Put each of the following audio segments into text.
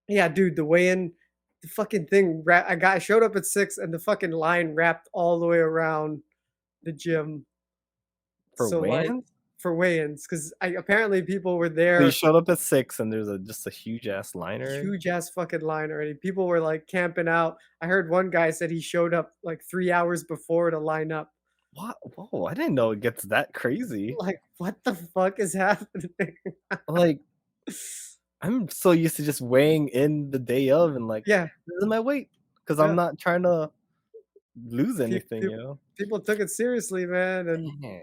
Yeah, dude, the weigh-in, the fucking thing. I showed up at 6, and the fucking line wrapped all the way around the gym. For So like weigh-ins? for weigh-ins, because apparently people were So you there. showed up at 6 and there's just a huge ass line already? Huge ass fucking line already. People were like camping out. I heard one guy said he showed up like 3 hours before to line up. What? Whoa, I didn't know it gets that crazy. Like, what the fuck is happening? Like, I'm so used to just weighing in the day of and like, Yeah, this is my weight because I'm yeah. not trying to lose Pe- anything, pe- you know? People took it seriously, man, and Man,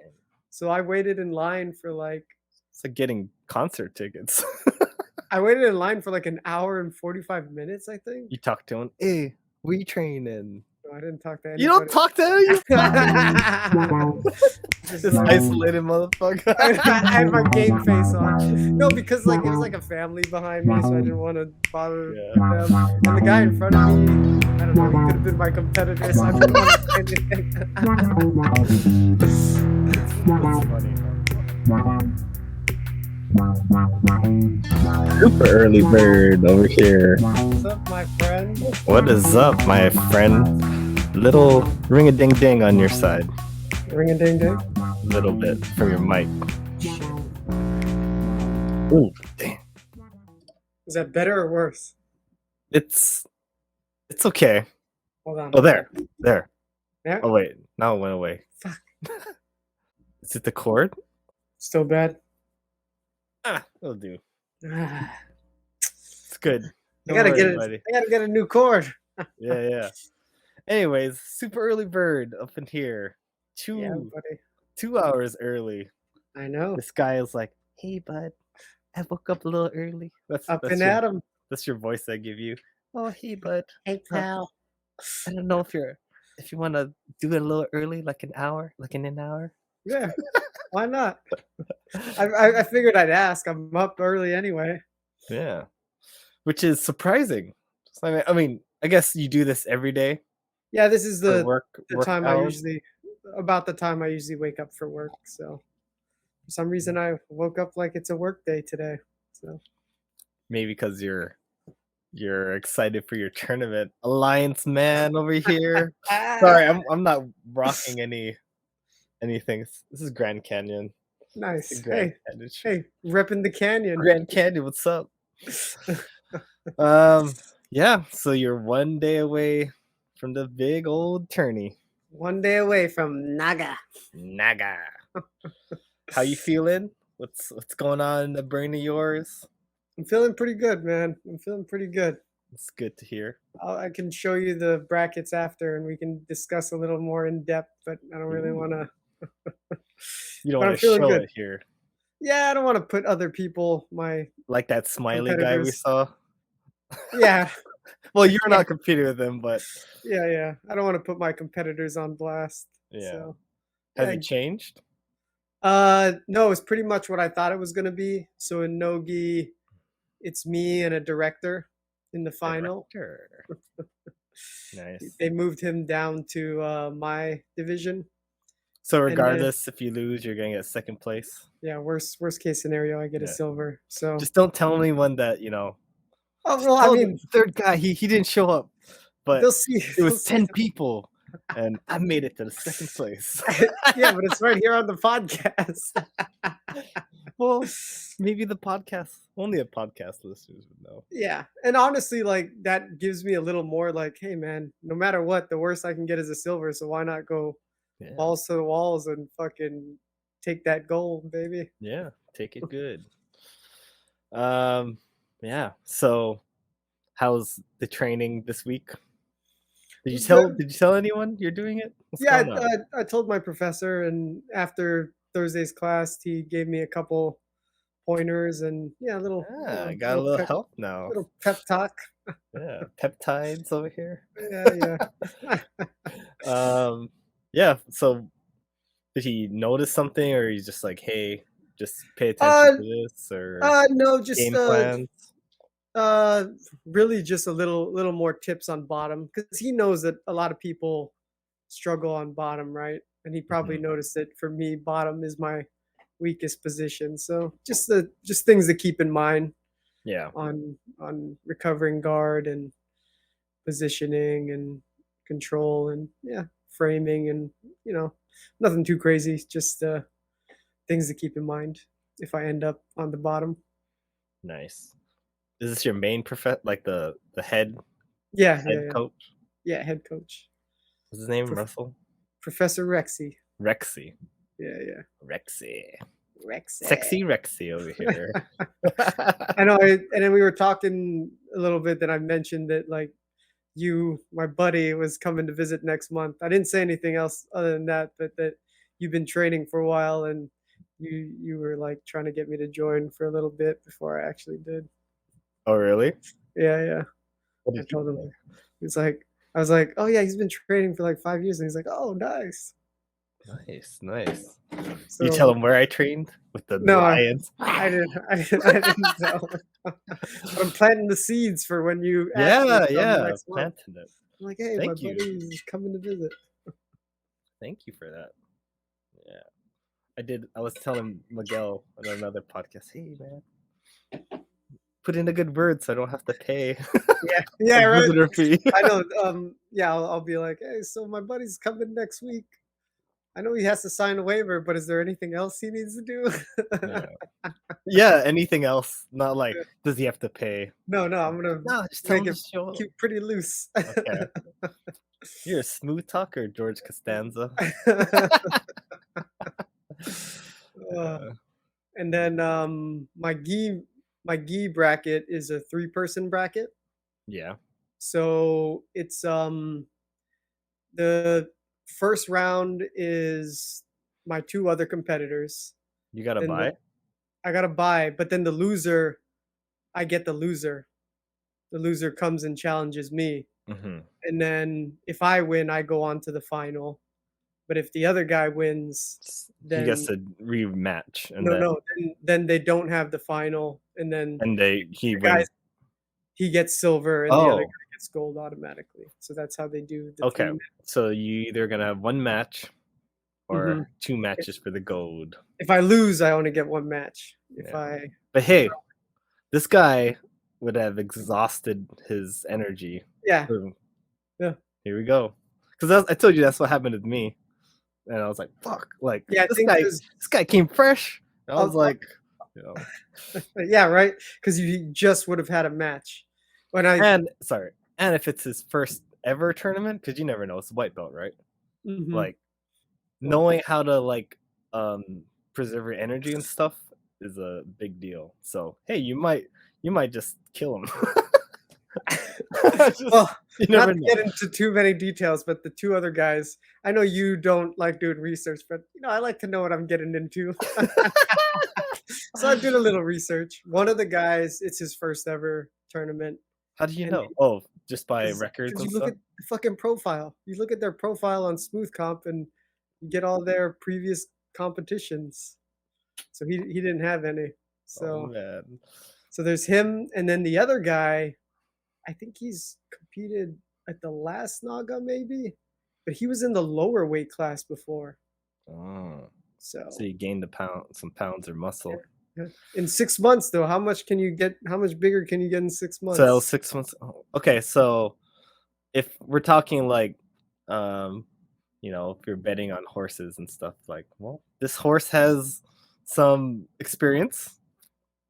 so I waited in line for like it's like getting concert tickets. I waited in line for like an hour and 45 minutes, I think. You talk to him, hey, we training. No, I didn't talk to You don't anybody. talk to him, Just this isolated motherfucker. I had my game face on. No, because like it was like a family behind me, so I didn't want to bother Yeah. them. And the guy in front of me, I don't know, he could have been my competitor, so I didn't want to say anything. That's funny. Super early bird over here. What's up, my friend? What is up, my friend? Little ring a ding ding on your side. Ring a ding ding. Little bit from your mic. Ooh, damn. Is that better or worse? It's okay. Hold on. Oh, there. Yeah? Oh wait, now it went away. Fuck. Is it the cord? Still bad? It'll do. I It's good. Don't gotta worry, get it. buddy. I gotta get a new cord. Yeah. Anyways, super early bird up in here. Yeah, buddy. 2 hours early. I know. This guy is like, "Hey, bud, I woke up a little early." That's And at 'em. That's your voice I give you. Oh, hey, bud. Hey, pal. I don't know if you want to do it a little early, like an hour, like in an hour. Yeah. Why not? I figured I'd ask. I'm up early anyway. Yeah, which is surprising. I mean, I guess you do this every day Yeah, this is for the work time hours. about the time I usually wake up for work. So for some reason I woke up like it's a work day today. So Maybe because you're excited for your tournament, Alliance man over here. Sorry, I'm not rocking anything. This is Grand Canyon. nice. Grand Canyon. Hey, repping the canyon. Grand Canyon, what's up? Yeah. So you're 1 day away from the big old tourney. 1 day away from Naga. How you feeling? What's going on in the brain of yours? I'm feeling pretty good, man. I'm feeling pretty good. It's good to hear. I can show you the brackets after, and we can discuss a little more in depth. But I don't really want to. You don't But I'm want to feeling show good. it here. Yeah, I don't want to put other people, Like that smiley guy we competitors. saw. Yeah, Well, you're not competing with him, but yeah. I don't want to put my competitors on blast. yeah. So, Has yeah. it changed? No, it's pretty much what I thought it was gonna be. So in Nogi, it's me and a director in the final. Director. Nice. They moved him down to my division. So then- regardless, if you lose, you're gonna get second place. Yeah, worst case scenario, I get a Yeah. silver. So Just don't tell anyone that oh well, I "Oh, mean, the third guy, he didn't show up, but they'll see. it they'll was see 10 people, and I made it to the second place." Yeah, but it's right here on the podcast. Well, maybe only the podcast listeners would know. Yeah, and honestly, like that gives me a little more like, hey man, no matter what, the worst I can get is a silver. So why not go Yeah, balls to the walls and fucking take that gold, baby? yeah, take it good. Yeah. So, how's the training this week? Did you tell anyone you're doing it? What's Yeah, going on? I told my professor, and after Thursday's class, he gave me a couple pointers and yeah, a little. I got a little help now. Little pep talk. Yeah, peptides over here. Yeah. Yeah. So, did he notice something, or he's just like, "Hey, just pay attention to this," or No, just game plans? really just a little more tips on bottom because he knows that a lot of people struggle on bottom, right? And he probably noticed that for me, bottom is my weakest position. So just things to keep in mind. Yeah. on recovering guard and positioning and control and framing and nothing too crazy, just things to keep in mind if I end up on the bottom. Nice. Is this your main like the head Yeah, coach? Yeah, head coach. What's his name? Prof- Russell? Professor Rexy. Rexy. Yeah. Rexy. Rexy. Sexy Rexy over here. I know. And then we were talking a little bit that I mentioned that like my buddy was coming to visit next month. I didn't say anything else other than that, but that you've been training for a while and you were like trying to get me to join for a little bit before I actually did. Oh, really? Yeah. What I did you told him. say? I was like, oh yeah, he's been training for like 5 years, and he's like, oh nice. Nice. So, you tell him where I trained with the Lions. I didn't tell him. But I'm planting the seeds for when you planted it. I'm like, hey, my buddy's coming to visit. Thank you for that. Yeah. I was telling Miguel on another podcast, hey man, put in a good word so I don't have to pay. Yeah, right. Visitor fee. I know. I'll be like, hey, so my buddy's coming next week. I know he has to sign a waiver, but is there anything else he needs to do? Yeah, anything else? Not like, does he have to pay? No, I'm gonna just make it keep pretty loose. Okay. You're a smooth talker, George Costanza. And then my gi bracket is a 3-person bracket. Yeah. So it's the first round is my 2 other competitors. You gotta buy? I gotta buy, but then the loser, I get the loser. The loser comes and challenges me. Mm-hmm. And then if I win, I go on to the final. But if the other guy wins, then he gets a rematch. And then they don't have the final, and then he wins. He gets silver, and the other guy gets gold automatically. So that's how they do. Okay, so you either gonna have 1 match or 2 matches for the gold. If I lose, I only get 1 match. But hey, this guy would have exhausted his energy. Yeah. Here we go. Because I told you that's what happened with me. And I was like, fuck. Like, this guy came fresh. And I was like, yeah, right? Because you just would have had a match. And if it's his first ever tournament, because you never know, it's a white belt, right? Mm-hmm. Like, knowing how to, like, preserve your energy and stuff is a big deal. So, hey, you might just kill him. You never not to get into too many details, but the 2 other guys, I know you don't like doing research, but I like to know what I'm getting into. So I did a little research. One of the guys, it's his first ever tournament. How do you know? Just by records and you stuff? Look at the fucking profile. You look at their profile on Smooth Comp and you get all their previous competitions. So he didn't have any. So so there's him, and then the other guy, I think he's competed at the last Naga maybe, but he was in the lower weight class before. Oh. So you gained some pounds or muscle. Yeah. In 6 months though, how much bigger can you get in 6 months? So 6 months. Okay, so if we're talking like if you're betting on horses and stuff, like, well, this horse has some experience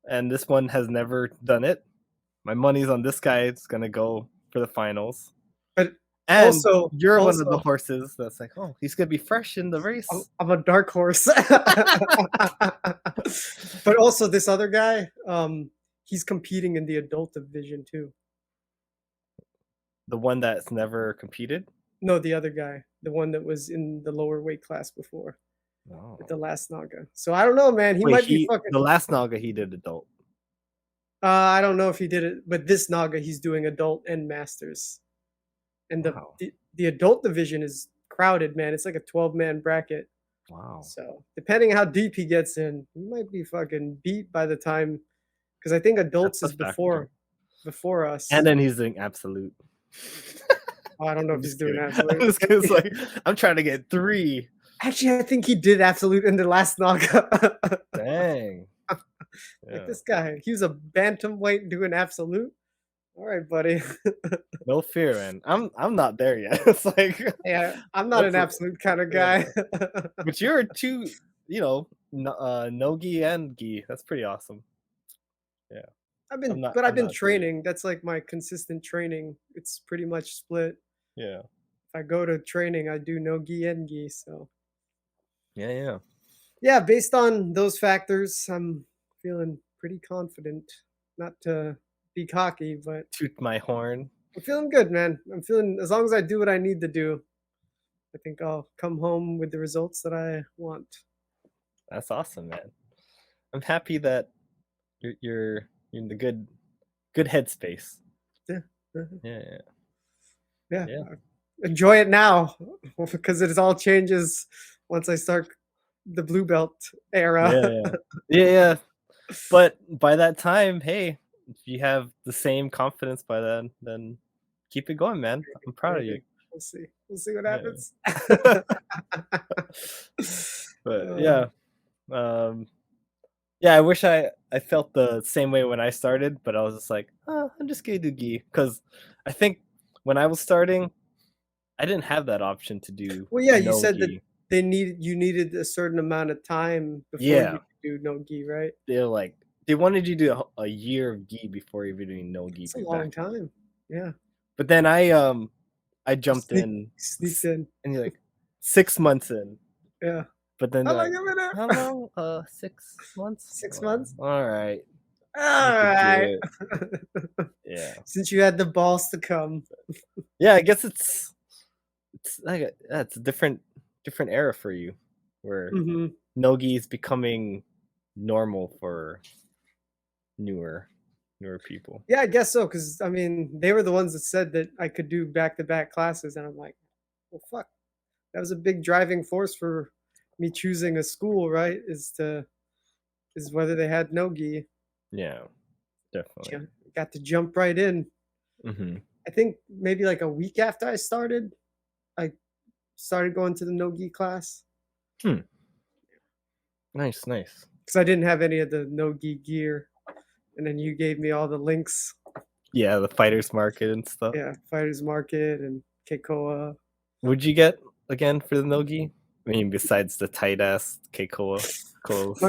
and this one has never done it. My money's on this guy. It's gonna go for the finals. And also, you're one of the horses that's like, oh, he's gonna be fresh in the race. I'm a dark horse. But also this other guy, he's competing in the adult division too. The one that's never competed? No, the other guy, the one that was in the lower weight class before. At the last Naga. So I don't know, man. He might be fucking. The last Naga he did adult. I don't know if he did it, but this Naga he's doing adult and masters. And the adult division is crowded, man. It's like a 12-man bracket. Wow. So depending how deep he gets in, he might be fucking beat by the time, because I think adults is before us. And then he's doing absolute. I don't know if he's doing absolute. I'm trying to get 3. Actually, I think he did absolute in the last Naga. Dang. Like this guy, he was a bantamweight doing absolute. All right, buddy. No fear, man. I'm not there yet. It's like, Yeah, I'm not an that's a- absolute kind of yeah. guy. But you're two, no gi and gi. That's pretty awesome. Yeah. I've I'm been, not. but I've I'm been not there yet. training. That's like my consistent training. It's pretty much split. Yeah. If I go to training, I do no gi and gi. So Yeah. yeah, based on those factors, I'm feeling pretty confident. Not to be cocky, but Toot my horn. I'm feeling good, man. I'm feeling as long as I do what I need to do, I think I'll come home with the results that I want. That's awesome, man. I'm happy that you're in the good headspace. Yeah. uh-huh. Yeah. Yeah. Yeah. Enjoy it now because it all changes once I start the blue belt era. Yeah. But by that time, hey, if you have the same confidence by then keep it going, man. I'm proud of you. We'll see. We'll see what Yeah. happens. But yeah. Yeah, I wish I felt the same way when I started, but I was just like, I'm just gonna do gi. Because I think when I was starting, I didn't have that option to do Well, yeah, you no said that gi. you needed a certain amount of time before Yeah. you could do no gi, right? They're like, they wanted you to do a year of gi before even doing no gi. It's a long time. Yeah. But then I jumped in, Sneaked in. and you're like 6 months in. Yeah. But then How they're long like, have I how been long? 6 months. 6 months? All right. All right. Yeah. Since you had the balls to come. Yeah, I guess it's like it's a different era for you, where Hmm. no-gi is becoming normal for newer people. Yeah, I guess so. Because I mean, they were the ones that said that I could do back-to-back classes, and I'm like, well, fuck. That was a big driving force for me choosing a school, right? Is whether they had no gi. Yeah, definitely. Got to jump right in. Hmm. I think maybe like a week after I started going to the no gi class Nice. because I didn't have any of the no gi gear, and then you gave me all the links. Yeah, the fighters market and stuff. Yeah, Fighters Market and Keikoa. What'd you get again for the no-gi? I mean, besides the tight ass Keikoa clothes.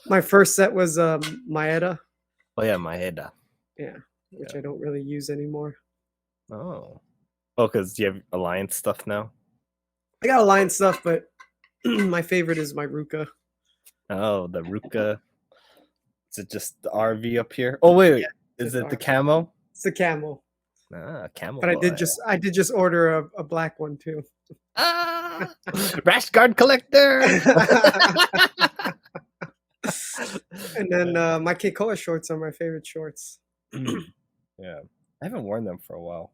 My first set was Maeda. Oh yeah, Maeda. Yeah, which I don't really use anymore. Oh, because you have Alliance stuff now. I got Alliance stuff, but my favorite is my Ruka. Oh, the Ruka. Is it just the RV up here? Oh wait. Is it the camo? It's the camel. Camo. But I did just order a black one too. Rash guard collector. And then my Keikoa shorts are my favorite shorts. Yeah, I haven't worn them for a while.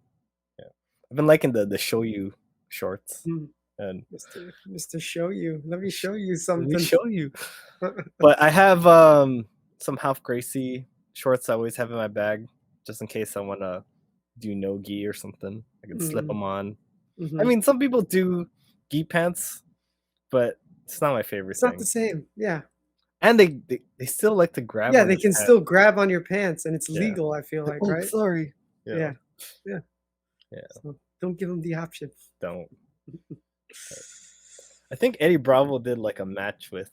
Yeah, I've been liking the show you shorts. And Mr. Show You. Let me show you something. Let me show you. But I have some half Gracie shorts I always have in my bag, just in case I want to do no gi or something. I can slip them on. I mean, some people do gi pants, but it's not my favorite It's thing. not the same. Yeah. And they still like to grab. Yeah, on they the can pants. still grab on your pants, and it's Yeah. legal. I feel like, Oh, right? sorry. Yeah. So don't give them the option. don't. I think Eddie Bravo did like a match with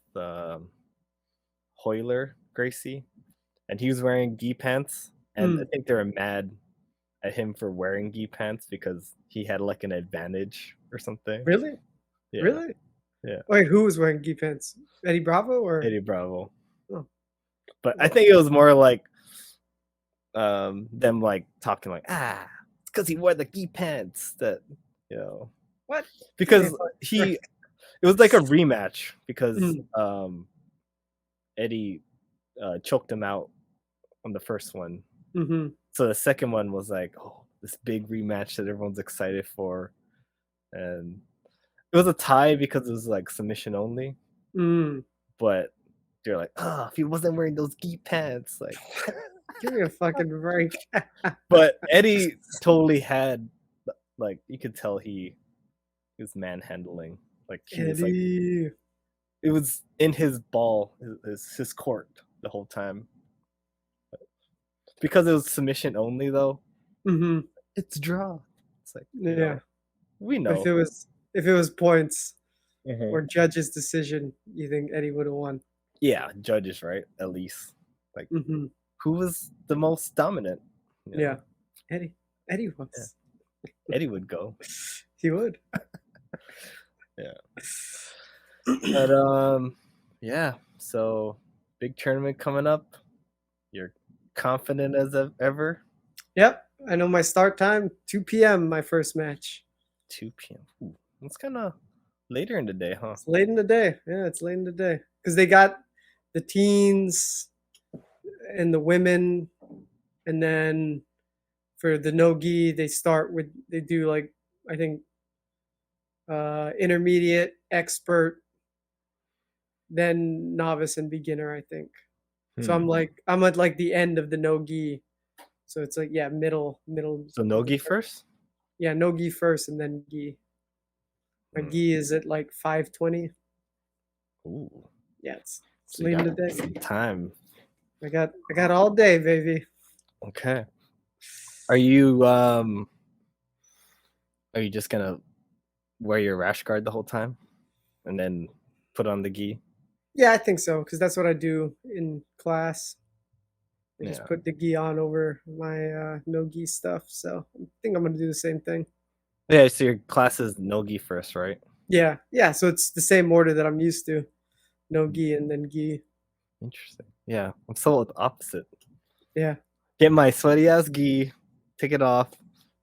Hoyler Gracie, and he was wearing gi pants, and I think they were mad at him for wearing gi pants because he had like an advantage or something. Really? Yeah. Really? Yeah. Wait, who was wearing gi pants? Eddie Bravo or Eddie Bravo? Oh. But I think it was more like them like talking like it's because he wore the gi pants that what? because it was like a rematch because Eddie choked him out on the first one. Mm-hmm. So the second one was like, this big rematch that everyone's excited for. And it was a tie because it was like submission only. But they're like, if he wasn't wearing those gi pants, like give me a fucking break. But Eddie totally had, like, you could tell he was manhandling. Like he was like, it was in his ball, his court. the whole time. Because it was submission only, though. Mm-hmm. It's draw. It's like, Yeah. We know. If it was points Mhm. or judge's decision, you think Eddie would have won? Yeah, judges, right? At least. Like, Mm-hmm. who was the most dominant? Yeah. Eddie was. Yeah. Eddie would go. He would. But yeah. So big tournament coming up. You're confident as ever. Yep. I know my start time, 2 p.m. my first match. 2 p.m. Ooh, that's kind of later in the day, huh? It's late in the day. Yeah, it's late in the day. Because they got the teens and the women, and then for the no-gi, they do like, I think, intermediate, expert, then novice and beginner, I think. So I'm at like the end of the no-gi. So it's like, middle. So no-gi first? Yeah, no-gi first and then gi. My gi is at like 5:20. Ooh. Yeah, it's So late you in the got day. some time. I got all day, baby. Okay. Are you just gonna wear your rash guard the whole time and then put on the gi? Yeah, I think so, because that's what I do in class. I just Yeah. put the gi on over my no gi stuff. So I think I'm gonna do the same thing. Yeah, so your class is no gi first, right? Yeah. So it's the same order that I'm used to. No gi and then gi. Interesting. Yeah, I'm so opposite. Yeah. Get my sweaty ass gi, take it off,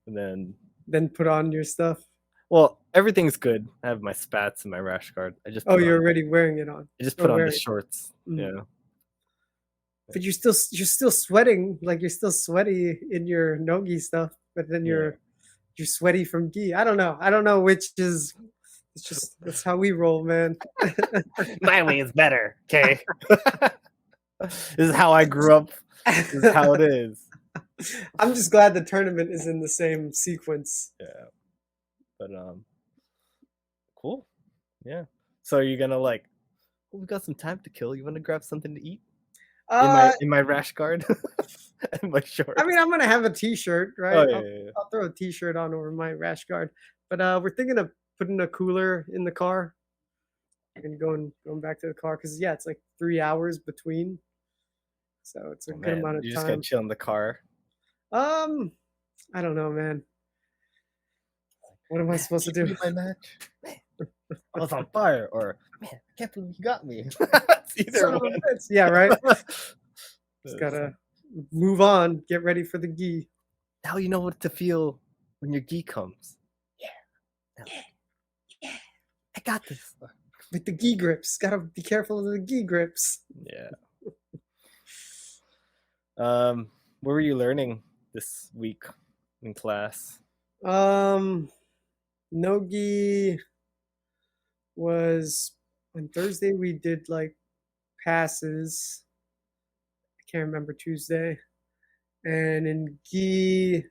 and Then put on your stuff. well, everything's good. I have my spats and my rash guard. I just Oh, you're already wearing it on. I just put on the wearing it. shorts. Mm. Yeah. But you're still sweating, like you're still sweaty in your no-gi stuff, but then you're sweaty from gi. I don't know which is. It's just that's how we roll, man. My way is better. Okay. This is how I grew up. This is how it is. I'm just glad the tournament is in the same sequence. Yeah. But cool. Yeah. So are you gonna like? Well, we got some time to kill. You want to grab something to eat? In my rash guard and my shorts. I mean, I'm gonna have a T-shirt, right? Oh, yeah. I'll throw a T-shirt on over my rash guard. But we're thinking of putting a cooler in the car and going back to the car because it's like 3 hours between, so it's a good amount of You're time. just gonna chill in the car. I don't know, man. What am I supposed to do? My match. Man, I was on fire, or man, I can't believe you got me. It's either Son of a one. bitch. Yeah, right. Just gotta move on. Get ready for the gi. Now you know what to feel when your gi comes. Yeah. I got this. With the gi grips, gotta be careful of the gi grips. Yeah. What were you learning this week in class? No-gi was on Thursday. We did like passes. I can't remember Tuesday. And in gi,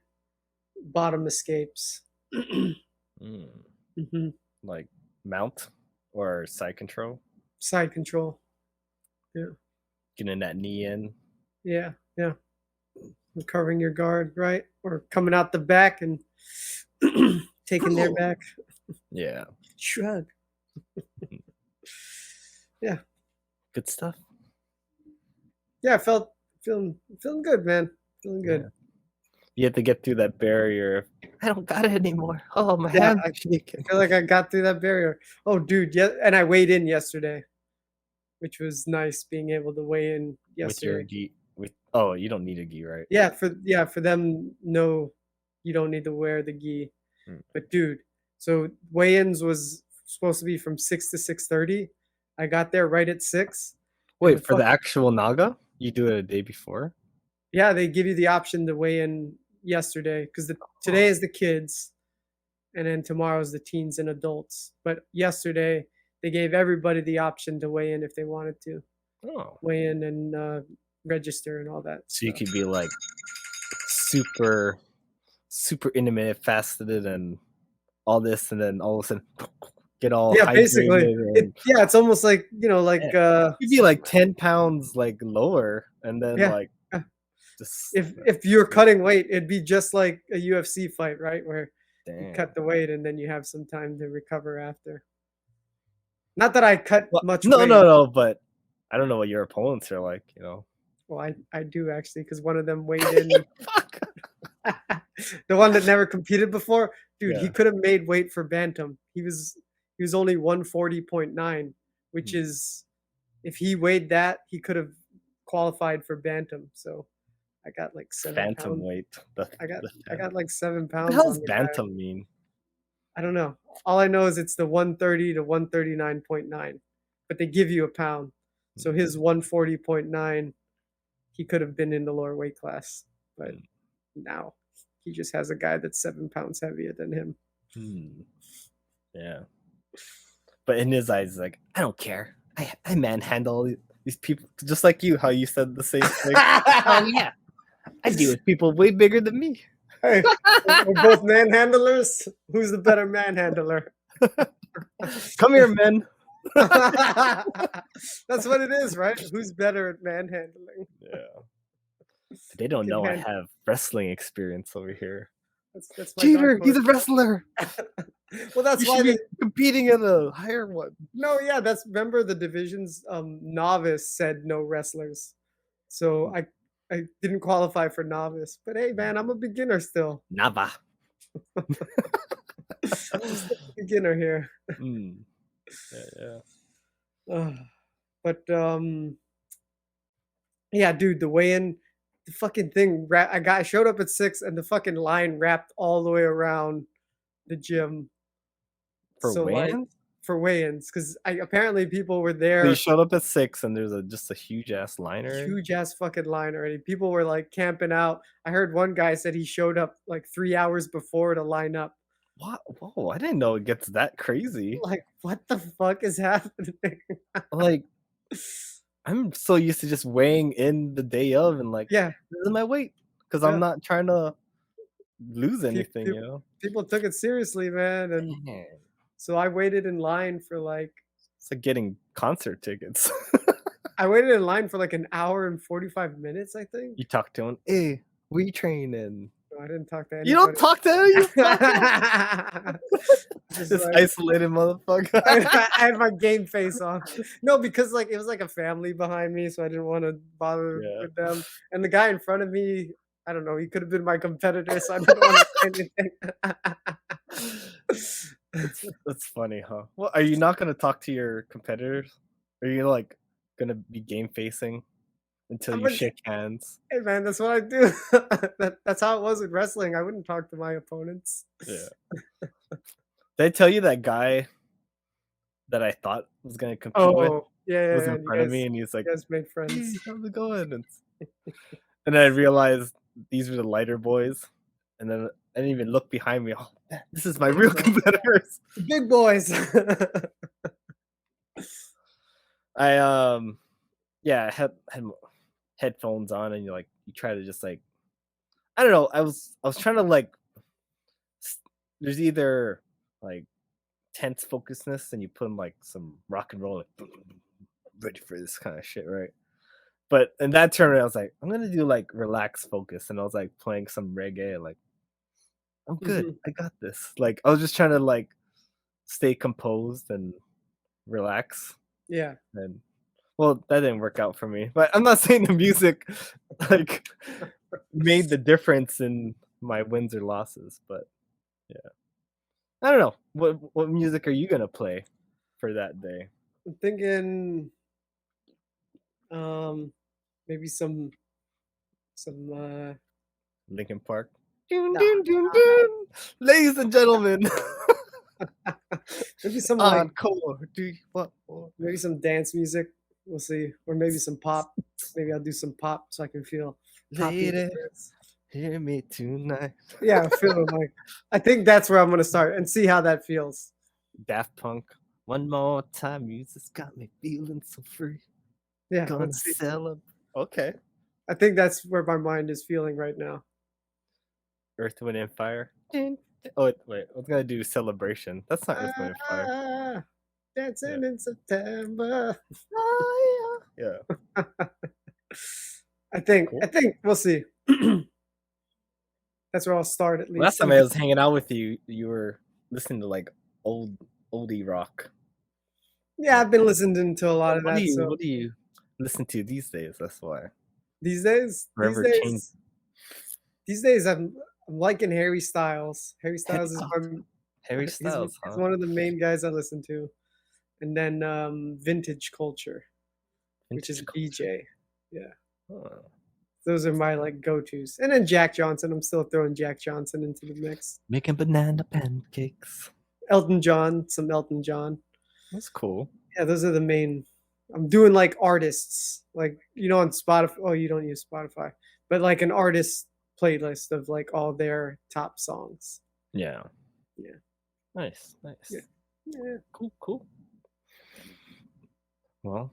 bottom escapes. Mm-hmm. Like mount or side control? Side control. Yeah. Getting that knee in. Yeah. Recovering your guard, right? Or coming out the back and taking their back. Yeah. Shrug. Yeah. Good stuff. Yeah, I feeling good, man. Feeling good. Yeah. You have to get through that barrier. I don't got it anymore. Oh, my hand actually. I feel like I got through that barrier. Oh, dude, yeah, and I weighed in yesterday, which was nice being able to weigh in yesterday. With your gi. You don't need a gi, right? Yeah, for them, no, you don't need to wear the gi. But dude, so weigh-ins was supposed to be from 6 to 6:30. I got there right at 6. Wait, for the actual Naga? You do it a day before? Yeah, they give you the option to weigh in yesterday because today is the kids, and then tomorrow is the teens and adults. But yesterday they gave everybody the option to weigh in if they wanted to. Oh. Weigh in and register and all that. So you could be like super intermittent fasted and all this, and then all of a sudden get all Yeah, hydrated. basically. And, It's almost like, you'd be like 10 pounds like lower, and then Yeah. like Yeah. just if you're cutting weight, it'd be just like a UFC fight, right? Where you damn. cut the weight and then you have some time to recover after. Not that I cut Well, much no, weight. no, but I don't know what your opponents are like, Well, I do actually, because one of them weighed in. Fuck. The one that never competed before, dude, he Yeah. could have made weight for bantam. He was only 140.9, which is, if he weighed that, he could have qualified for bantam. So I got like 7 Phantom pounds. weight. I got like 7 What pounds the hell on does the guy. bantam mean? I don't know. All I know is it's the 130 to 139.9, but they give you a pound. So his 140.9, he could have been in the lower weight class, but now he just has a guy that's 7 pounds heavier than him. Yeah. But in his eyes, like, I don't care. I manhandle these people, just like you, how you said the same thing. Oh yeah, I deal with people way bigger than me. Hey, we're both manhandlers. Who's the better manhandler? Come here, men. That's what it is, right? Who's better at manhandling? Yeah. They don't know I have wrestling experience over here. That's my Cheater, he's a wrestler. Well, that's You why should be they competing in a higher one. No, yeah, remember the divisions. Novice said no wrestlers, so I didn't qualify for novice. But hey, man, I'm a beginner still. Nava. I'm still a beginner here. Yeah. But yeah, dude, the weigh-in, the fucking thing. I showed up at 6, and the fucking line wrapped all the way around the gym. For weigh-ins? For weigh-ins, because apparently people were there. So you showed up at 6, and there's just a huge ass line already. Huge ass fucking line already. People were like camping out. I heard one guy said he showed up like 3 hours before to line up. What? Whoa! I didn't know it gets that crazy. Like, what the fuck is happening? Like, I'm so used to just weighing in the day of and like, yeah, this is my weight, because I'm not trying to lose anything, People took it seriously, man, and so I waited in line for like. It's like getting concert tickets. I waited in line for like an hour and 45 minutes, I think. You talk to him, hey, we training. No, I didn't talk to anybody. You don't talk to him? This like, isolated motherfucker. I had my game face on. No, because like it was like a family behind me, so I didn't want to bother with them. And the guy in front of me, I don't know, he could have been my competitor, so I didn't want to say anything. That's funny, huh? Well, are you not going to talk to your competitors? Are you like going to be game facing until you shake hands? Hey man, that's what I do. That's how it was with wrestling. I wouldn't talk to my opponents. Yeah. Did I tell you that guy that I thought was going to compete with? Yeah, was in front of me, and he's like, you guys made friends. Hey, how's it going? And then I realized these were the lighter boys, and then I didn't even look behind me. Oh, man, this is my real competitors. The big boys. I had headphones on, and you try to just like, I don't know. I was trying to like, there's either like tense focusedness, and you put in like some rock and roll, like, ready for this kind of shit, right? But in that tournament, I was like, I'm gonna do like relaxed focus, and I was like playing some reggae, like, I'm good, I got this. Like, I was just trying to like stay composed and relax. Yeah. And well, that didn't work out for me. But I'm not saying the music like made the difference in my wins or losses, but yeah. I don't know. What music are you gonna play for that day? I'm thinking maybe some Linkin Park. Dun, dun, dun, dun. Ladies and gentlemen. Maybe some like encore. Maybe some dance music. We'll see. Or maybe some pop. Maybe I'll do some pop so I can feel Lady, hear me tonight. Yeah, feeling like I think that's where I'm gonna start and see how that feels. Daft Punk. One more time, music's got me feeling so free. Yeah, gonna celebrate. Okay. I think that's where my mind is feeling right now. Earth, Wind, and Fire. Dun, Oh wait, I was gonna do celebration. That's not Earth, Wind, and Fire. Ah, dancing Yeah. in September. Yeah. I think Cool. we'll see. That's where I'll start at Last least. time I was hanging out with you, you were listening to like oldie rock. Yeah, I've been listening to a lot of What do that. you So what do you listen to these days? That's why. these days, Forever changed. I'm liking Harry Styles. Harry Styles is Harry he's Styles, huh? one of the main guys I listen to. And then Vintage Culture, which is a DJ. Yeah. Huh. Those are my like go-tos. And then Jack Johnson. I'm still throwing Jack Johnson into the mix. Making banana pancakes. Elton John, some Elton John. That's cool. Yeah, those are the main. I'm doing like artists, like on Spotify. Oh, you don't use Spotify, but like an artist playlist of like all their top songs. Yeah. Yeah. Nice. Yeah. Yeah. Cool. Well,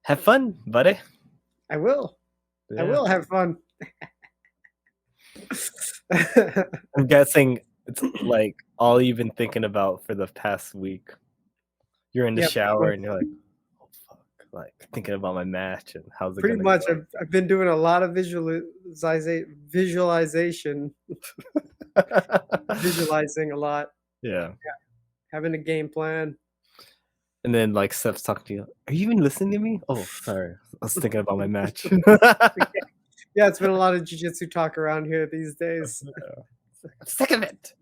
have fun, buddy. I will. Yeah. I will have fun. I'm guessing it's like all you've been thinking about for the past week. You're in the shower and you're like, oh fuck, like thinking about my match and how's it pretty gonna much. go? I've been doing a lot of visualization, visualizing a lot. Yeah. Having a game plan. And then like Steph's talking to you. Are you even listening to me? Oh, sorry. I was thinking about my match. Yeah, it's been a lot of jiu-jitsu talk around here these days. I'm sick of it.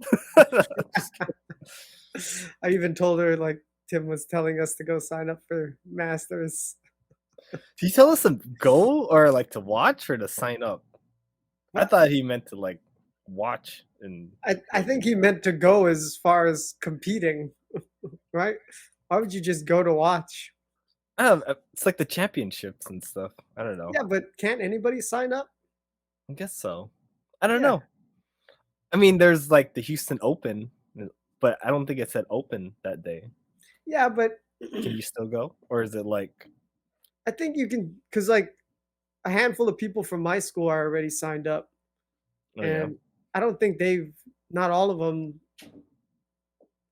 I even told her like Tim was telling us to go sign up for Masters. Did you tell us to go or like to watch or to sign up? I thought he meant to like watch and I think he meant to go as far as competing, right? Why would you just go to watch? it's like the championships and stuff. I don't know. Yeah, but can't anybody sign up? I guess so. I don't know. I mean, there's like the Houston Open, but I don't think it said open that day. Yeah, but can you still go? Or is it like I think you can, because like a handful of people from my school are already signed up. And I don't think not all of them,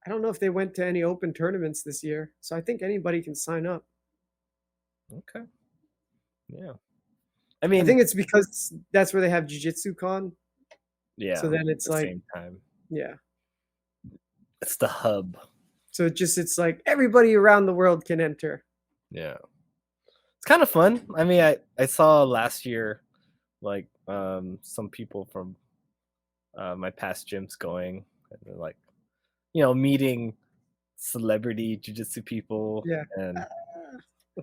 I don't know if they went to any open tournaments this year. So I think anybody can sign up. Okay. Yeah. I mean, I think it's because that's where they have Jiu-Jitsu Con. Yeah. So then it's like, same time. Yeah. It's the hub. So it's like everybody around the world can enter. Yeah. It's kind of fun. I mean, I saw last year, like some people from my past gyms going and they're like, meeting celebrity jiu-jitsu people. Yeah. And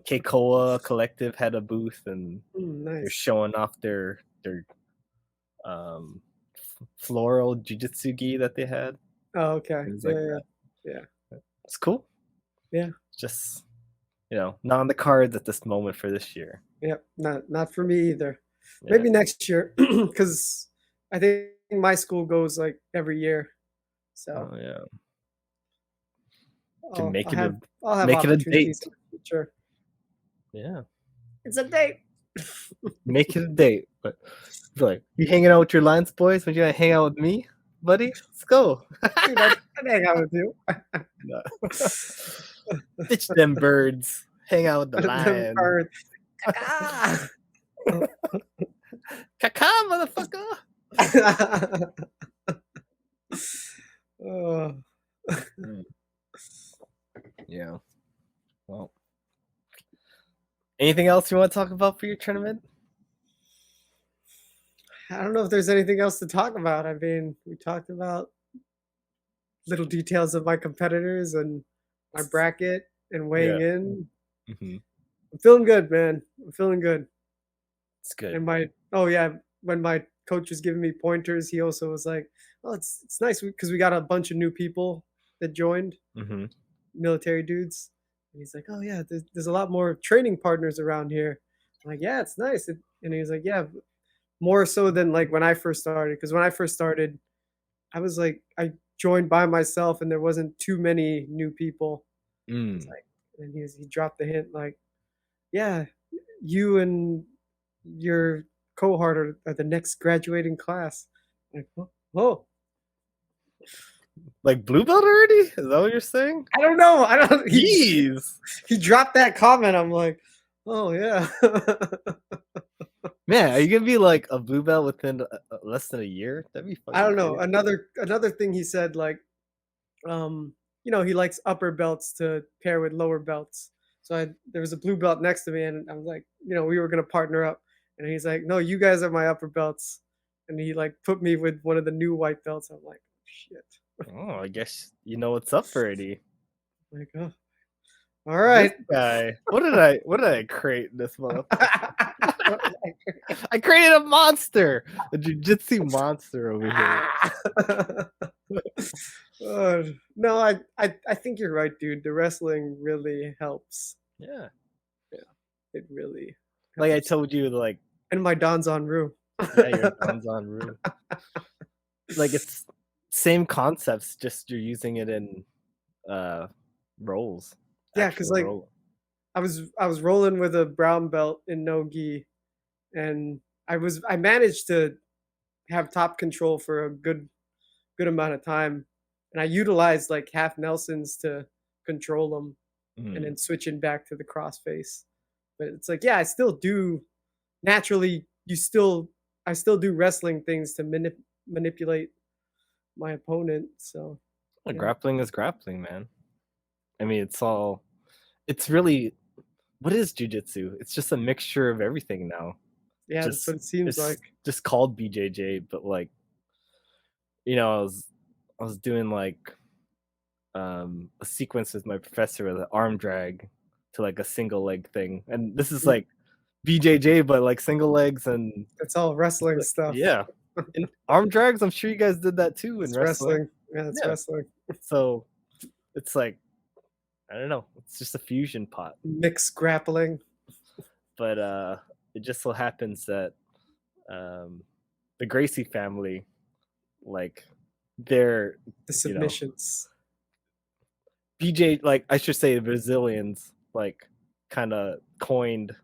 Keikoa Collective had a booth and nice. they're showing off their floral jiu-jitsu gi that they had. Oh, okay. Yeah. It's cool. Yeah. Just not on the cards at this moment for this year. Yep. Not for me either. Yeah. Maybe next year, because I think my school goes like every year. So can make I'll have make it a date. Sure. Yeah. It's a date. Make it a date. But like, you hanging out with your Lions boys when you gonna hang out with me, buddy? Let's go. Dude, I'd hang out with you. Ditch them birds. Hang out with the lion. Kaka, motherfucker. Yeah. Well. Anything else you want to talk about for your tournament? I don't know if there's anything else to talk about. I mean, we talked about little details of my competitors and my bracket and weighing in. Mm-hmm. I'm feeling good, man. I'm feeling good. It's good. And when my coach was giving me pointers, he also was like, "Oh, it's nice because we got a bunch of new people that joined, military dudes." And he's like, "Oh yeah, there's a lot more training partners around here." I'm like, "Yeah, it's nice." And he was like, "Yeah, more so than like when I first started, because when I first started, I was like, I joined by myself and there wasn't too many new people." It's like, and he dropped the hint like, "Yeah, you and your cohort are the next graduating class." I'm like, oh, Like blue belt already? Is that what you're saying? I don't know. I don't. Jeez. He dropped that comment. I'm like, oh yeah. Man, are you gonna be like a blue belt within less than a year? That'd be fucking I don't know. crazy. Another thing he said, like, he likes upper belts to pair with lower belts. So there was a blue belt next to me, and I was like, we were gonna partner up, and he's like, no, you guys are my upper belts, and he like put me with one of the new white belts. I'm like, shit. Oh, I guess you know what's up already. Like, oh, all right. This guy. What did I create this month? I created a monster, a jiu-jitsu monster over here. No, I think you're right, dude. The wrestling really helps. Yeah, it really. Like I told you, like, and my Don's on Rue. Yeah, your Don's on Rue. Like it's same concepts, just you're using it in rolls. Yeah, because like I was rolling with a brown belt in no gi, and I managed to have top control for a good amount of time, and I utilized like half Nelsons to control them, and then switching back to the crossface. But it's like, yeah, I still do naturally. I still do wrestling things to manipulate my opponent. So yeah. Grappling is grappling, man. I mean, it's really, what is jiu-jitsu? It's just a mixture of everything now. Yeah, that's what it seems like. Just called BJJ, but like, I was doing like a sequence with my professor with an arm drag to like a single leg thing, and this is like BJJ, but like single legs, and it's all wrestling stuff. Yeah, and arm drags. I'm sure you guys did that too in wrestling. Yeah, it's wrestling. So it's like, I don't know. It's just a fusion pot. Mixed grappling. But it just so happens that the Gracie family, like, they're the submissions. BJ, like I should say, the Brazilians, like, kind of coined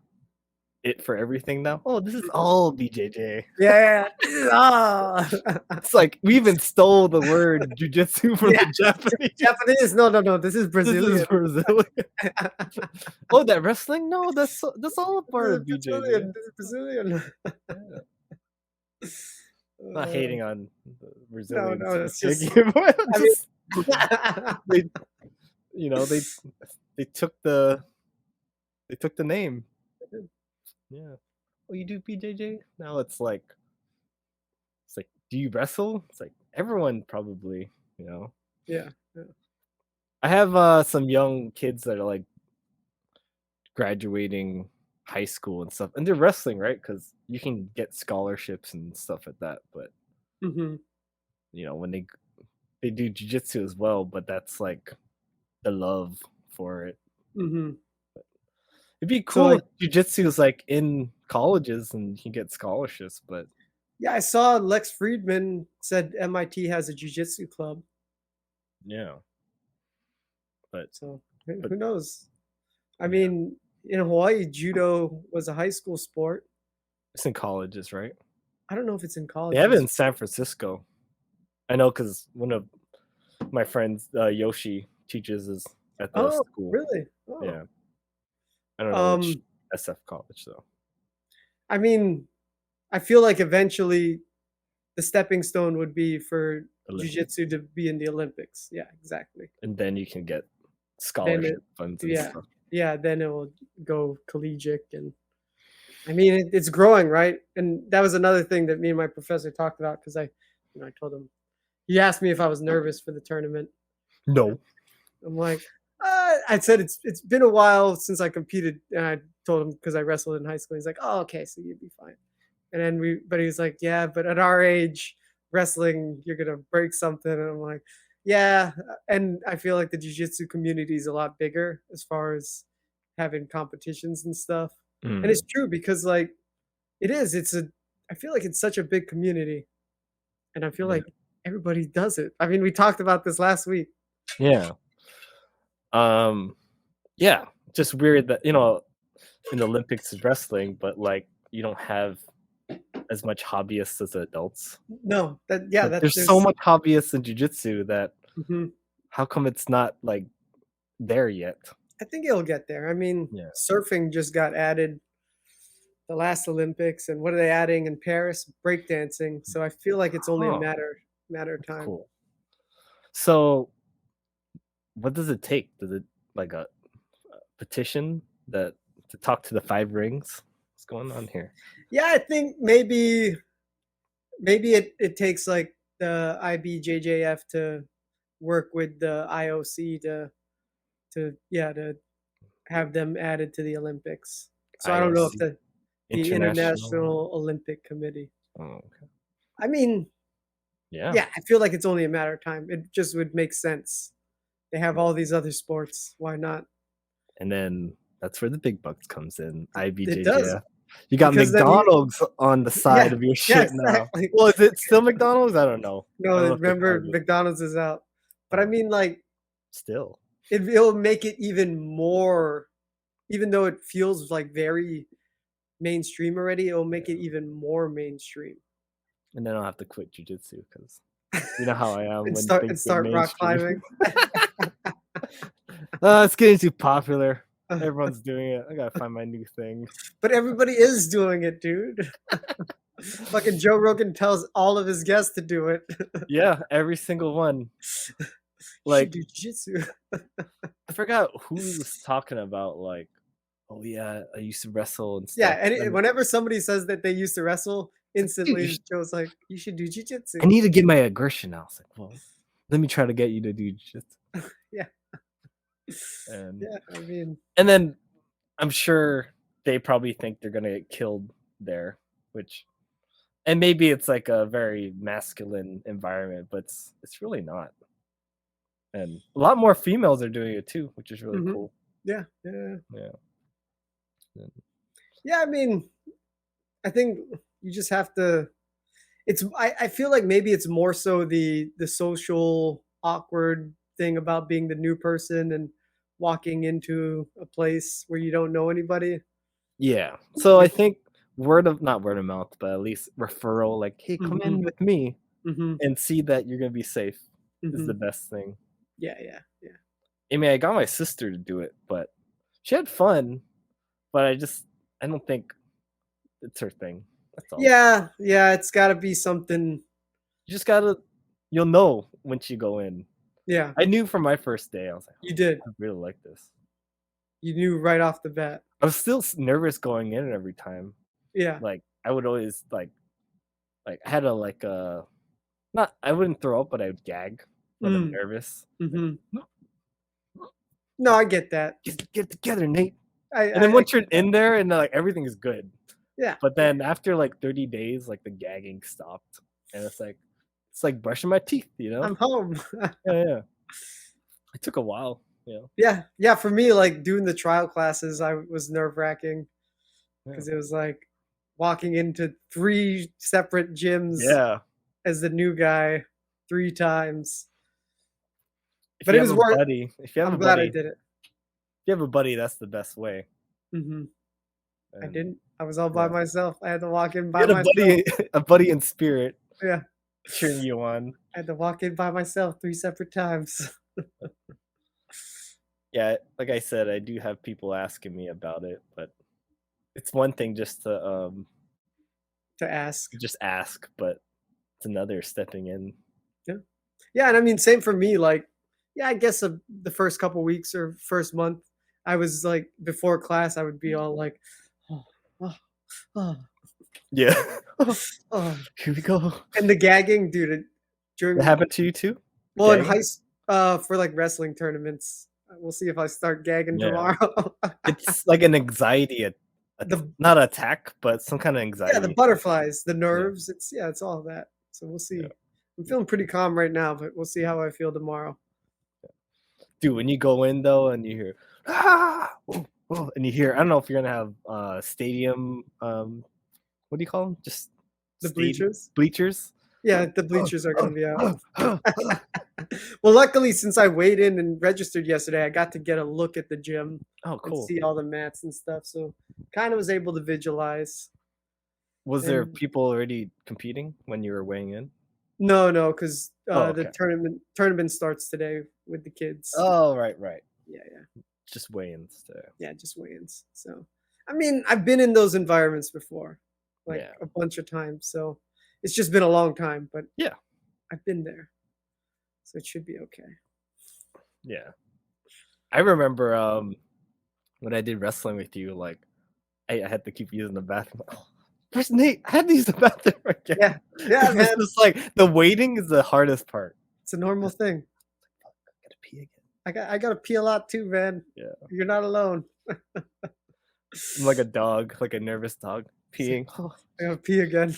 it for everything now. Oh, this is all BJJ. Yeah. It's like we even stole the word jiu-jitsu from the Japanese. Japanese? No. This is Brazilian. This is Brazilian. Oh, that wrestling? No, that's all a part of BJJ. This is Brazilian. Not hating on the Brazilians. No, it's just. They took the name. Yeah. Oh, you do BJJ? Now it's like, do you wrestle? It's like everyone probably, Yeah. I have some young kids that are like graduating high school and stuff, and they're wrestling, right? Because you can get scholarships and stuff like that. But when they do jiu-jitsu as well, but that's like the love for it. It'd be cool if jiu-jitsu is like in colleges and you can get scholarships, but yeah, I saw Lex Friedman said MIT has a jiu-jitsu club. Yeah. But who knows? I mean, in Hawaii, judo was a high school sport. It's in colleges, right? I don't know if it's in college. They have it in San Francisco. I know because one of my friends, Yoshi, teaches is at the school. Really? Oh. Yeah. I don't know which SF college though. I mean, I feel like eventually the stepping stone would be for jiu-jitsu to be in the Olympics. Yeah, exactly. And then you can get scholarship funds and stuff. Yeah, then it will go collegiate, and I mean it's growing, right? And that was another thing that me and my professor talked about, because I told him, he asked me if I was nervous for the tournament. No. I'm like, I said it's been a while since I competed, and I told him because I wrestled in high school. He's like, oh, okay, so you'd be fine. And then but he's like, yeah, but at our age, wrestling, you're gonna break something. And I'm like, yeah. And I feel like the jiu-jitsu community is a lot bigger as far as having competitions and stuff. And it's true, because like it is. I feel like it's such a big community, and I feel like everybody does it. I mean, we talked about this last week. Yeah. Yeah, just weird that in the Olympics is wrestling, but like you don't have as much hobbyists as adults. No, There's so much hobbyists in jiu-jitsu that Mhm. how come it's not like there yet? I think it'll get there. I mean, Yeah. surfing just got added the last Olympics, and what are they adding in Paris? Breakdancing. So I feel like it's only a Huh. matter of time. Cool. So, what does it take? Does it like a petition to talk to the 5 rings? What's going on here? Yeah, I think maybe it takes like the IBJJF to work with the IOC to have them added to the Olympics. So I don't know if IOC? the International Olympic Committee. Oh, okay. I mean, Yeah. yeah, I feel like it's only a matter of time. It just would make sense. They have all these other sports. Why not? And then that's where the big bucks comes in. It does. IBJJF. You got Because then McDonald's on the side of your shit now. exactly. Well, is it still McDonald's? I don't know. I don't No, know if they remember closed it. McDonald's is out. But I mean, like, Still. it'll make it even more, even though it feels like very mainstream already, it'll make it even more mainstream. And then I'll have to quit jujitsu because you know how I am And when start things get rock mainstream. climbing. It's getting too popular. Everyone's doing it. I gotta find my new thing. But everybody is doing it, dude. Fucking Joe Rogan tells all of his guests to do it. Yeah, every single one. You Like, should do jiu-jitsu. I forgot who was talking about. Like, oh yeah, I used to wrestle and stuff. Yeah, and And whenever somebody says that they used to wrestle, instantly should- Joe's like, you should do jiu-jitsu. I need to get my aggression out. I was like, well, let me try to get you to do jujitsu. Yeah. And Yeah, I mean, and then I'm sure they probably think they're gonna get killed there, and maybe it's like a very masculine environment, but it's really not. And a lot more females are doing it too, which is really Mhm. cool. yeah. Yeah. Yeah, I mean, I think you just have to. I feel like maybe it's more so the social awkward thing about being the new person and walking into a place where you don't know anybody. Yeah. So I think not word of mouth, but at least referral, like, hey, come Mhm. in with me Mm-hmm. and see that you're gonna be safe is Mm-hmm. the best thing. Yeah. I mean, I got my sister to do it, but she had fun. But I don't think it's her thing. That's all. Yeah. It's got to be something. You just you'll know once you go in. Yeah, I knew from my first day. I was like, you did. I really like this. You knew right off the bat. I was still nervous going in every time. Yeah. Like, I would always like I had not, I wouldn't throw up, but I would gag when I'm nervous. Mm-hmm. No, I get that. Just get it together, Nate. I And then once you're in there and like everything is good. Yeah. But then after like 30 days, like the gagging stopped. And it's like brushing my teeth, you know? I'm home. Yeah. It took a while, you know. Yeah. For me, like doing the trial classes, I was Yeah. nerve-wracking because it was like walking into 3 separate gyms Yeah. as the new guy 3 times. If But you it was have a worth. buddy, if you have I'm a glad buddy, I did it. if you have a buddy, that's the best way. Mm-hmm. I And didn't. I was all by yeah. myself. I had to walk in You by had myself. a buddy in spirit Yeah. cheering you on. I had to walk in by myself 3 separate times. Yeah, like I said, I do have people asking me about it, but it's one thing just to To ask. just ask, but it's another stepping in. Yeah, and I mean, same for me. Like, yeah, I guess the first couple weeks or first month, I was like, before class, I would be all like, oh. Yeah. Oh. Here we go. And the gagging, dude. During That happened to you too? well, in Gagging? for like wrestling tournaments, we'll see if I start gagging Yeah. tomorrow. It's like an anxiety, not an attack, but some kind of anxiety. Yeah, the butterflies, the nerves. It's all that. So we'll see. Yeah. I'm feeling pretty calm right now, but we'll see how I feel tomorrow. Dude, when you go in though and you hear and you hear, I don't know if you're gonna have stadium what do you call them? Just The bleachers. Bleachers. Yeah, the bleachers are going to be out. Well, luckily, since I weighed in and registered yesterday, I got to get a look at the gym Oh, and cool. see all the mats and stuff. So kind of was able to visualize. Was there And people already competing when you were weighing in? no, because Oh, the okay. tournament starts today with the kids. Oh, right. Yeah, Just weigh-ins today. yeah, just weigh-ins. So, I mean, I've been in those environments before, like Yeah. a bunch of times. So it's just been a long time, but Yeah. I've been there, so it should be okay. Yeah. I remember when I did wrestling with you, like I had to keep using the bathroom. Oh, where's Nate? I had to use the bathroom again. Yeah, yeah, It's man. just like the waiting is the hardest part. It's a normal thing. I gotta pee again. I gotta pee a lot too, man. Yeah. You're not alone. I'm like a dog, like a nervous dog peeing. Oh, I gotta pee again.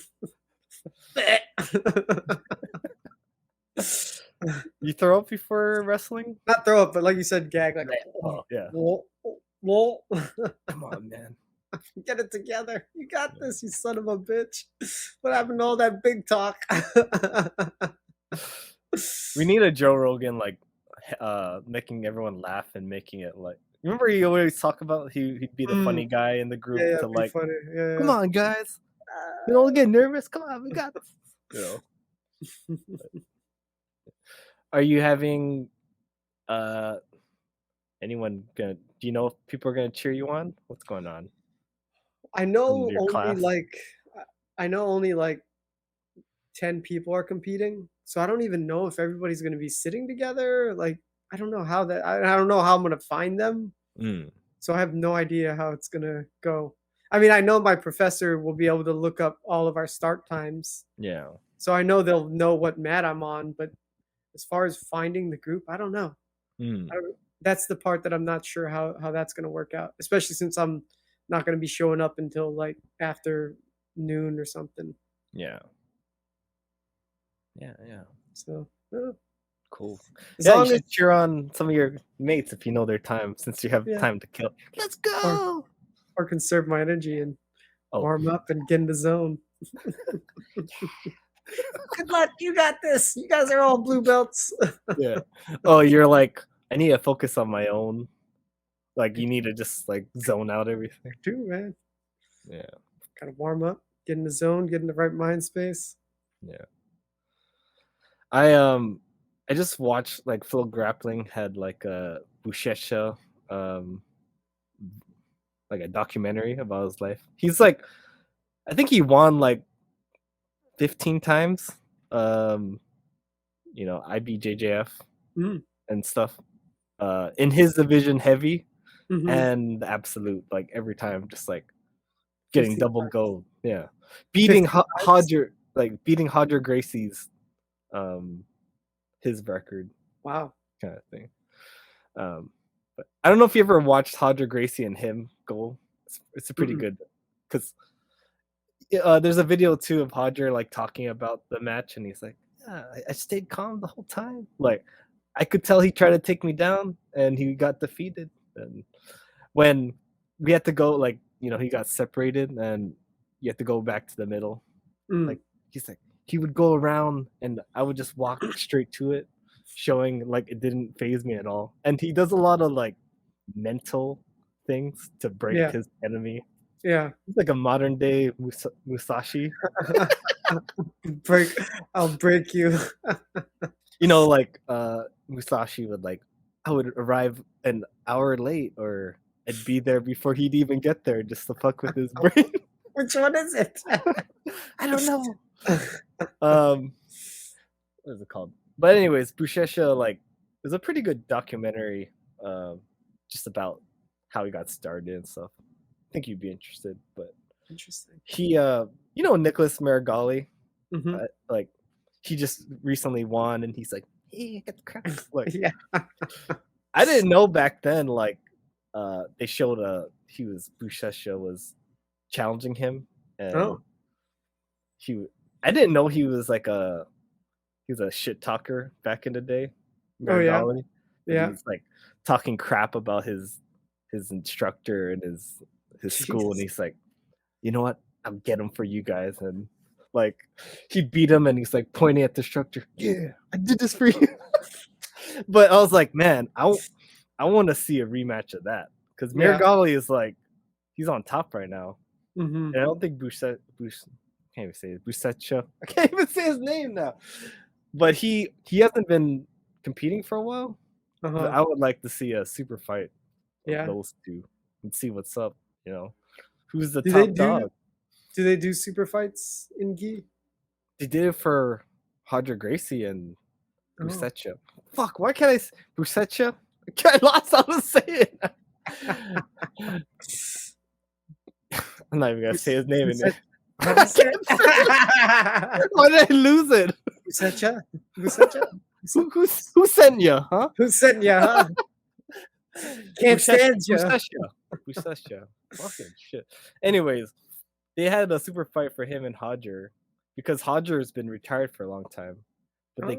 you throw up before wrestling? Not throw up, but like you said, gag. Like, Oh, yeah. lol. Come on, man. Get it together. You got this, you son of a bitch. What happened to all that big talk? We need a Joe Rogan like making everyone laugh and making it like. Remember he always talk about he'd be the funny guy in the group Yeah, to be like. funny. Yeah, Come on, guys. You don't get nervous. Come on, we got this. You know. Are you having anyone gonna? Do you know if people are gonna cheer you on? What's going on? I know In your only class? like 10 people are competing. So I don't even know if everybody's gonna be sitting together. Like I don't know how that I don't know how I'm gonna find them. Mm, So I have no idea how it's gonna go. I mean, I know my professor will be able to look up all of our start times. yeah. So I know they'll know what mat I'm on, but as far as finding the group, I don't know. Mm, That's the part that I'm not sure how that's gonna work out, especially since I'm not gonna be showing up until like after noon or something. yeah. So Cool. as Yeah, you long as should cheer on some of your mates if you know their time, since you have Yeah. time to kill. Let's go. or conserve my energy and Oh, warm up and get in the zone. Good luck, you got this. You guys are all blue belts. yeah. Oh, you're like, I need to focus on my own. Like, you need to just like zone out everything. Too, man. Yeah. Gotta warm up, get in the zone, get in the right mind space. Yeah. I just watched like Phil Grappling had like a Buchecha like a documentary about his life. He's like, I think he won like 15 times. You know, IBJJF Mm. and stuff. In his division heavy Mhm. and the absolute, like every time just like getting 15 double times. gold. Yeah. Beating 15 times? Hodger, like beating Hodger Gracie's his record Wow. kind of thing. But I don't know if you ever watched Hodger Gracie and him go. It's a pretty Mm-mm. good, because there's a video too of Hodger like talking about the match, and he's like, "Yeah, I stayed calm the whole time. Like, I could tell he tried to take me down, and he got defeated. And when we had to go, like, you know, he got separated, and you had to go back to the middle. Mm. Like, he's like, he would go around, and I would just walk straight to it, showing like it didn't phase me at all. And he does a lot of like mental things to break Yeah. his enemy. Yeah. He's like a modern day Musashi. I'll break you. You know, like Musashi would like, I would arrive an hour late, or I'd be there before he'd even get there, just to fuck with his brain. Which one is it? I don't know. What is it called? But anyways, Buchecha, like, there's a pretty good documentary just about how he got started and stuff. I think you'd be interested. But Interesting. he you know, Nicholas Marigali, Mhm. like, he just recently won, and he's like, hey, get the crap. Like, Yeah. I didn't know back then, like, they showed Buchecha was challenging him, and Oh. I didn't know he was like a shit talker back in the day. Oh, yeah? Marigali. And Yeah. he's like talking crap about his instructor and his school, and Jesus. he's like, you know what? I'll get him for you guys. And like, he beat him, and he's like pointing at the instructor. Yeah, I did this for you. But I was like, man, I want to see a rematch of that, because Yeah. Marigali is like, he's on top right now. Mhm. And I don't think can't even say it. Buchecha. I can't even say his name now. But he hasn't been competing for a while. But I would like to see a super fight of those two and see what's up. You know, who's the top dog? Do they do super fights in gi? They did it for Hodger Gracie and Buchecha. Fuck, why can't I Buchecha? I lost how to say it. I'm not even gonna say his name in it. Why did I lose it? Buchecha? Who sent you, huh? Who sent you, huh? Can't stand you. Buchecha. Fucking shit. Anyways, they had a super fight for him and Hodger because Hodger has been retired for a long time, but they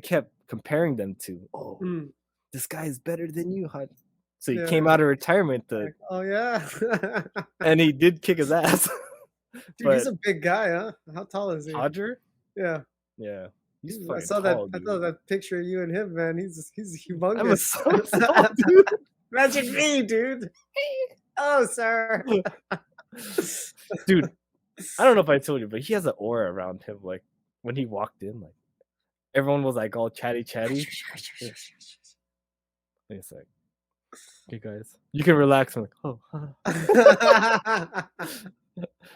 kept comparing them to this guy is better than you, Hodger. So he came out of retirement to, and he did kick his ass. Dude, he's a big guy, huh? How tall is he? Hodger? Yeah. He's I saw tall, that picture of you and him, man. He's humongous. I'm so tall, dude. Imagine me, dude. Oh, sir. Dude, I don't know if I told you, but he has an aura around him. Like when he walked in, like everyone was like all chatty. And it's like, hey guys, you can relax. I'm like, oh.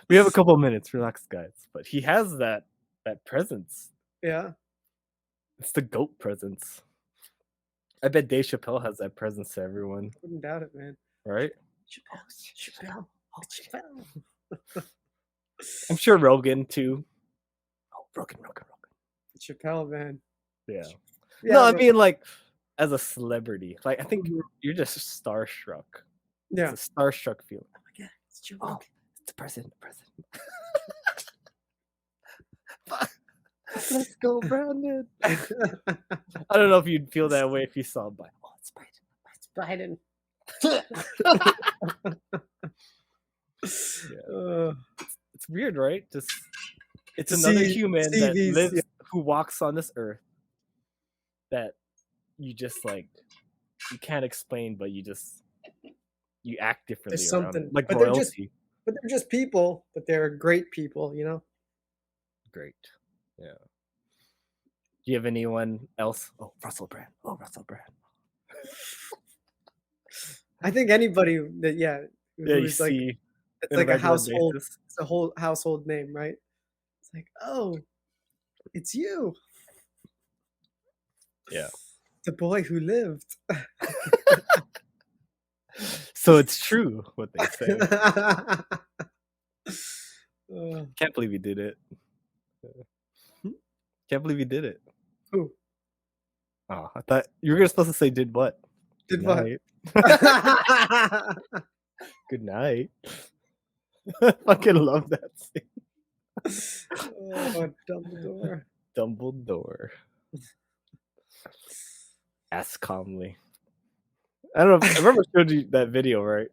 We have a couple of minutes, relax, guys. But he has that presence. Yeah. It's the GOAT presence. I bet Dave Chappelle has that presence to everyone. Wouldn't doubt it, man. Right? Chappelle. I'm sure Rogan too. Oh, Rogan. Chappelle, man. Yeah. No, I mean like as a celebrity. Like I think you're just starstruck. Yeah. It's a starstruck feeling. Oh my god, it's Joe Rogan. It's the president. Let's go, Brandon. I don't know if you'd feel that way if you saw Biden. Oh, it's Biden. It's weird, right? Just it's another human that lives who walks on this earth that you just like you can't explain, but you act differently. There's something like but royalty. They're just people, but they're great people, you know. Great. Yeah. Do you have anyone else? Oh, Russell Brand. I think anybody that who's like see it's like a household basis. It's a whole household name, right? It's like, oh, it's you. Yeah. The boy who lived. So it's true what they say. Can't believe he did it. Can't believe he did it. Who? Oh, I thought you were supposed to say did what? Did what? Good night. I fucking love that scene. Oh, Dumbledore. Ask calmly. I don't know. I remember I showed you that video, right?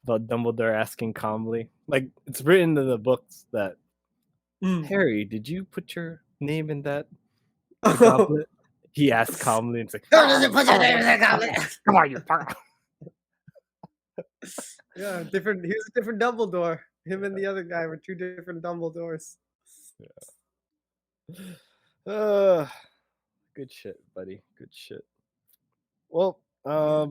About Dumbledore asking calmly. Like it's written in the books that Harry, did you put your name in that goblet? He asked calmly and it's like, put your name in that goblet. Come on, you fucker. Yeah, different. He was a different Dumbledore. Him and the other guy were two different Dumbledores. Yeah. Good shit, buddy. Good shit. Well, I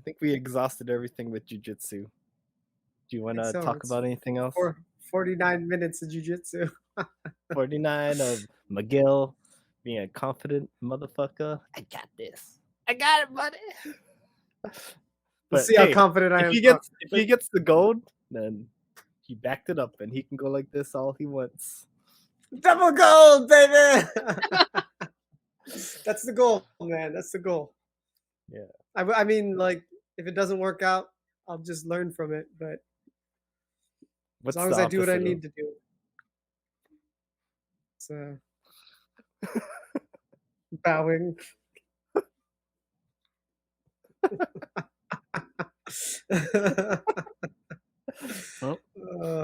think we exhausted everything with jiu-jitsu. Do you want to talk about anything else? 49 minutes of jiu-jitsu. 49 of Miguel being a confident motherfucker. I got this. I got it, buddy. Let's see how confident I am. If he gets the gold, then he backed it up and he can go like this all he wants. Double gold, baby! That's the goal, man. That's the goal. Yeah. I mean, like, if it doesn't work out, I'll just learn from it. But as long as I do what I need to do. So, bowing.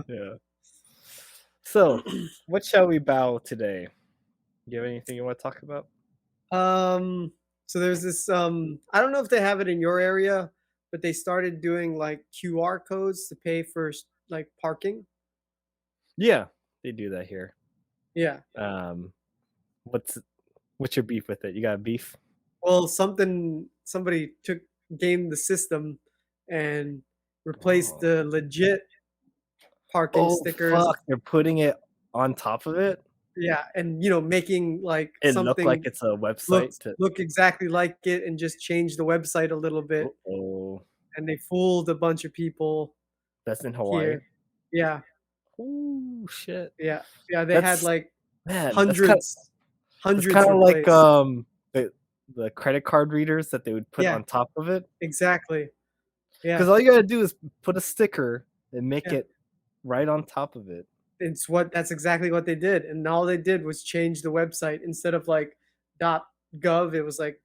Yeah. So, what shall we bow today? You have anything you want to talk about? So there's this I don't know if they have it in your area, but they started doing like QR codes to pay for like parking. Yeah, they do that here. Yeah. What's your beef with it? You got beef? Well, somebody gamed the system and replaced Oh. the legit parking Oh stickers. fuck! They're putting it on top of it. Yeah, and making like It looked like something it's a website. look exactly like it, and just change the website a little bit. Oh, And they fooled a bunch of people that's in Hawaii. here. Yeah, Oh shit! yeah, yeah. They had That's like man. hundreds It's kind of like replaced. the credit card readers that they would put Yeah, on top of it. exactly. Yeah, Because all you gotta do is put a sticker and make yeah. it right on top of it. That's exactly what they did, and all they did was change the website. Instead of like .gov, it was like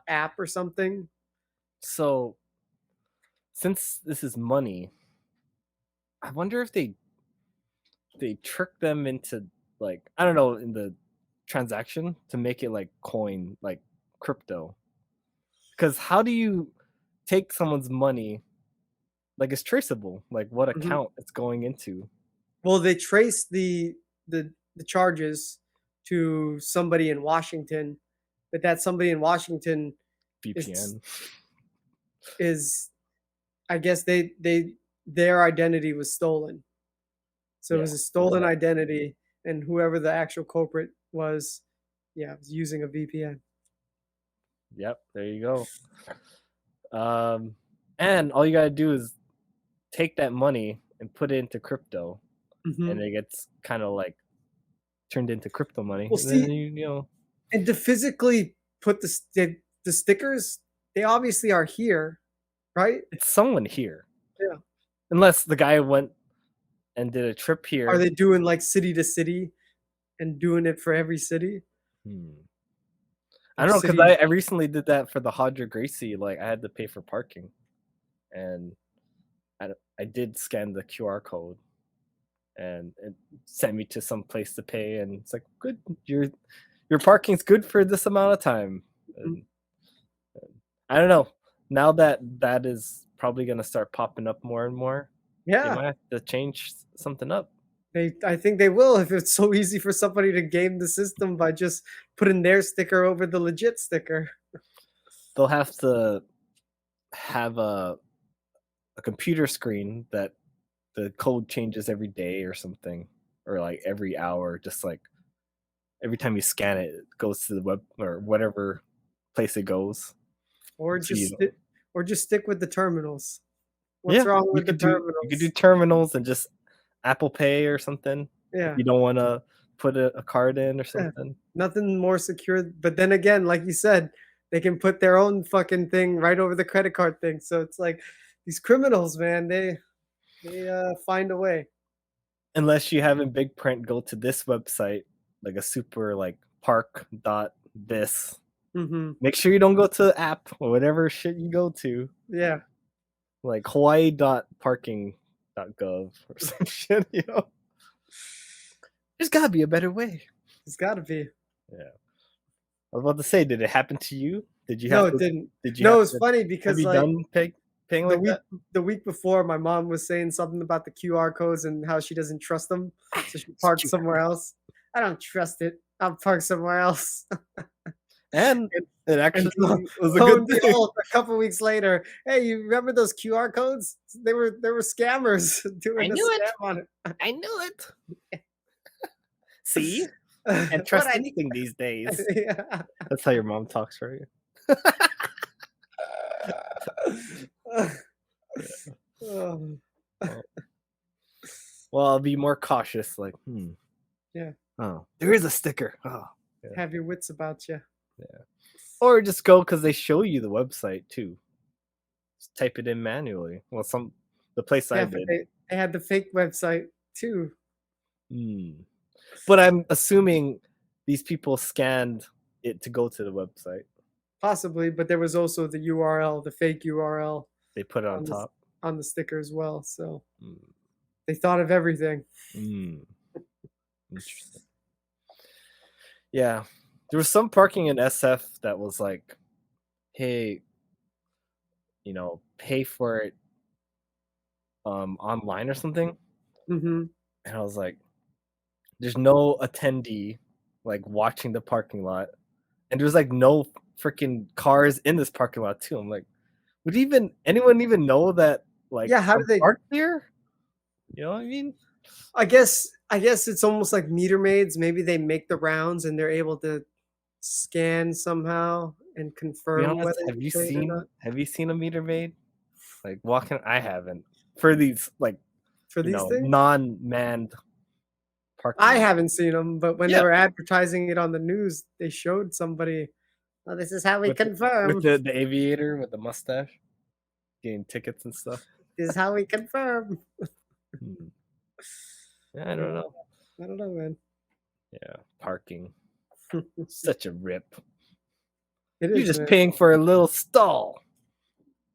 .app or something. So since this is money, I wonder if they trick them into, like, I don't know, in the transaction to make it like coin, like crypto. Because how do you take someone's money? Like, it's traceable, like what Mhm. account it's going into. Well, they traced the charges to somebody in Washington, but that somebody in Washington is VPN. is I guess their identity was stolen. So it Yeah. was a stolen identity, and whoever the actual culprit was, yeah, was using a VPN. Yep, there you go. And all you gotta do is take that money and put it into crypto, and Mhm. it gets kind of like turned into crypto money. Well, And then see, you know, and to physically put the stickers, they obviously are here, right? it's someone here, Yeah. unless the guy went and did a trip Are here. they doing like city to city and doing it for every city? Hmm. I Or don't know, because city I recently did that for the Hodger Gracie. Like, I had to pay for parking, and I did scan the QR code, and it sent me to some place to pay, and it's like, good, your parking's good for this amount of time. Mhm. And I don't know. Now that is probably gonna start popping up more and more, they Yeah. might have to change something up. I think they will if it's so easy for somebody to game the system by just putting their sticker over the legit sticker. They'll have to have a computer screen that the code changes every day or something, or like every hour, just like every time you scan it, it goes to the web or whatever place it goes. Or So you just stick with the terminals. What's yeah, wrong with the you could do terminals? terminals and just Apple Pay or something if Yeah, you don't want to put a card in or yeah. something. Nothing more secure, but then again, like you said, they can put their own fucking thing right over the credit card thing. So it's like these criminals, man, they find a way. Unless you have in big print, go to this website, like a super like park dot this. Mhm. Make sure you don't go to the app or whatever shit you go to, Yeah. like Hawaii dot parking dot gov or some shit. There's gotta be a better way. It's gotta be. Yeah, I was about to say, did it happen to you? Did you No, have it to? didn't. Did you No, have it's to? funny Have because, you like, done paying the like week that? the week before, my mom was saying something about the QR codes and how she doesn't trust them, so she It's parked cute. somewhere else. I don't trust it. I'll park somewhere else. And And it and actually was a lo good and thing. behold, a couple weeks later, "Hey, you remember those QR codes? They were scammers I doing a knew it. scam on I knew it. See, can't it." What trust I anything these days. yeah. That's how your mom talks, right? Oh, Well, I'll be more cautious. Like, yeah, oh, there is a sticker. Oh, yeah, have your wits about you. yeah. Or just go because they show you the website too. Just type it in manually. Well, the place I Yeah, but did. they had the fake website too. But I'm assuming these people scanned it to go to the website. Possibly, but there was also the URL, the fake URL They put it on on the top. on the sticker as well. So Mm, they thought of everything. Interesting. Yeah, there was some parking in SF that was like, "Hey, pay for it online or something." Hmm. And I was like, there's no attendee like watching the parking lot, and there's like no freaking cars in this parking lot too. I'm like, would anyone even know that like Yeah, how do I'm they? parked here? You know what I mean? I guess it's almost like meter maids. Maybe they make the rounds and they're able to scan somehow and To be confirm honest, whether it's paid or not. have you seen a meter maid? Like walking, I haven't. For these like For these things, non-manned parking I lots. haven't seen them, but when they Yeah. were advertising it on the news, they showed somebody. Oh, this is how we with confirm. the aviator with the mustache, getting tickets and stuff. This is how we confirm. Hmm. Yeah, I don't know. I don't know, man. Yeah, parking. Such a rip. It You're is, just man. paying for a little stall.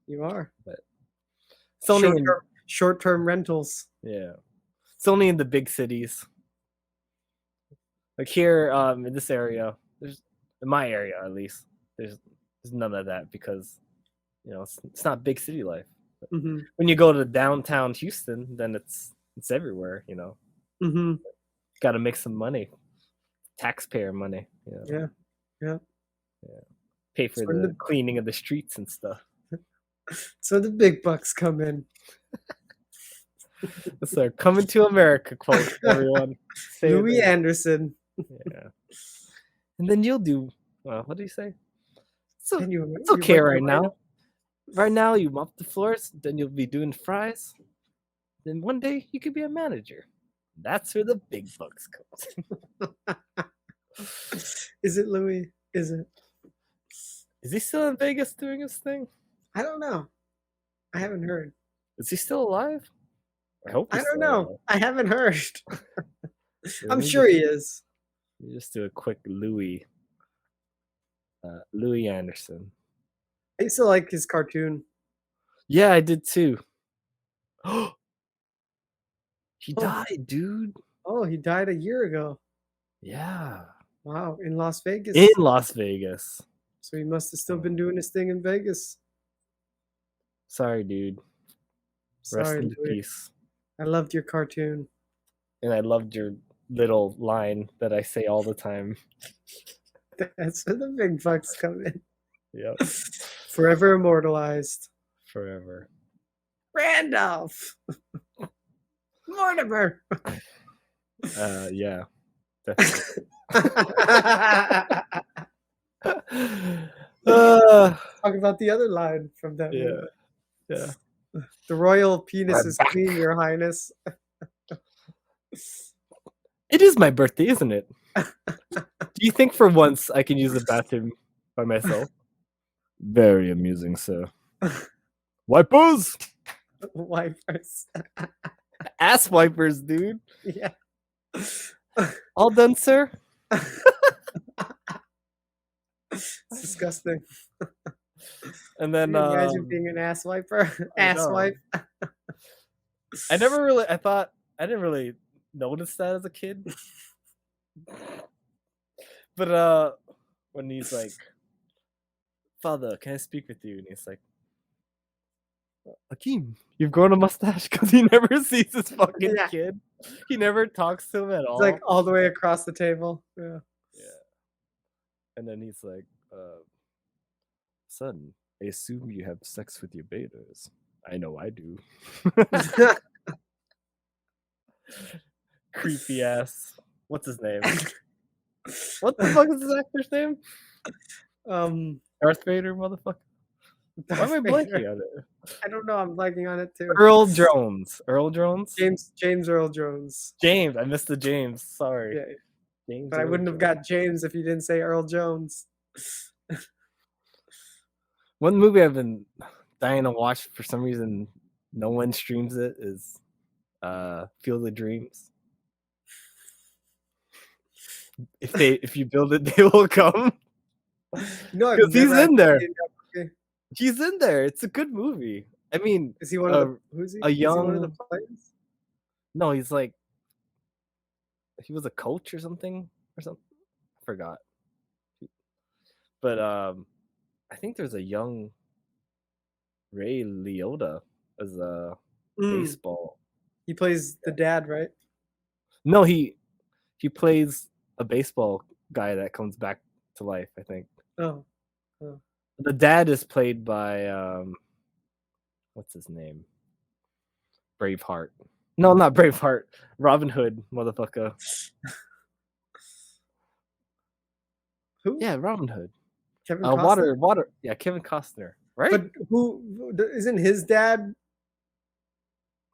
You are. It's only in, Short-term rentals. yeah. It's only in the big cities. Like here, in this area, there's in my area at least, there's none of that because it's not big city life. Mm-hmm. When you go to downtown Houston, then it's everywhere. Mm-hmm. Got to make some money, taxpayer money. Yeah. Pay for From the the- cleaning of the streets and stuff. So the big bucks come in. That's our coming to America quote, everyone. Say it Louis there. Anderson. Yeah. And then you'll do, what do you say? So Can you- it's you okay work right your way now. up? Right now, you mop the floors, then you'll be doing fries. Then one day, you could be a manager. That's where the big bucks come. Is it Louis? Is it? Is he still in Vegas doing his thing? I don't know. I haven't heard. Is he still alive? I hope I he's don't still know. alive. I haven't heard. Let I'm me sure he is. Let me just do a quick Louis Anderson. I used to like his cartoon. Yeah, I did too. He Oh. died, dude. Oh, he died a year ago. Yeah. Wow, in Las Vegas. In Las Vegas. So he must have still been doing his thing in Vegas. Sorry, dude. Rest Sorry, in Louis. peace. I loved your cartoon. And I loved your little line that I say all the time. That's where the big bucks come in. Yep. Forever immortalized. Forever. Randolph. Mortimer. Yeah. Definitely. Talk about the other line from that Yeah. movie. Yeah. The royal penis I'm is back. clean, Your Highness. It is my birthday, isn't it? Do you think for once I can use the bathroom by myself? Very amusing, sir. Wipers! Wipers. Ass wipers, dude. Yeah. All done, sir? It's disgusting. And then Can you imagine being an ass wiper? Ass know. wipe. I didn't really notice that as a kid. But when he's like, "Father, can I speak with you?" And he's like, "Hakeem, you've grown a mustache," because he never sees his fucking Yeah. kid. He never talks to him at all. It's like all the way across the table. Yeah. Yeah. And then he's like, "Son, I assume you have sex with your betas. I know I do." Creepy ass. What's his name? What the fuck is this actor's name? Darth Vader, motherfucker. Why am I blanking on it? I don't know. I'm blanking on it too. Earl Jones. Earl Jones? James Earl Jones. James. I missed the James. Sorry. Yeah, James but I Earl wouldn't have Jones. got James if you didn't say Earl Jones. One movie I've been dying to watch for some reason no one streams it is Field of Dreams. If you build it, they will come. No, I've Because he's never in there. actually seen that movie. He's in there. It's a good movie. I mean, Is he one of the? Who's he? a Is he one of the young- players? no, he's like he was a coach or something. I forgot. But I think there's a young Ray Liotta as a Mm, baseball. he plays the dad, right? No, he he plays a baseball guy that comes back to life. I think Oh, the dad is played by what's his name? Braveheart. No, not Braveheart. Robin Hood, motherfucker. who? Yeah, Robin Hood. Kevin Costner. Water. Yeah, Kevin Costner. Right? But who isn't his dad?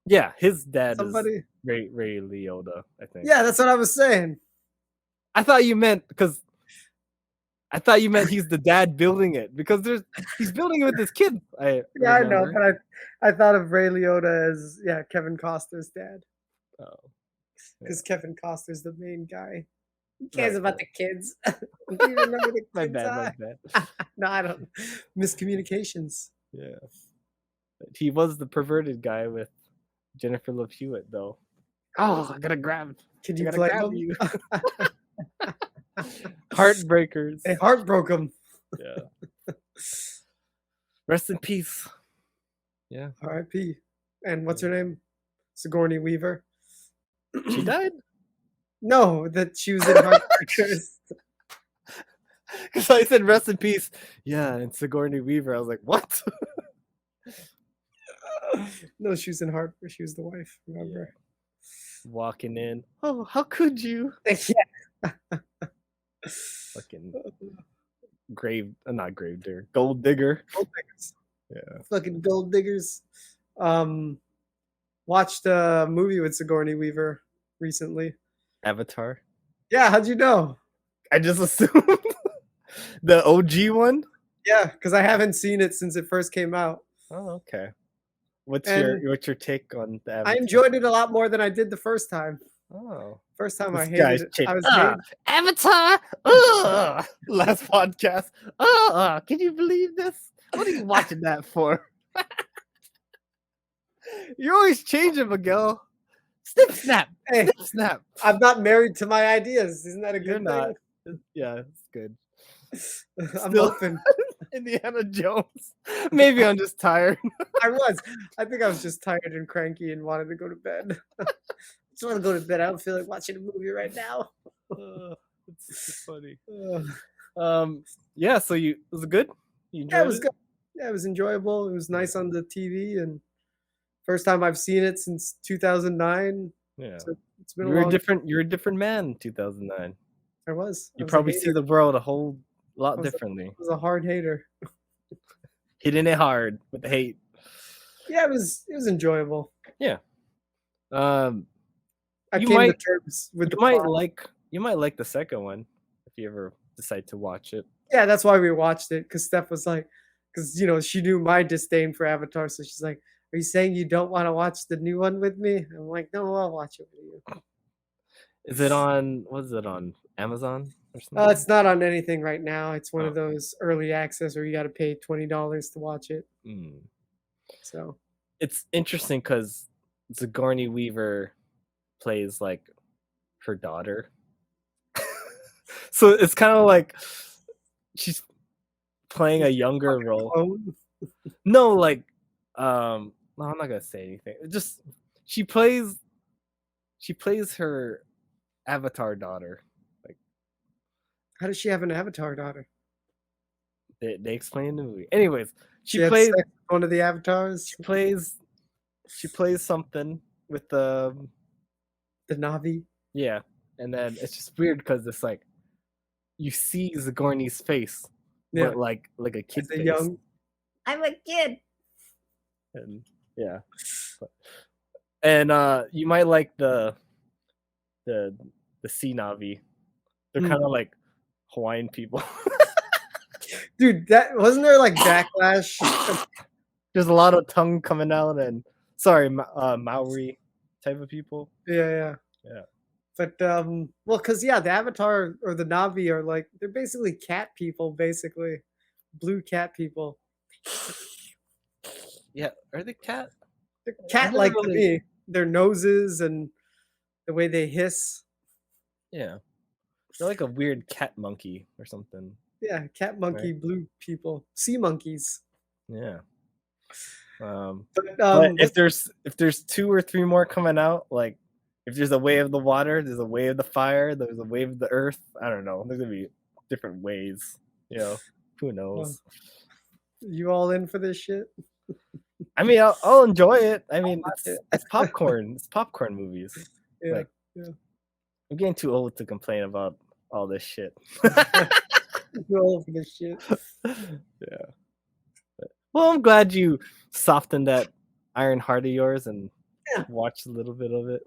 Yeah, his dad Somebody. is Ray Liotta, I think. Yeah, that's what I was saying. I thought you meant he's the dad building it because he's building it with his kid. I know, but I thought of Ray Liotta as Kevin Costner's dad. Oh, because Kevin Costner's the main guy. Who cares about the kids? Do you remember the kids? My bad. No, I don't. Miscommunications. Yeah, he was the perverted guy with Jennifer Love Hewitt, though. Oh, I gotta grab. Can you play him? You. Heartbreakers. They heartbroke him. Yeah. Rest in peace. Yeah. R.I.P. And what's her name? Sigourney Weaver. She died? No, that she was in Heartbreakers. Because I said rest in peace. Yeah, and Sigourney Weaver. I was like, what? No, she was in Heartbreakers. She was the wife. Remember? Yeah. Walking in. Oh, how could you? Yeah. Fucking not grave digger. Gold digger. Gold diggers. Yeah. Fucking gold diggers. Watched a movie with Sigourney Weaver recently. Avatar. Yeah, how'd you know? I just assumed. The OG one? Yeah, because I haven't seen it since it first came out. Oh, okay. What's your take on the Avatar? I enjoyed it a lot more than I did the first time. Oh. First time This I hated it. I was hating. Avatar. Last podcast. Can you believe this? What are you watching that for? You're always changing, Miguel. Snip, snap. Hey, snip, snap. I'm not married to my ideas. Isn't that a good You're thing? not. Yeah, it's good. I'm Still- open. Indiana Jones. Maybe I'm just tired. I think I was just tired and cranky and wanted to go to bed. Just want to go to bed. I don't feel like watching a movie right now. It's funny. Yeah. So was it good? You enjoyed Yeah, it was good. Yeah, it was enjoyable. It was nice on the TV, and first time I've seen it since 2009. Yeah. So it's been You're a different man in 2009. I was. You I was a probably see hater. the world a whole lot I was differently. I was a hard hater. Hitting it hard with the hate. Yeah, it was enjoyable. I You came to terms with the plot. You might like the second one if you ever decide to watch it. Yeah, that's why we watched it, because Steph was like, because she knew my disdain for Avatar, so she's like, "Are you saying you don't want to watch the new one with me?" I'm like, "No, I'll watch it with you." Is it on? Was it on Amazon or something? It's not on anything right now. It's one of those early access where you got to pay $20 to watch it. So it's interesting because Sigourney Weaver plays like her daughter. So it's kind of like she's playing a younger role. No, like no, I'm not gonna say anything. Just she plays her Avatar daughter. Like, how does she have an Avatar daughter? They explain in the movie. Anyways, she plays sex with one of the avatars. She plays something with the Na'vi. Yeah, and then it's just weird because it's like you see Sigourney's face, but like a kid face. Young. I'm a kid. And yeah, and you might like the sea Na'vi. They're kind of like Hawaiian people. Dude, that wasn't there like Backlash? There's a lot of tongue coming out and Maori type of people. Yeah. But well, because the Avatar or the Na'vi are like, they're basically cat people, basically blue cat people. Yeah, are they cat? They're cat-like to me. Their noses and the way they hiss. Yeah, they're like a weird cat monkey or something. Yeah, cat monkey, right? Blue people, sea monkeys. Yeah. But if there's 2 or 3 more coming out, like if there's a way of the water, there's a way of the fire, there's a way of the earth. I don't know. There's gonna be different ways. You know, who knows? You all in for this shit? I mean, I'll enjoy it. I mean, watch it. it's popcorn. It's popcorn movies. Yeah. Like, I'm getting too old to complain about all this shit. You're all for this shit. Yeah. Well, I'm glad you softened that iron heart of yours and watched a little bit of it.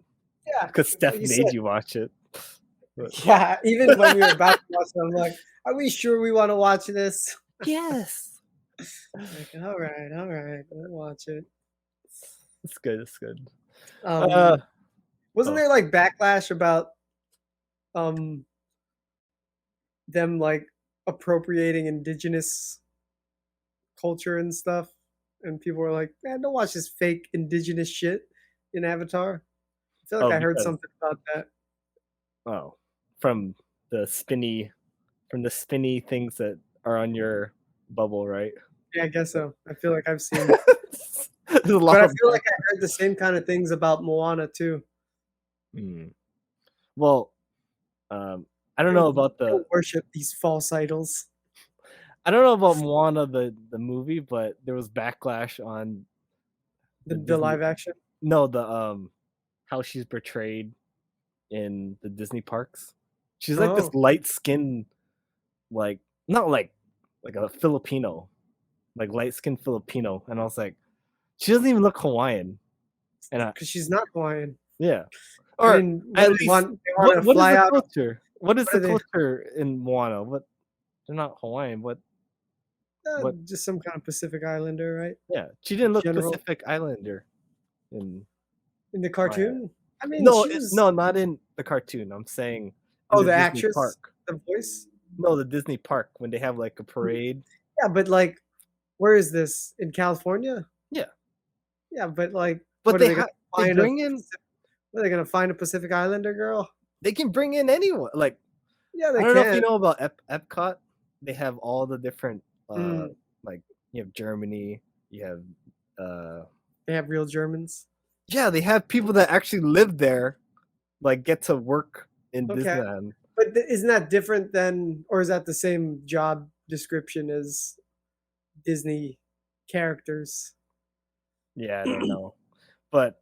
Yeah. Because Steph you made said. you watch it. But, Yeah, even when we were about to watch it, I'm like, are we sure we want to watch this? yes. Like, all right, we'll watch it. It's good. It's good. Wasn't there like backlash about them like appropriating indigenous culture and stuff? And people were like, man, don't watch this fake indigenous shit in Avatar. I feel like I heard something about that. Oh, from the spinny things that are on your bubble, right? Yeah, I guess so. I feel like I've seen There's a lot but I of feel like I heard the same kind of things about Moana too. Well, I don't know about Don't worship these false idols. I don't know about Moana the movie, but there was backlash on The live action. No, the how she's portrayed in the Disney parks. She's like this light skinned, like not like a Filipino, like light skinned Filipino, and I was like, she doesn't even look Hawaiian, and because she's not Hawaiian. Yeah, or I mean, at least what is the culture? What is the culture in Moana? What they're not Hawaiian. What? Just some kind of Pacific Islander, right? Yeah, she didn't look Pacific Islander in the cartoon. I mean, no, not in the cartoon. I'm saying, the Disney actress, park. the voice. No, the Disney park when they have like a parade. Yeah, but like, where is this in California? Yeah, yeah, but like, but they bring in. Are they gonna find a Pacific Islander girl? They can bring in anyone. Like, yeah, they I don't know if you know about Epcot. They have all the different. Like you have Germany, you have they have real Germans. Yeah, they have people that actually live there, like get to work in Disneyland. But isn't that different than, or is that the same job description as Disney characters? Yeah, I don't know, but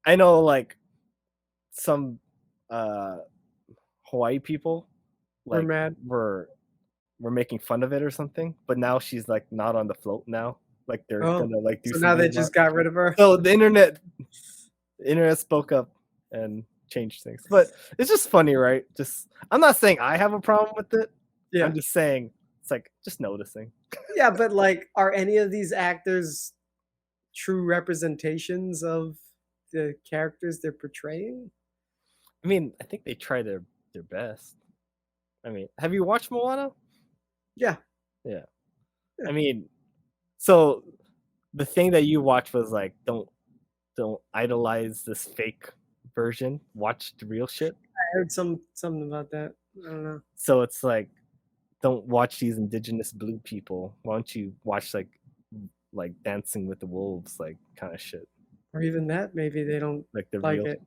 I know like some Hawaii people like were mad. We're making fun of it or something, but now she's like not on the float now. Like they're gonna like do. So now they just got rid of her. So the internet spoke up and changed things, but it's just funny, right? Just I'm not saying I have a problem with it. Yeah, I'm just saying it's like just noticing. Yeah, but like, are any of these actors true representations of the characters they're portraying? I mean, I think they try their best. I mean, have you watched Moana? Yeah. I mean, so the thing that you watched was like, don't idolize this fake version. Watch the real shit. I heard something about that. I don't know. So it's like, don't watch these indigenous blue people. Why don't you watch like Dancing with the Wolves, like kind of shit. Or even that, maybe they don't like real it.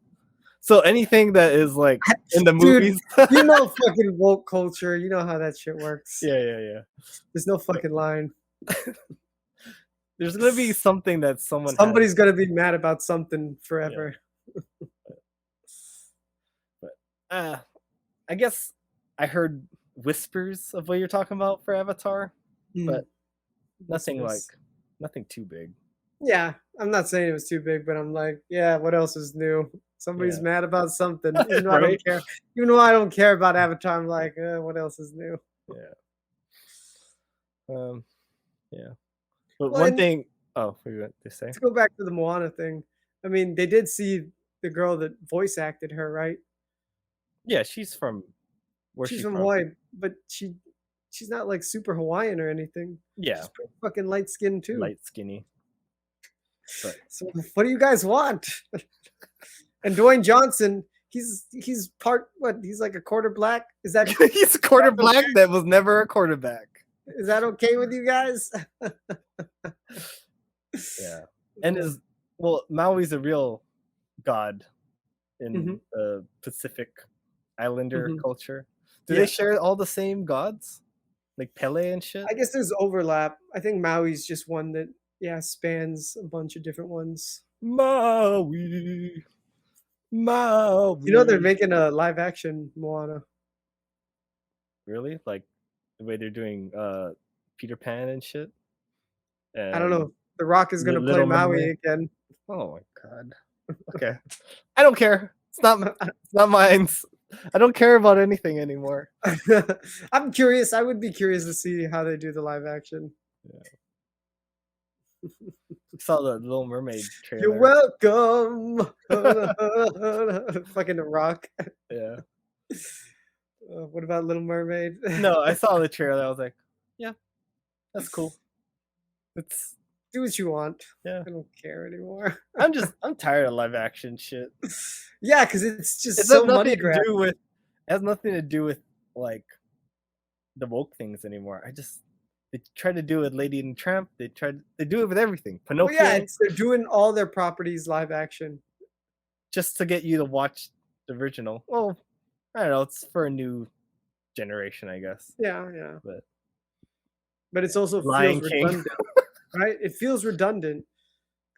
So anything that is like in the movies, you know, fucking woke culture. You know how that shit works. Yeah. There's no fucking line. There's gonna be something that somebody's gonna be mad about something forever. Yeah. But I guess I heard whispers of what you're talking about for Avatar, but nothing too big. Yeah, I'm not saying it was too big, but I'm like, yeah, what else is new? Somebody's mad about something. Even though I don't care. Even though I don't care about Avatar, I'm like, what else is new? Yeah. But one thing. Oh, what you want to say? To go back to the Moana thing, I mean, they did see the girl that voice acted her, right? Yeah, she's from. She's from Hawaii, but she's not like super Hawaiian or anything. Yeah, she's pretty fucking light skinned too. Light skinny. But. So what do you guys want? And Dwayne Johnson, he's part what? He's like a quarter black. Is that he's a quarter black that was never a quarterback? Is that okay with you guys? Yeah, and Maui's a real god. in the Pacific Islander Mhm. culture. Do Yeah. they share all the same gods, like Pele and shit? I guess there's overlap. I think Maui's just one that spans a bunch of different ones. Maui, You know they're Maui. making a live action Moana. Really? Like the way they're doing Peter Pan and shit? I don't know. And The Rock is gonna play Little Maui Mermaid? again. Oh my god. Okay. I don't care. It's not mine. I don't care about anything anymore. I'm curious. I would be curious to see how they do the live action. I saw the Little Mermaid trailer. You're welcome. Fucking The Rock. Yeah. What about Little Mermaid? No, I saw the trailer. I was like, yeah, that's cool. It's Do what you want. Yeah. I don't care anymore. I'm tired of live action shit. Yeah, because it's just It so has nothing money to grab. do with. It has nothing to do with like the woke things anymore. They try to do it with Lady and the Tramp. They do it with everything. Well, Pinocchio, yeah, they're doing all their properties live action. just to get you to watch the original. Well, I don't know. It's for a new generation, I guess. Yeah, yeah. But it's also Lion feels King. redundant, right? It feels redundant.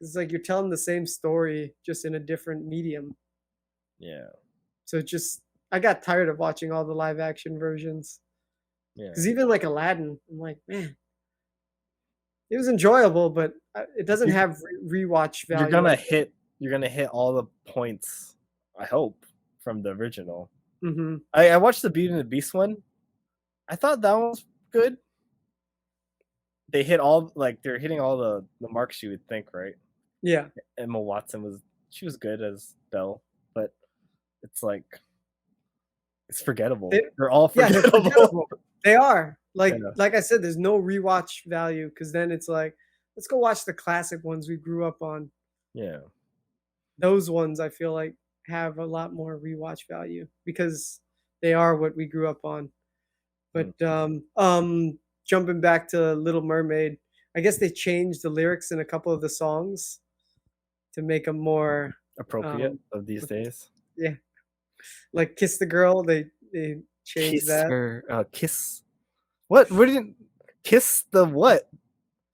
It's like you're telling the same story just in a different medium. Yeah. So I got tired of watching all the live action versions. Yeah. Because even like Aladdin, I'm like, man, it was enjoyable, but it doesn't have rewatch value. You're gonna hit all the points, I hope, from the original. Mm-hmm. I watched the Beauty and the Beast one. I thought that one was good. They're hitting all the marks you would think, right? Yeah. Emma Watson was good as Belle, but it's like it's forgettable. They're all forgettable. Yeah, they're forgettable. They are. Like Yeah. like I said, there's no rewatch value because then it's like, let's go watch the classic ones we grew up on. Yeah. Those ones I feel like have a lot more rewatch value because they are what we grew up on. But jumping back to Little Mermaid, I guess they changed the lyrics in a couple of the songs to make them more Appropriate of these days. Yeah. Like Kiss the Girl, they changed that. Her, kiss. What? What didn't kiss the what?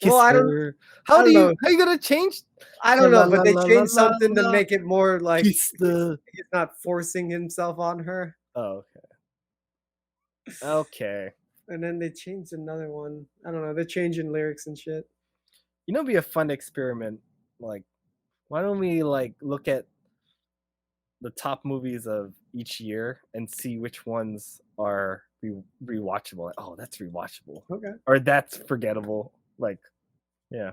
Kiss Well, I don't. her. How are you gonna change? I don't know, but they La, changed la, something to la. make it more like Kiss the. he's not forcing himself on her. Oh, okay. Okay. And then they changed another one. I don't know. They're changing lyrics and shit. You know, it'd be a fun experiment. Like, why don't we like look at the top movies of each year and see which ones are rewatchable? Like, oh, that's rewatchable. Okay. Or that's forgettable. Like, yeah.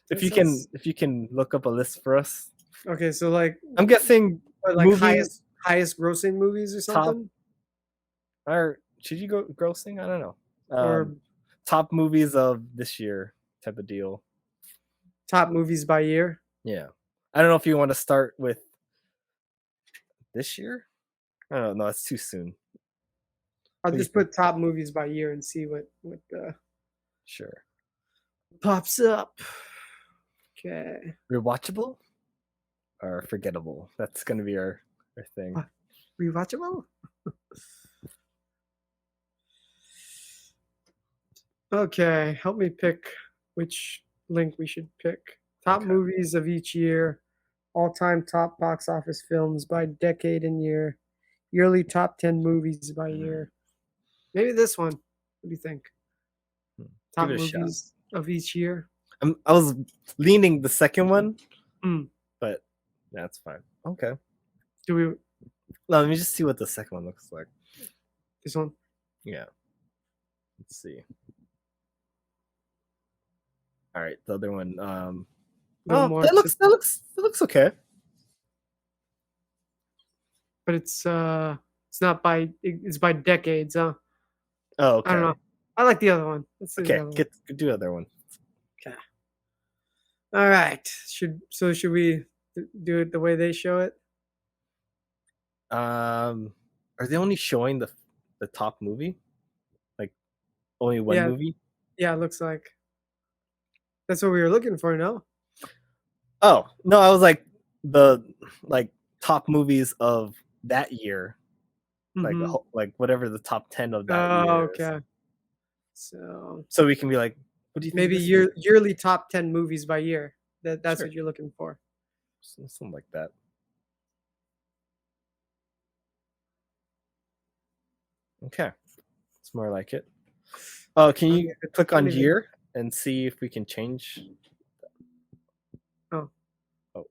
If you can look up a list for us. Okay, so like I'm guessing like movies, highest grossing movies or something? or should you go grossing? I don't know. Or top movies of this year type of deal. top movies by year? Yeah. I don't know if you want to start with this year. I don't know. It's too soon. I'll just put top movies by year and see what Sure. pops up. Okay. Rewatchable or forgettable? That's gonna be our thing. Rewatchable? Okay, help me pick which link we should pick. Top movies of each year, all-time top box office films by decade and year, yearly top 10 movies by year. Maybe this one. What do you think? Top movies of each year. I was leaning the second one, Mm. but that's fine. Okay. Do we? No, let me just see what the second one looks like. This one? Yeah. Let's see. All right, the other one. That looks okay. But it's not by it's by decades, huh? Oh, okay. I don't know. I like the other one. Let's see. Okay, do the other one. Okay. All right. Should we do it the way they show it? Are they only showing the top movie? Like only one movie? Yeah, it looks like. That's what we were looking for, no? Oh, no, I was like top movies of that year, like Mhm. like whatever the top 10 of that Oh, year is. okay. So So we can be like, what do you think maybe this is? yearly top 10 movies by year. That's Sure. what you're looking for. Something like that. Okay, it's more like it. Oh, can you click on year and see if we can change? Oh. Oh,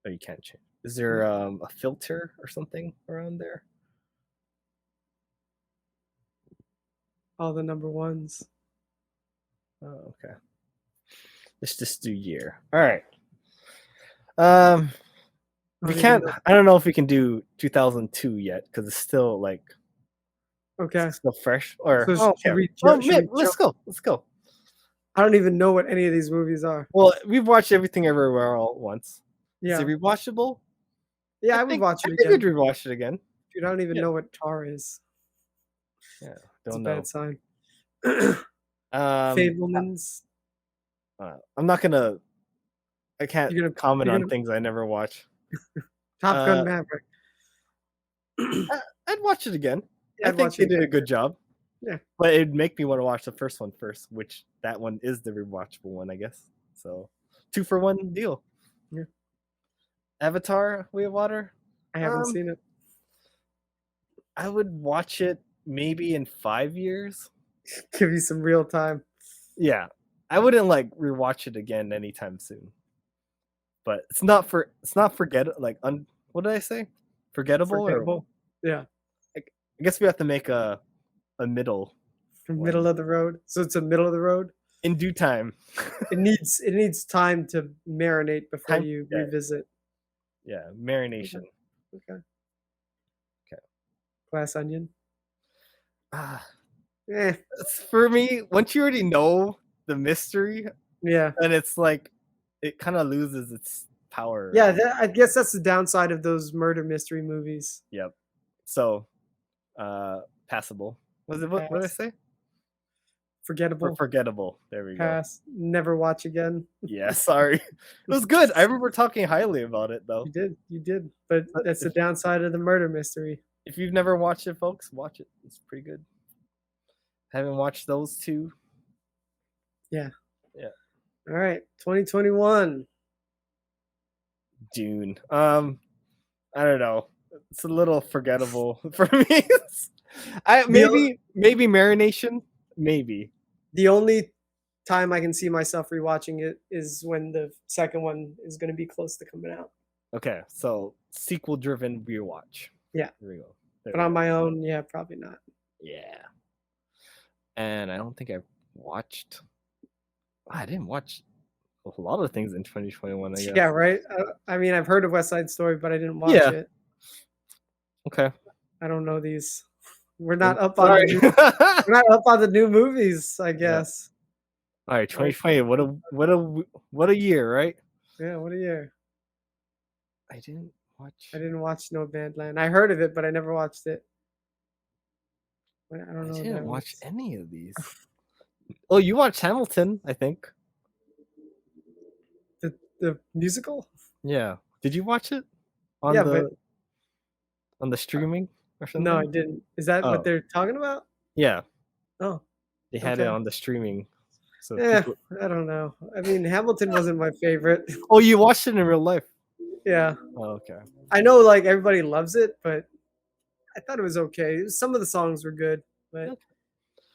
you can't change. Is there a filter or something around there? All the number ones. Oh, okay. Let's just do year. All right. We can't. I don't know if we can do 2002 yet because it's still like Okay. still fresh. Or So okay. Let's go. Let's go. I don't even know what any of these movies are. Well, we've watched Everything Everywhere All at Once. Yeah. Is it rewatchable? Yeah, I would watch it I again. think we'd rewatch it again. Dude, I don't even know what tar is. Yeah, It's a don't know. bad sign. Fablemans. I'm not gonna. I can't comment on things I never watch. Top Gun Maverick. I'd watch it again. Yeah, I think they did a good job. Yeah, but it'd make me want to watch the first one first, which that one is the rewatchable one, I guess. So 2-for-1 deal. Yeah. Avatar: Way of Water. I haven't seen it. I would watch it maybe in 5 years. Give you some real time. Yeah, I wouldn't like rewatch it again anytime soon. But it's not forget like what did I say? Forgettable. Or, yeah. I guess we have to make a middle of the road. So it's a middle of the road. In due time. it needs time to marinate before you revisit. Yeah, marination. Okay. Glass onion. For me, once you already know the mystery, and it's like it kind of loses its power. Yeah, I guess that's the downside of those murder mystery movies. Yep. So, passable. What did I say? Forgettable. Forgettable. There we Pass. Go. Never watch again. Yeah, sorry. It was good. I remember talking highly about it though. You did. But that's the downside of the murder mystery. If you've never watched it, folks, watch it. It's pretty good. Haven't watched those two? Yeah. Yeah. All right. 2021. Dune. I don't know. It's a little forgettable for me. Maybe marination. Maybe. The only time I can see myself rewatching it is when the second one is going to be close to coming out. Okay, so sequel-driven rewatch. Yeah. There we go. But on my own, yeah, probably not. Yeah. And I don't think I've watched. I didn't watch a lot of things in 2021. I guess. Yeah, right. I mean, I've heard of West Side Story, but I didn't watch it. Okay. I don't know these. We're not up on the new movies, I guess. Yeah. All right, 2020. What a year, right? Yeah, what a year. I didn't watch Nomadland. I heard of it, but I never watched it. I don't know. I didn't watch any of these. Oh, you watched Hamilton, I think. The musical? Yeah. Did you watch it on the streaming or something? No, I didn't. Is that what they're talking about? Yeah. Oh. They had it on the streaming. So I don't know. I mean, Hamilton wasn't my favorite. Oh, you watched it in real life? Yeah. Oh, okay. I know, like, everybody loves it, but I thought it was okay. Some of the songs were good, but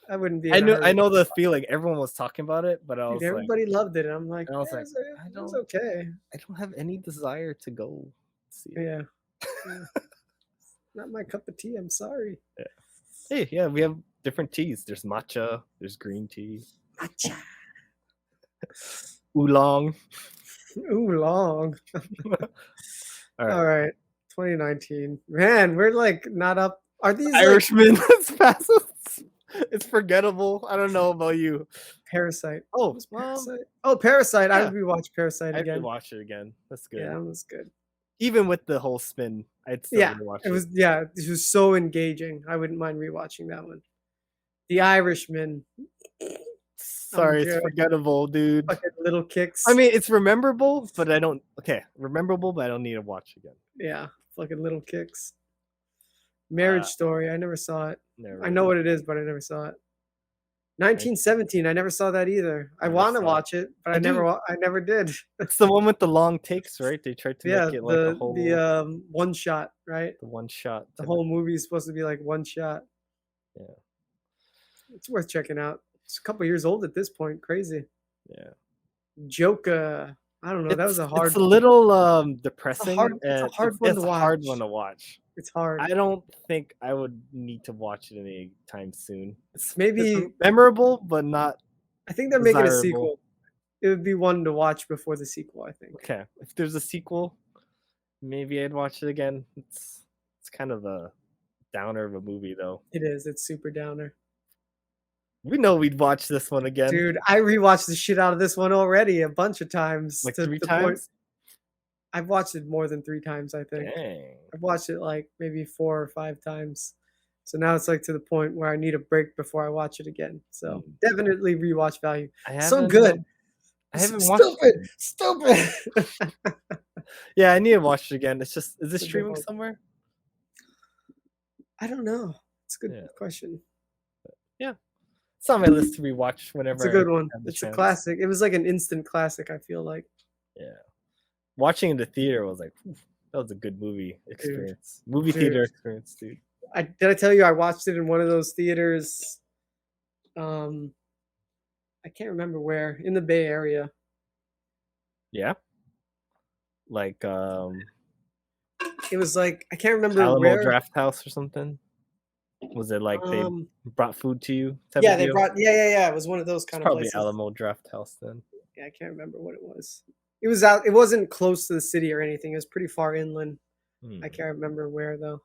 I wouldn't be. I know the feeling. Everyone was talking about it, but everybody loved it. And I'm like, it was okay. I don't have any desire to go see it. Yeah. Not my cup of tea. I'm sorry. Yeah. Hey, yeah, we have different teas. There's matcha. There's green tea. Matcha. Oolong. Oolong. All right. 2019. Man, we're like not up. Are these Irishman? It's forgettable. I don't know about you. Parasite. Oh, Parasite. Parasite. Yeah. I would rewatch Parasite again. I'd rewatch it again. That's good. Yeah, that was good. Even with the whole spin, I'd still rewatch it. It was so engaging. I wouldn't mind rewatching that one. The Irishman. Sorry, it's good. forgettable, dude. Fucking Little Kicks. I mean, it's rememberable, but I don't. Okay, rememberable, but I don't need to watch again. yeah, fucking Little Kicks. Marriage Story. I never saw it. Never I know what it is, but I never saw it. 1917. I never saw that either. I Never want to saw it. watch it, but I I never did. It's the one with the long takes, right? They tried to yeah, make it like a whole the one shot, right? the one shot. The type whole movie is supposed to be like one shot. Yeah. It's worth checking out. It's a couple years old at this point. Crazy. Yeah. Joker. I don't know. That was a hard. It's a little depressing. it's a hard one to a hard watch. one to watch. It's hard. I don't think I would need to watch it anytime soon. Maybe it's memorable, but not. I think they're making a desirable. sequel. It would be one to watch before the sequel, I think. Okay, if there's a sequel, maybe I'd watch it again. It's kind of a downer of a movie, though. It is. It's super downer. We know we'd watch this one again. Dude, I rewatched the shit out of this one already a bunch of times. Like to 3 the times? point- I've watched it more than 3 times, I think. Dang. I've watched it like maybe 4 or 5 times. So now it's like to the point where I need a break before I watch it again. So definitely rewatch value. So good. I haven't watched it. Stupid. Yeah, I need to watch it again. It's just, is It's this a good streaming one. somewhere? I don't know. It's a good Yeah. question. It's on my list to rewatch whenever. It's a good I one. have the It's a chance. classic. It was like an instant classic, I feel like. Yeah. Watching in the theater was like, "Oof, that was a good movie experience. Movie theater experience, dude. Did I tell you I watched it in one of those theaters? I can't remember where. In the Bay Area. Yeah. Like It was like I can't remember Alamo where. Draft House or something. Was it like they brought food to you? Yeah, they brought. Yeah. It was one of those kind of Probably places. Alamo Draft House then. Yeah, I can't remember what it was. It was out. It wasn't close to the city or anything. It was pretty far inland. I can't remember where though.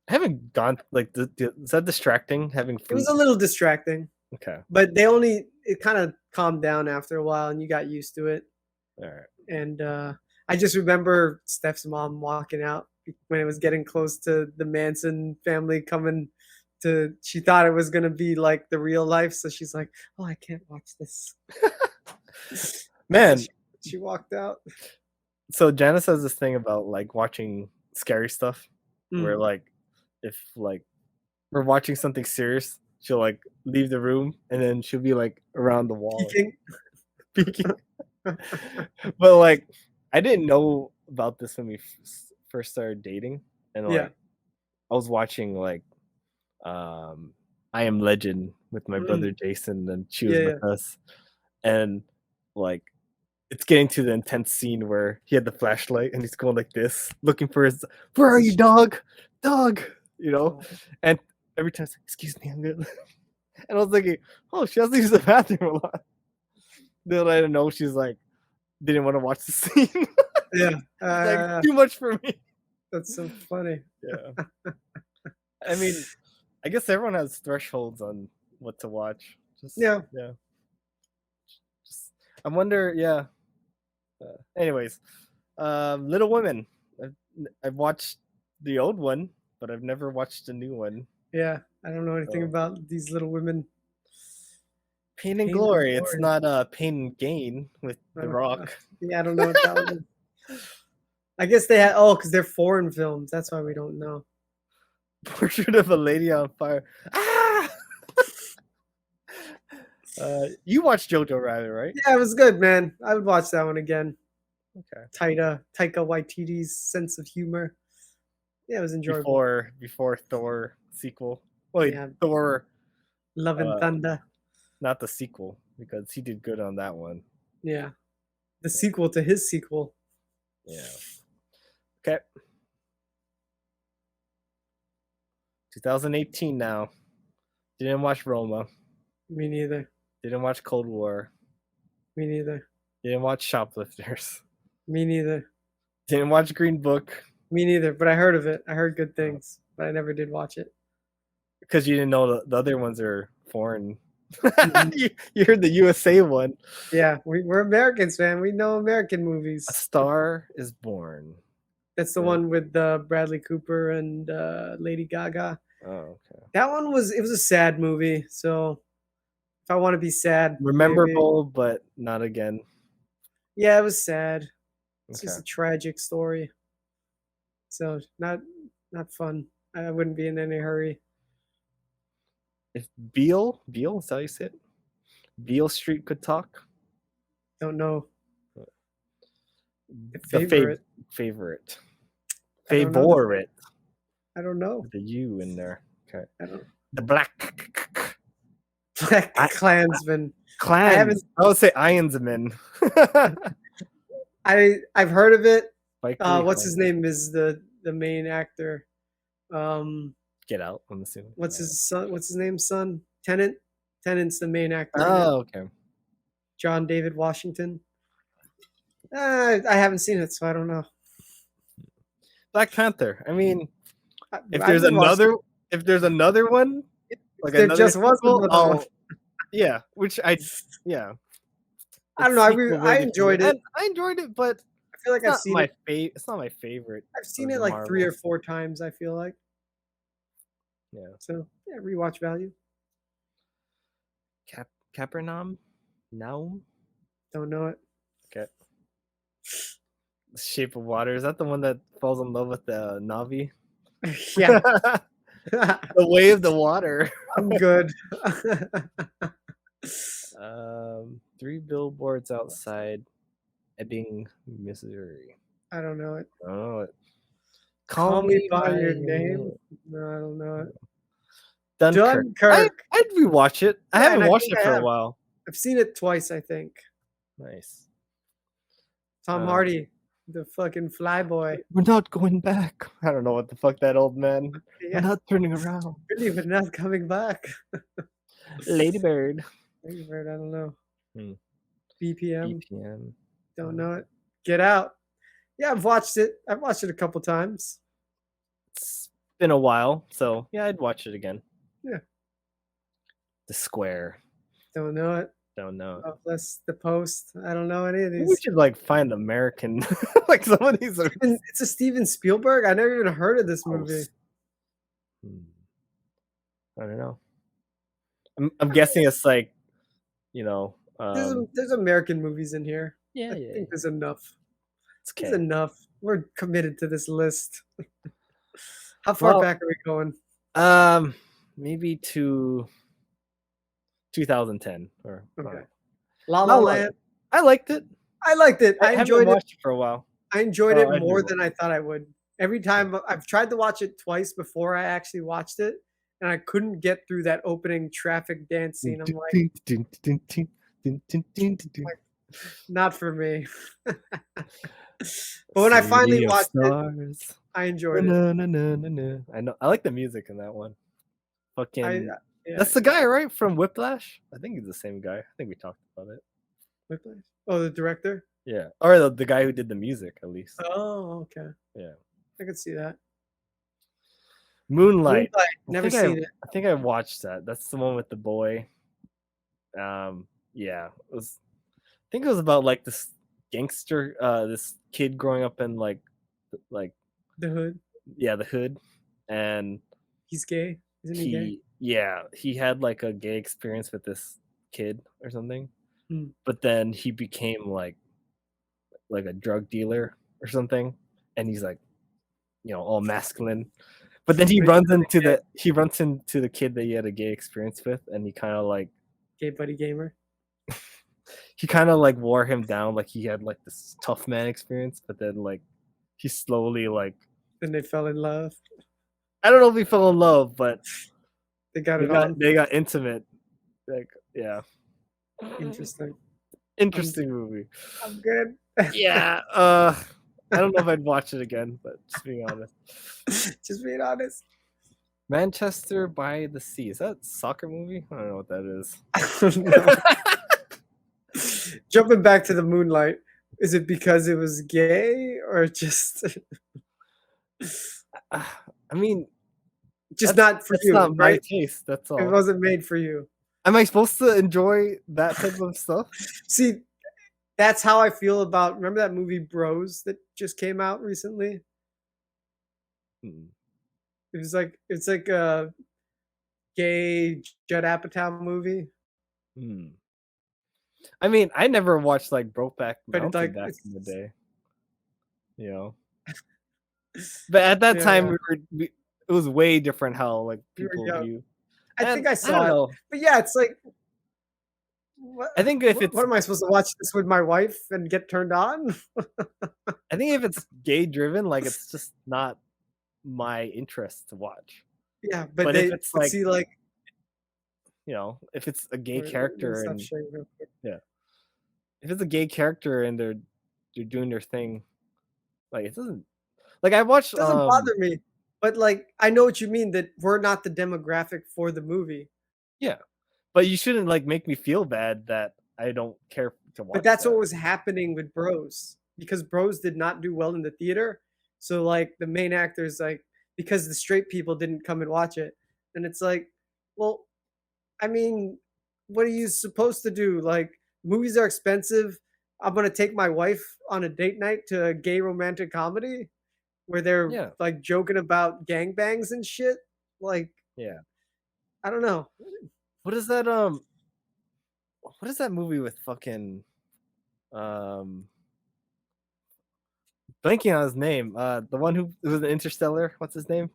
I haven't gone like. Is that distracting? Having food? It was a little distracting. Okay. But it kind of calmed down after a while, and you got used to it. All right. And I just remember Steph's mom walking out when it was getting close to the Manson family coming to. She thought it was gonna be like the real life, so she's like, "Oh, I can't watch this." Man, she walked out. so Janice has this thing about like watching scary stuff, where like if like we're watching something serious, she'll like leave the room and then she'll be like around the wall peeking. But like I didn't know about this when we first started dating, and like I was watching like I Am Legend with my brother Jason, and she was with us, and like it's getting to the intense scene where he had the flashlight and he's going like this, looking for his. Where are you, dog? You know, and every time it's like, excuse me, I'm good. And I was thinking, oh, she has to use the bathroom a lot. Then I didn't know she's like didn't want to watch the scene. Like too much for me. That's so funny. Yeah. I mean, I guess everyone has thresholds on what to watch. Yeah. Just, I wonder. Yeah. Anyways, Little Women. I've watched the old one, but I've never watched the new one. Yeah, I don't know anything about these Little Women. Pain and Glory. It's not Pain and Gain with The Rock. Yeah, I don't know what that one is. I guess they had because they're foreign films. That's why we don't know. Portrait of a Lady on Fire. Ah! You watched Jojo Rabbit, right? Yeah, it was good, man. I would watch that one again. Okay. Taika Waititi's sense of humor. Yeah, it was enjoyable. Before Thor sequel. Wait, Yeah. Thor Love and Thunder. Not the sequel, because he did good on that one. Yeah. The sequel to his sequel. Yeah. Okay. 2018 now. Didn't watch Roma. Me neither. Didn't watch Cold War. Me neither. Didn't watch Shoplifters. Me neither. Didn't watch Green Book. Me neither, but I heard of it. I heard good things, but I never did watch it. Because you didn't know the other ones are foreign. You heard the USA one. Yeah, we're Americans, man. We know American movies. A Star is Born. That's the one with Bradley Cooper and Lady Gaga. Oh, okay. That one was a sad movie. So If I want to be sad, maybe. Rememberable, but not again. Yeah, it was sad. It's Okay. just a tragic story. So not fun. I wouldn't be in any hurry. If Beale, is that how you say it? Beale Street could talk. Don't know. The favorite. I don't know Favorite. I don't know. With the U in there. Okay. I don't. The Black Klansman. Clans. I would say Ironsman. I've heard of it. Spike Lee What's his Clans. name is the main actor. Get Out, I'm assuming. What's his son? What's his name? Son? Tennant. Tennant's the main actor. Oh, okay. John David Washington. I haven't seen it, so I don't know. Black Panther. I mean, if I there's haven't watched another one, like there another just was sequel, another one. yeah, which I I don't know. I enjoyed it. I enjoyed it, but I feel like I've seen it. It's not my favorite. I've seen of it the like 3 or Marvels. 4 times. I feel like. Yeah. So yeah, rewatch value. Capernaum? No. Don't know it. Okay. The Shape of Water. Is that the one that falls in love with the Navi? Yeah, The way of the water. I'm good. 3 billboards outside Ebbing, Missouri. I don't know it. Oh, Call me by your name. No, I don't know it. Dunkirk. Dunkirk. I'd rewatch it. I Yeah, haven't and I watched think it I for a have. while. I've seen it twice, I think. Nice. Tom Hardy, the fucking flyboy. We're not going back. I don't know what the fuck that old man. Yeah, We're not turning around. really, but not coming back. Ladybird. Ladybird, I don't know. Hmm. BPM, BPM. don't know it. Get Out. Yeah, I've watched it. I've watched it a couple times. It's been a while, so yeah, I'd watch it again. Yeah. The Square. Don't know it. Don't know. Plus The Post. I don't know any of Maybe we these. should like find American, like some of these are. It's a Steven Spielberg. I never even heard of this movie. I don't know. I'm guessing it's like, There's American movies in here. yeah, I think there's enough. It's There's okay. enough. We're committed to this list. How far Well, back are we going? Maybe to 2010 or Okay. La La Not Land. like- I liked it. I liked it. I haven't enjoyed it. watched it for a while. I enjoyed Oh, it I more do. than I thought I would. Every time I've tried to watch it twice before I actually watched it, and I couldn't get through that opening traffic dance scene. I'm like, not for me. But when I finally City of watched it, Stars. I enjoyed it. Na, na, na, na, na. I know. I like the music in that one. Fucking. Yeah. That's the guy, right? From Whiplash. I think he's the same guy. I think we talked about it. Whiplash? Oh, the director? Yeah, or the guy who did the music, at least. Oh, okay. Yeah. I could see that. Moonlight. Never seen it. I think I watched that. That's the one with the boy. Yeah, it was. I think it was about like this gangster, this kid growing up in like The Hood. yeah, the hood, and He's gay. Isn't he gay? he had like a gay experience with this kid or something, Hmm. but then he became like a drug dealer or something, and he's like, all masculine. But then he runs into the kid that he had a gay experience with, and he kind of like Gay buddy gamer. he kind of like wore him down, like he had like this tough man experience, but then like he slowly like Then they fell in love. I don't know if he fell in love, but They got it on. they got intimate. Like yeah, Interesting. interesting movie. I'm good. Yeah, I don't know if I'd watch it again, but just being honest. Just being honest. Manchester by the Sea. Is that a soccer movie? I don't know what that is. I don't know. Jumping back to the Moonlight, is it because it was gay or just I mean, just not for that's you, not my right? taste. That's all. It wasn't made for you. Am I supposed to enjoy that type of stuff? See, that's how I feel about. Remember that movie Bros that just came out recently? It's like a gay Judd Apatow movie. Hmm. I mean, I never watched like Brokeback But it's Mountain like back it's in the day, you know. But at that yeah, time, yeah. it was way different how like We were people young. view. I And think I I don't saw it, know. but yeah, it's like what I think if what it's am I supposed to watch this with my wife and get turned on? I think if it's gay driven, like it's just not my interest to watch. Yeah, but But if they it's but like, see, like if it's a gay let me character stop and sharing real quick. yeah, if it's a gay character and they're doing their thing, like it doesn't like I watched Doesn't bother me, but, like, I know what you mean that we're not the demographic for the movie, yeah, but you shouldn't like make me feel bad that I don't care to but watch that's what that. was happening with Bros, because Bros did not do well in the theater, so, like, the main actors, like because the straight people didn't come and watch it, and it's like, well, I mean, what are you supposed to do? Like, movies are expensive. I'm gonna take my wife on a date night to a gay romantic comedy where they're Yeah, like joking about gangbangs and shit. Like, yeah. I don't know. What is that? What is that movie with fucking um blanking on his name? The one who was an Interstellar. What's his name?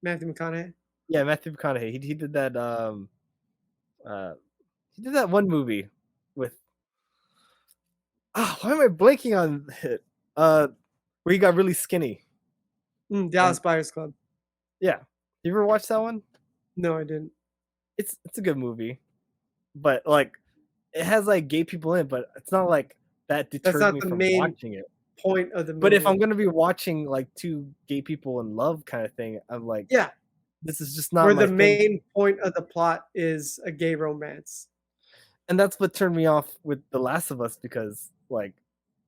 Matthew McConaughey. Yeah, Matthew McConaughey. He did that. Uh, he did that one movie with. Why am I blanking on it? Uh, where he got really skinny. And Dallas Buyers Club. yeah, you ever watch that one? No, I didn't. It's a good movie, but like it has like gay people in it, but it's not like that That's deterred not me the from main watching it. point of the But if I'm movie. gonna be watching like two gay people in love kind of thing, I'm like, Yeah, this is just not where my the thing. main point of the plot is a gay romance. And that's what turned me off with The Last of Us because like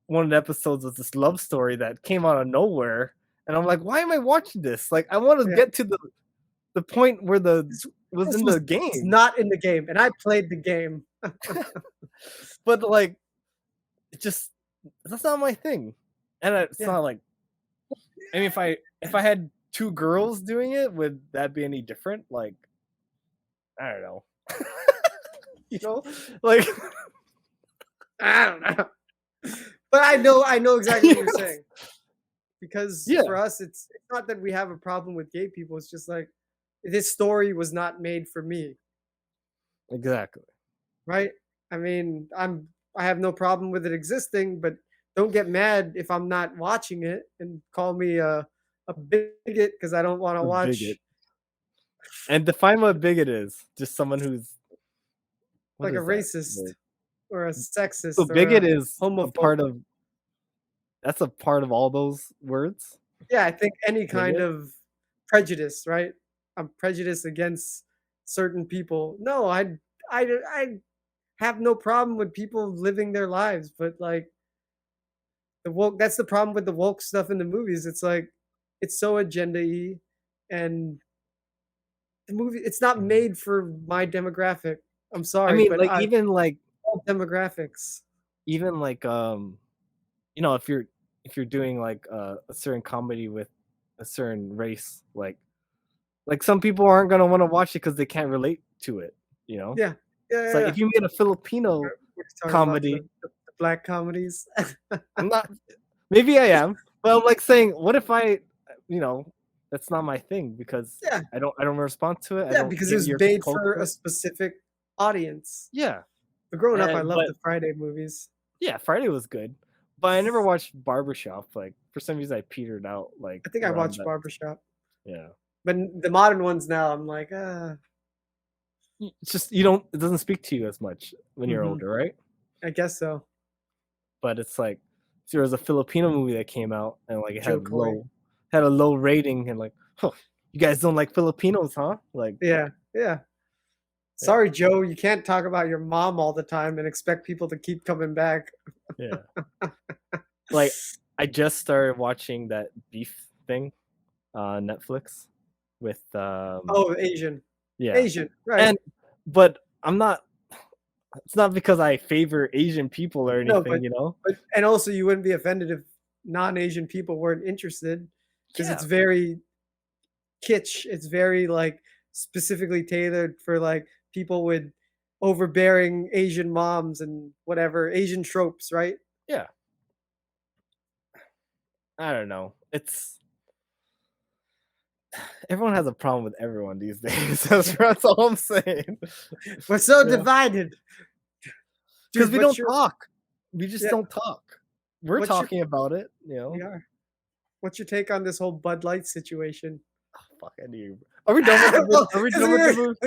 one of the episodes was this love story that came out of nowhere, and I'm like, why am I watching this? Like, I want to Yeah, get to the point where the this, was this in was the game, not in the game, and I played the game. but like, it just that's not my thing, and it's Yeah, not like I mean, if I had two girls doing it, would that be any different? Like, I don't know, you know, like I don't know, but I know exactly what you're saying. Because yeah, for us, it's not that we have a problem with gay people. It's just like this story was not made for me, exactly. right? I mean, I have no problem with it existing, but don't get mad if I'm not watching it and call me a bigot because I don't want to A watch bigot, and define what a bigot is. Just someone who's what like a is that racist word? or a So sexist or bigot a is a homophobe. part of that's a part of all those words. Yeah, I think any kind Bigot. of prejudice, right? I'm prejudiced against certain people. No, I have no problem with people living their lives, but like the woke that's the problem with the woke stuff in the movies. It's like it's so agenda-y and the movie it's not Mhm. made for my demographic. I'm I sorry, mean, but like I all demographics. even like if you're doing like a certain comedy with a certain race, like some people aren't gonna want to watch it because they can't relate to it. You know, Yeah. Yeah, it's yeah, like yeah. if you made a Filipino We're talking about comedy, the black comedies. I'm not. Maybe I am, but I'm like saying, what if you know, that's not my thing because Yeah, I don't respond to it. I yeah, don't because it get was your made for a culture. specific audience. Yeah, But growing up, I and loved but the Friday movies. yeah, Friday was good, but I never watched Barbershop. Like for some reason, I petered out like I think I around watched that. Barbershop. Yeah, But the modern ones now, I'm like, it's just you don't. It doesn't speak to you as much when you're mhm, older, right? I guess so. But it's like there was a Filipino movie that came out and like it Joe Coy. had a low rating and like, huh, you guys don't like Filipinos, huh? Like, Yeah, yeah. yeah, Sorry, Joe, you can't talk about your mom all the time and expect people to keep coming back. yeah. Like I just started watching that beef thing on Netflix with Oh, Asian. yeah. Asian, right. And but I'm not it's not because I favor Asian people or No, anything, you know? but and also you wouldn't be offended if non-Asian people weren't interested because it's Yeah. very kitsch. It's very like specifically tailored for like people with overbearing Asian moms and whatever Asian tropes, right? Yeah. I don't know. It's everyone has a problem with everyone these days. That's all I'm saying. We're so Yeah. divided. Because Dude, we what's don't talk. We just Yeah. don't talk. We're What's your- talking about it, you know. We are. What's your take on this whole Bud Light situation? Fuck, I knew. Are we done with the movie? Are we done with the movie?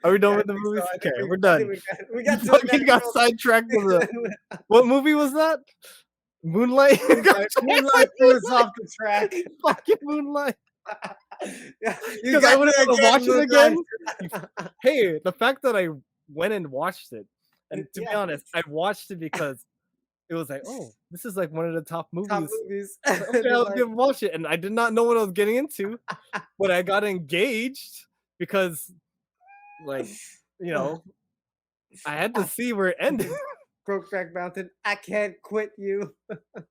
Are we done Yeah, with the I think movies? so. I think Okay, we're I done. think we We got to fucking got sidetracked with the what movie was that? Moonlight. Moonlight threw us off the track. Fucking Moonlight. Yeah, Because I wouldn't want to watch it again. Moonlight. Hey, the fact that I went and watched it, and to be Yeah. honest, I watched it because it was like, oh, this is like one of the top movies. Top movies. Okay, I'll give watch it, and I did not know what I was getting into, but I got engaged because, like, you know, I had to see where it ended. Brokeback Mountain. I can't quit you.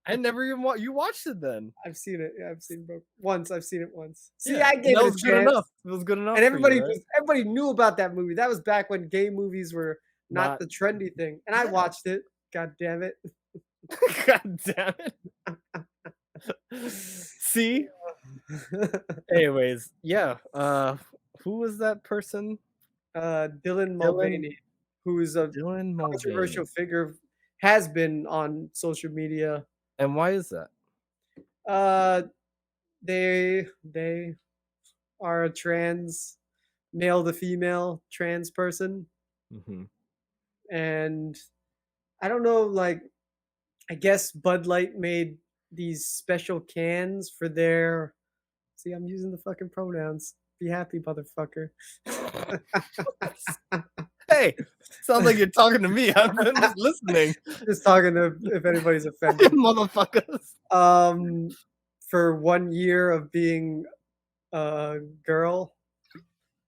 I never even you watched it then. I've seen it. Yeah, I've seen it once. I've seen it once. See, Yeah, I and gave that it a was good chance. enough. It was good enough. And for you, right? everybody knew about that movie. That was back when gay movies were not the trendy thing. And I Yeah. watched it. God damn it. God damn it. See? Anyways, yeah. Who was that person? Dylan Mulvaney, who's a Dylan controversial Mulvaney. figure, has been on social media. And why is that? They are a trans male to female trans person, Mm-hmm. and I don't know, like, I guess Bud Light made these special cans for their. See, I'm using the fucking pronouns. Be happy, motherfucker. Hey, sounds like you're talking to me. I'm just listening. Just talking to if anybody's offended. Motherfuckers. For 1 year of being a girl,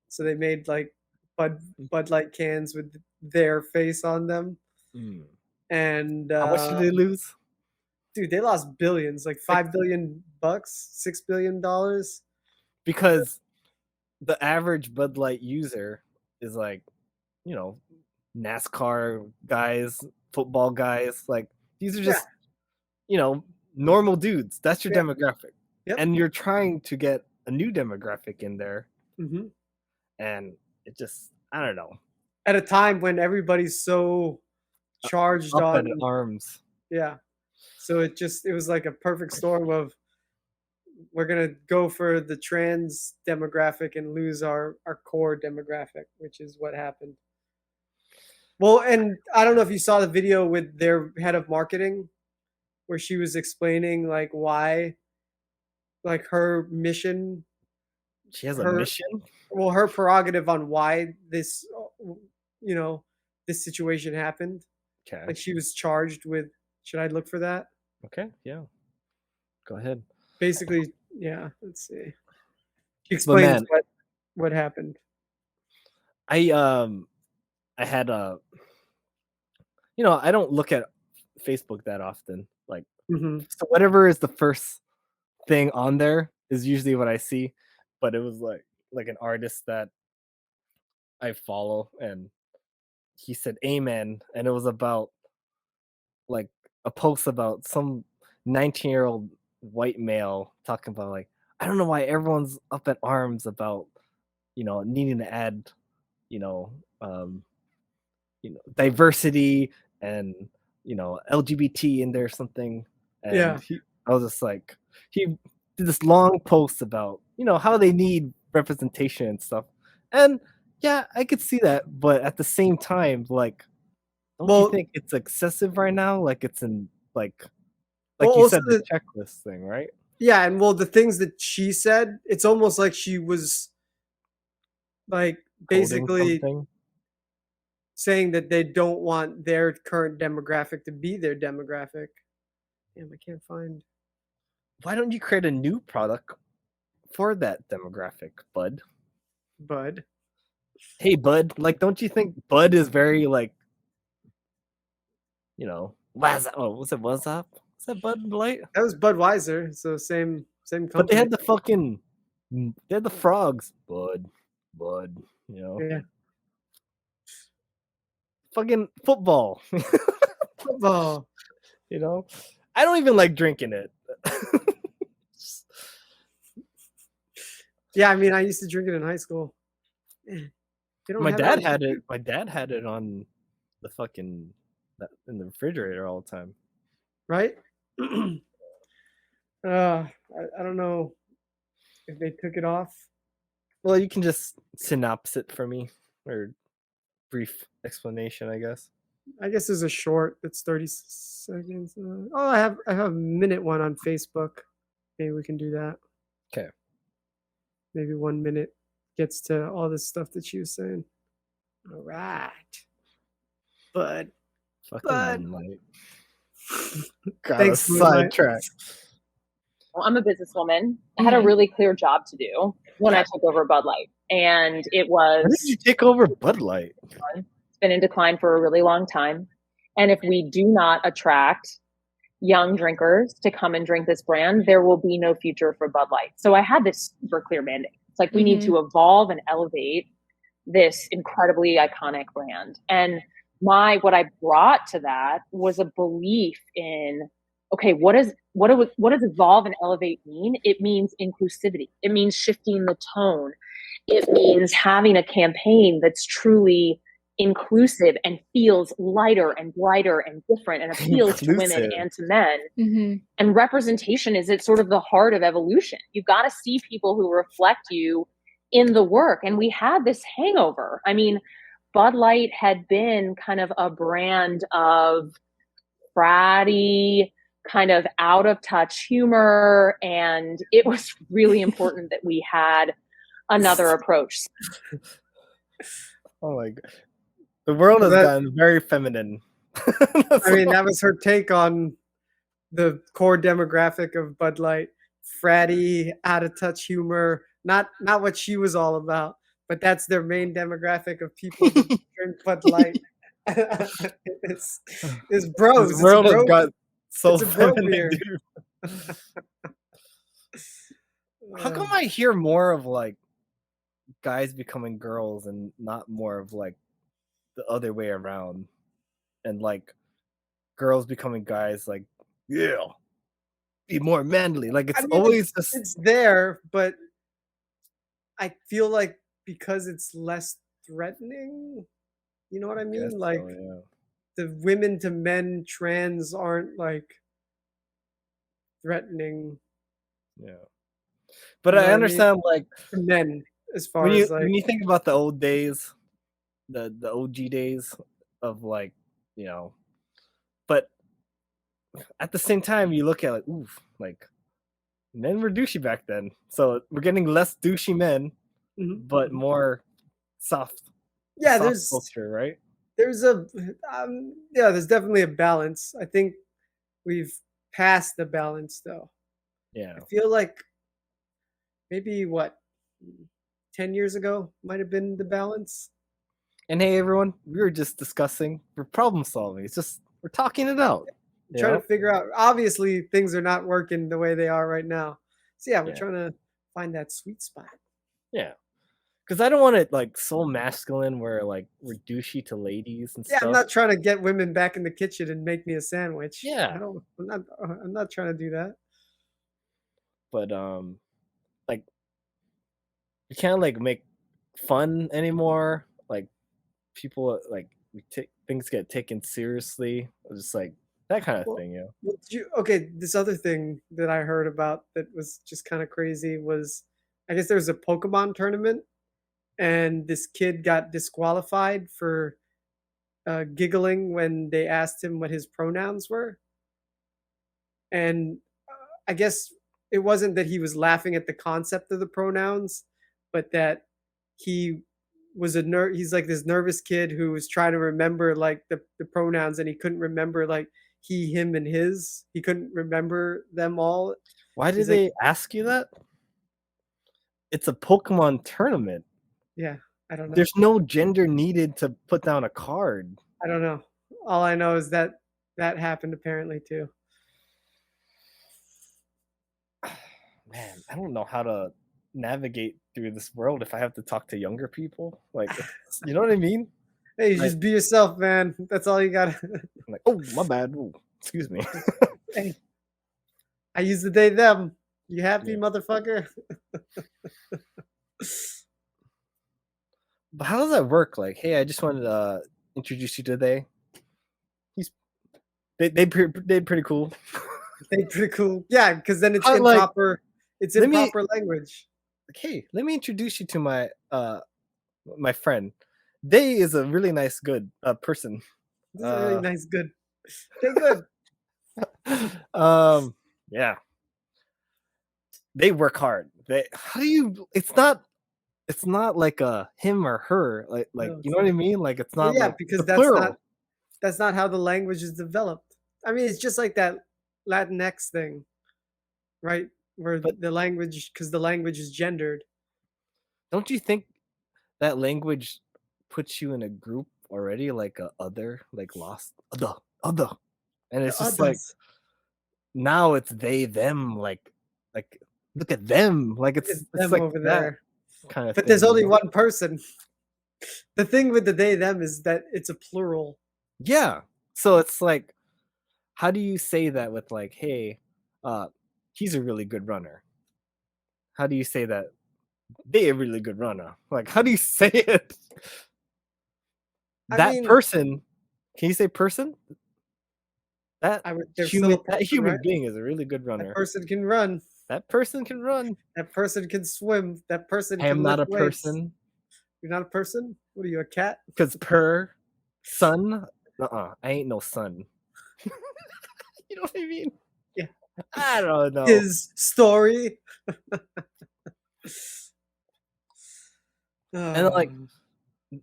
so they made like Bud Light cans with their face on them, and How much did they lose? dude, they lost billions, like $5 billion, $6 billion. Because the average Bud Light user is like, you know, NASCAR guys, football guys. Like these are just, you know, normal dudes. That's your demographic. Yep. And you're trying to get a new demographic in there. Mm-hmm. And it just, I don't know. At a time when everybody's so charged Up on in arms. Yeah. So it was like a perfect storm of we're gonna go for the trans demographic and lose our core demographic, which is what happened. Well, and I don't know if you saw the video with their head of marketing where she was explaining like why, like her mission. She has a mission? Well, her prerogative on why this, this situation happened. Okay. Like she was charged with. Should I look for that? Okay, yeah. Go ahead. Basically, yeah. Let's see. She explains what happened. I had I don't look at Facebook that often. Like, so whatever is the first thing on there is usually what I see. But it was like an artist that I follow, and he said "Amen," and it was about like a post about some 19-year-old white male talking about like, I don't know why everyone's up in arms about needing to add diversity and LGBT in there something. And I was just like, he did this long post about how they need representation and stuff, and yeah, I could see that, but at the same time, like, don't you think it's excessive right now? Like it's in like you said, the checklist thing, right? Yeah, and the things that she said, it's almost like she was like basically saying that they don't want their current demographic to be their demographic. Damn, I can't find. Why don't you create a new product for that demographic, Bud? Bud. Hey, Bud. Like, don't you think Bud is very like, what's up? Was that Bud Light? That was Budweiser, so same company. But they had the frogs. Bud, Yeah. fucking football. Football. You know, I don't even like drinking it. Yeah, I mean, I used to drink it in high school. My dad had it. My dad had it on the fucking in the refrigerator all the time. Right? I don't know if they took it off. Well, you can just synopsis it for me, or brief explanation, I guess. I guess there's a short that's 30 seconds. I have a minute one on Facebook. Maybe we can do that. Okay. Maybe 1 minute gets to all this stuff that she was saying. All right. Bud. Fucking Moonlight. Got Thanks, a sidetrack. Well, I'm a businesswoman. I had a really clear job to do when I took over Bud Light. And it was... When did you take over Bud Light? It's been in decline for a really long time. And if we do not attract young drinkers to come and drink this brand, there will be no future for Bud Light. So I had this super clear mandate. It's like we need to evolve and elevate this incredibly iconic brand. And what I brought to that was a belief in, okay, what does evolve and elevate mean? It means inclusivity. It means shifting the tone. It means having a campaign that's truly inclusive and feels lighter and brighter and different and appeals to women and to men. And representation is at sort of the heart of evolution. You've got to see people who reflect you in the work. And we had this hangover. I mean, Bud Light had been kind of a brand of bratty, kind of out of touch humor. And it was really important that we had another approach. Oh my God. The world has gotten very feminine. I mean, that was her take on the core demographic of Bud Light. Fratty, out of touch humor. Not what she was all about, but that's their main demographic of people who drink Bud Light. it's bros. The world has got so it's a bro feminine, beer. dude. How come I hear more of like guys becoming girls and not more of like the other way around, and like girls becoming guys? Like, yeah, be more manly. Like it's always just it's there, but I feel like because it's less threatening, you know what I mean? Like so, yeah. The women to men trans aren't like threatening. Yeah, but I understand like men as far when as like when you think about the old days, the OG days of like, you know, but at the same time you look at like, oof, like men were douchey back then, so we're getting less douchey men, but more soft. Yeah, soft there's culture, right? There's there's definitely a balance. I think we've passed the balance though. Yeah, I feel like maybe 10 years ago might have been the balance. And hey everyone, we were just discussing, we're problem solving. It's just we're talking it out. Trying to figure out, obviously things are not working the way they are right now. So yeah, we're trying to find that sweet spot. Yeah. Because I don't want it like so masculine where like we're douchey to ladies and stuff. I'm not trying to get women back in the kitchen and make me a sandwich. Yeah. I'm not trying to do that. But like you can't like make fun anymore. Like people like things get taken seriously. Just like that kind of thing, Well, okay, this other thing that I heard about that was just kind of crazy was, I guess there was a Pokemon tournament, and this kid got disqualified for giggling when they asked him what his pronouns were. And I guess it wasn't that he was laughing at the concept of the pronouns, but that he was he's like this nervous kid who was trying to remember like the pronouns, and he couldn't remember like he, him, and his. He couldn't remember them all. Why did they ask you that? It's a Pokemon tournament. Yeah, I don't know. There's no gender needed to put down a card. I don't know. All I know is that happened apparently too. Man, I don't know how to navigate through this world if I have to talk to younger people. Like, you know what I mean? Hey, you Like- just be yourself, man. That's all you gotta. I'm like, oh, my bad. Ooh, excuse me. Hey, I use the they them. You happy, Yeah. motherfucker? But how does that work? Like, hey, I just wanted to introduce you to they. They pretty cool. They pretty cool. Yeah, because then it's I like- improper. It's let me- improper language. Like, hey, let me introduce you to my friend. They is a really nice, good person. This is a really nice, good. They good. Yeah. They work hard. How do you? It's not like a him or her. Like No, you it's know what I mean? Like it's Well, not yeah, like because the that's plural. not how the language is developed. I mean, it's just like that Latinx thing, right? Where But- the language, because the language is gendered. Don't you think that language puts you in a group already, like a other, like lost other, and it's The just like others. now it's they them, like look at them, like it's them like over that there. kind of. But there's only one person. The thing with the they them is that it's a plural. Yeah, so it's like, how do you say that with like, hey, he's a really good runner? How do you say that? They a really good runner. Like, how do you say it? I That mean- person, can you say person? That There's still a human, person, that human right? being is a really good runner. That person can run. That person can run. That person can swim. That person I can am not a lift weights. person You're not a person? What are you, a cat? because son. I ain't no son. You know what I mean? Yeah. I don't know. His story. And like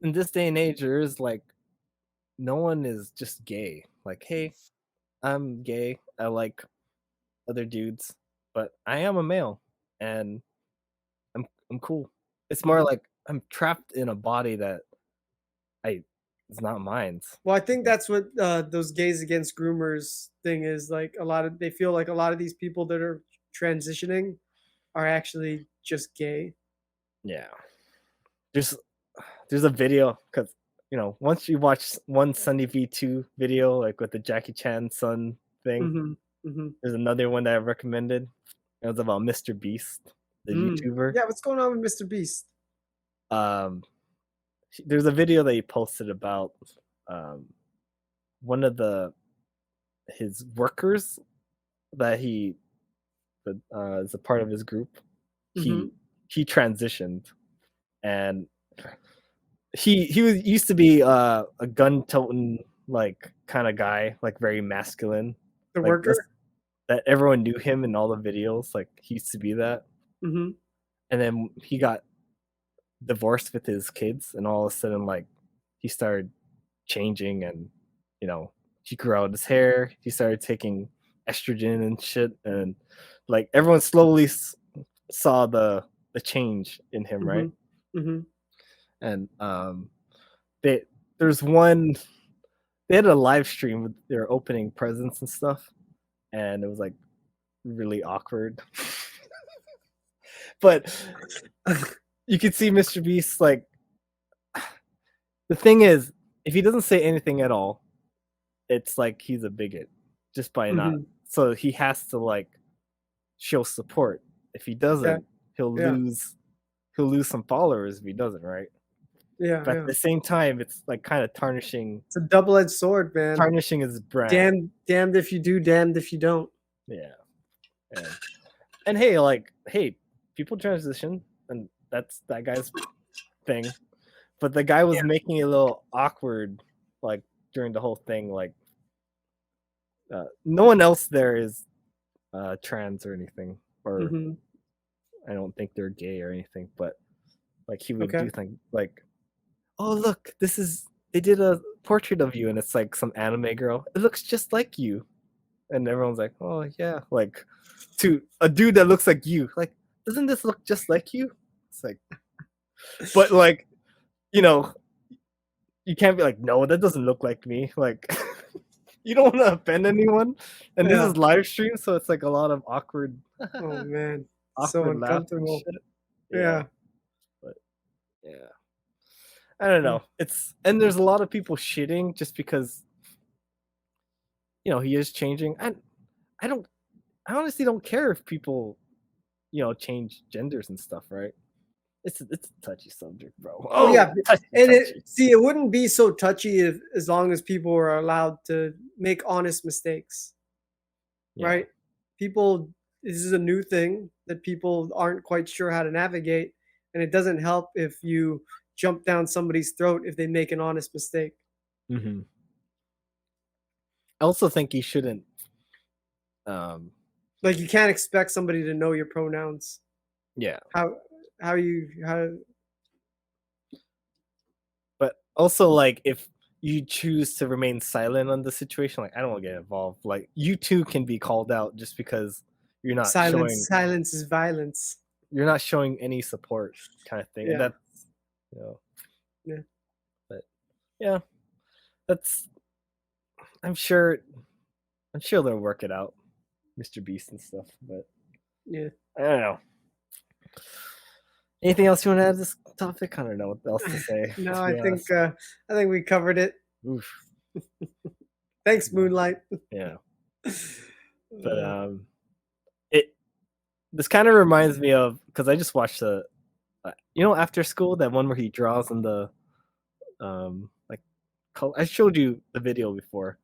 in this day and age, there is like no one is just gay. Like, hey, I'm gay. I like other dudes, but I am a male, and I'm cool. It's more like I'm trapped in a body that it's not mine. Well, I think that's what those gays against groomers thing is. Like they feel like a lot of these people that are transitioning are actually just gay. Yeah. There's a video because once you watch one Sunny V2 video like with the Jackie Chan son thing, there's another one that I recommended. It was about Mr. Beast, the YouTuber. Yeah, what's going on with Mr. Beast? There's a video that he posted about one of his workers that he is a part of his group. He transitioned, and he used to be a gun toting like kind of guy, like very masculine. The like, worker? that everyone knew him in all the videos. Like he used to be that. Mm-hmm. And then he got divorced with his kids, and all of a sudden, like he started changing, and he grew out his hair. He started taking estrogen and shit, and like everyone slowly saw the change in him, right? Mm-hmm. And there's one. They had a live stream with their opening presents and stuff, and it was like really awkward. But you could see Mr. Beast, like, the thing is, if he doesn't say anything at all, it's like he's a bigot just by not. So he has to like show support. If he doesn't, he'll lose some followers if he doesn't, right? Yeah. But at the same time, it's like kind of tarnishing. It's a double-edged sword, man. Tarnishing his brand. Damned if you do, damned if you don't. Yeah. And hey, people transition, and that's that guy's thing. But the guy was making it a little awkward, like during the whole thing. Like, no one else there is trans or anything, or I don't think they're gay or anything. But like he would do things like, "Oh, look, they did a portrait of you, and it's like some anime girl. It looks just like you." And everyone's like, "Oh yeah," like to a dude that looks like you. Like, doesn't this look just like you? It's like, but like, you can't be like, no, that doesn't look like me. Like, you don't want to offend anyone. And this is live stream, so it's like a lot of awkward. Oh man, awkward so laughing uncomfortable. shit. Yeah. But yeah. I don't know. And there's a lot of people shitting just because he is changing. I honestly don't care if people change genders and stuff, right? It's a touchy subject, bro. Oh yeah, touchy. It wouldn't be so touchy as long as people were allowed to make honest mistakes, right? People, this is a new thing that people aren't quite sure how to navigate, and it doesn't help if you jump down somebody's throat if they make an honest mistake. Mm-hmm. I also think you shouldn't. Like you can't expect somebody to know your pronouns. Yeah. How. But also, like, if you choose to remain silent on the situation, like, I don't want to get involved. Like, you too can be called out just because you're not showing. Silence is violence. You're not showing any support, kind of thing. Yeah. And that's, Yeah. But yeah, I'm sure they'll work it out, Mr. Beast and stuff. But yeah, I don't know. Anything else you want to add to this topic? I don't know what else to say. No, I think we covered it. Oof. Thanks, Moonlight. Yeah. But this kind of reminds me of, because I just watched the After School, that one where he draws in the I showed you the video before.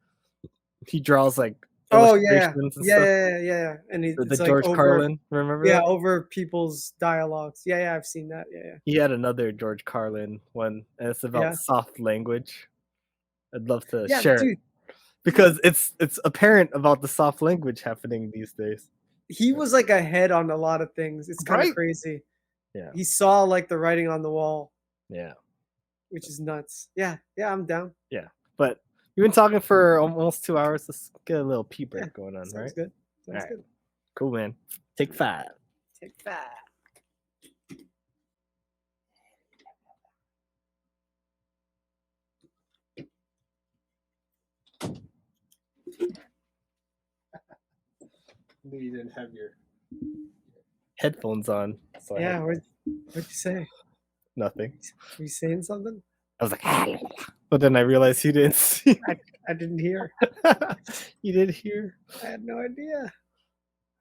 He draws like illustrations and stuff. And the George Carlin, remember? Yeah, over people's dialogues. Yeah, I've seen that. Yeah. He had another George Carlin one, and it's about soft language. I'd love to share it because it's apparent about the soft language happening these days. He was like ahead on a lot of things. It's kind of crazy. Yeah. He saw like the writing on the wall. Yeah. Which is nuts. Yeah, I'm down. Yeah. But we've been talking for almost 2 hours. Let's get a little pee break going on, right? Good. Sounds good. Cool, man. Take 5. Take 5. You didn't have your headphones on. So yeah, what'd you say? Nothing. Were you saying something? I was like, but then I realized you didn't see. I didn't hear. You did hear? I had no idea.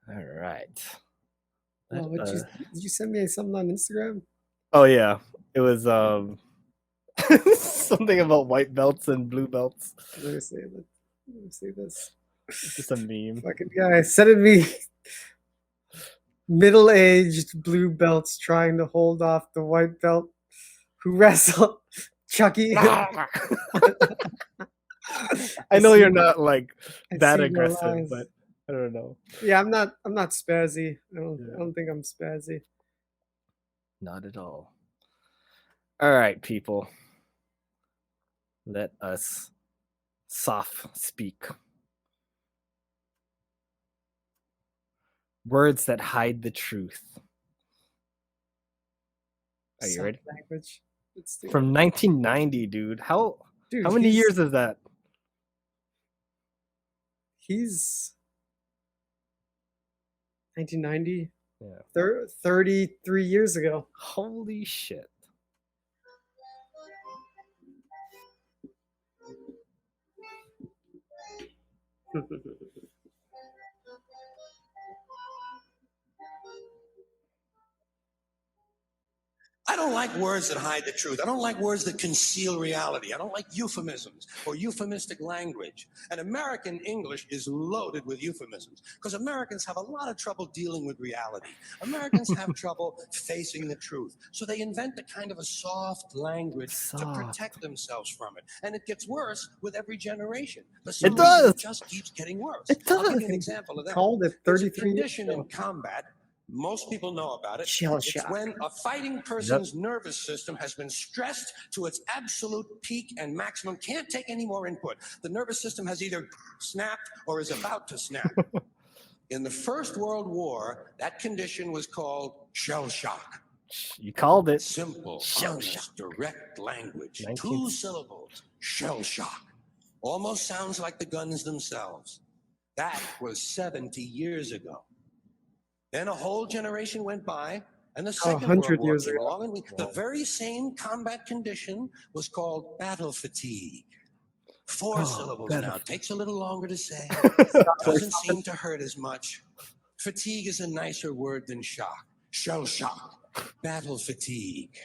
All right. Oh, did you send me something on Instagram? Oh yeah, it was something about white belts and blue belts. Let me see this. Just a meme. Fucking guy sending me middle-aged blue belts trying to hold off the white belt who wrestled Chucky. I know you're not like that aggressive, but I don't know. Yeah, I'm not spazzy. I don't think I'm spazzy. Not at all. All right, people. Let us soft speak. Words that hide the truth. Are you ready? Language. From 1990, dude. How many years is that? He's 1990. Yeah. 33 years ago. Holy shit. I don't like words that hide the truth. I don't like words that conceal reality. I don't like euphemisms or euphemistic language. And American English is loaded with euphemisms because Americans have a lot of trouble dealing with reality. Americans have trouble facing the truth. So they invent a kind of a soft language to protect themselves from it. And it gets worse with every generation. It does. It just keeps getting worse. It does. I'll give you an example of that. Called it 33 It's a condition in combat. Most people know about it. Shell it's shock. when a fighting person's nervous system has been stressed to its absolute peak and maximum, can't take any more input. The nervous system has either snapped or is about to snap. In the First World War, that condition was called shell shock. You called it. Simple, honest, direct language. 2 syllables. Shell shock. Almost sounds like the guns themselves. That was 70 years ago. Then a whole generation went by, And the Second 100 World War years came ago. along, and the very same combat condition was called battle fatigue. Four syllables now. Takes a little longer to say. Doesn't seem to hurt as much. Fatigue is a nicer word than shock. Shell shock. Battle fatigue.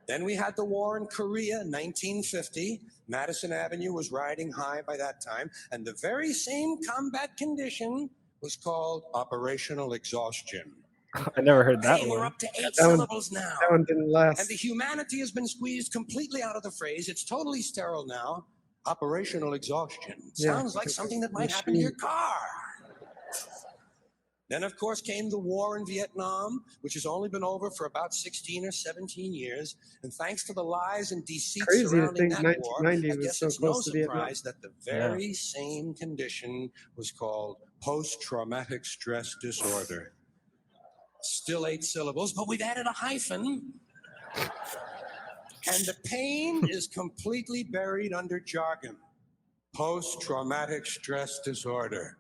Then we had the war in Korea in 1950. Madison Avenue was riding high by that time. And the very same combat condition was called operational exhaustion. I never heard that Hey, we're one. up to 8 That one- syllables now. That one didn't last. And the humanity has been squeezed completely out of the phrase. It's totally sterile now. Operational exhaustion. Yeah, Sounds like because something that the might happen to your machine- car. Then, of course, came the war in Vietnam, which has only been over for about 16 or 17 years. And thanks to the lies and deceits Crazy to surrounding think that war, 1990 I was guess so it's no close to Vietnam. surprise that the very same condition was called post-traumatic stress disorder. Still 8 syllables, but we've added a hyphen. And the pain is completely buried under jargon. Post-traumatic stress disorder.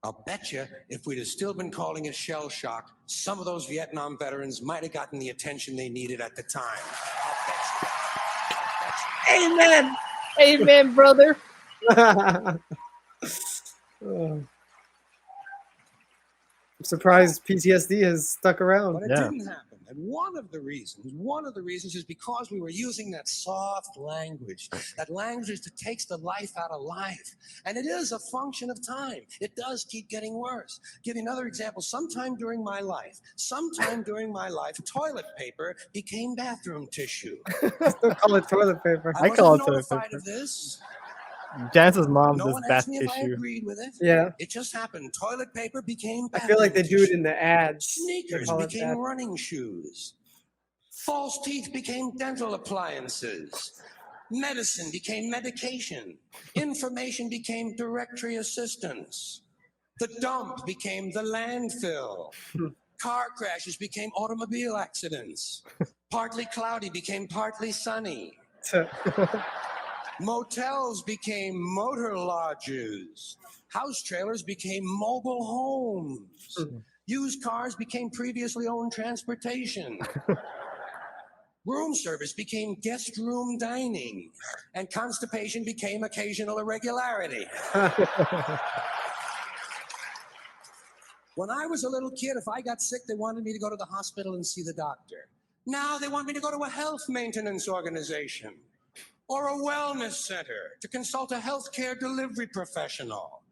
I'll bet you if we'd have still been calling it shell shock, some of those Vietnam veterans might have gotten the attention they needed at the time. Amen. Amen, brother. Oh. I'm surprised PTSD has stuck around. But it Yeah. didn't happen. And one of the reasons is because we were using that soft language, that language that takes the life out of life. And it is a function of time. It does keep getting worse. Give you another example. Sometime during my life, toilet paper became bathroom tissue. Still call it toilet paper. I call wasn't it toilet notified paper. of this. Jance's mom No does one bath asked me if I tissue. agreed with it. Yeah, It just happened. Toilet paper became I feel like they bathroom do it tissue. in the ads. They Sneakers call it became that. running shoes. False teeth became dental appliances. Medicine became medication. Information became directory assistance. The dump became the landfill. Car crashes became automobile accidents. Partly cloudy became partly sunny. Motels became motor lodges. House trailers became mobile homes. Used cars became previously owned transportation. Room service became guest room dining. And constipation became occasional irregularity. When I was a little kid, if I got sick, they wanted me to go to the hospital and see the doctor. Now they want me to go to a health maintenance organization or a wellness center to consult a healthcare delivery professional.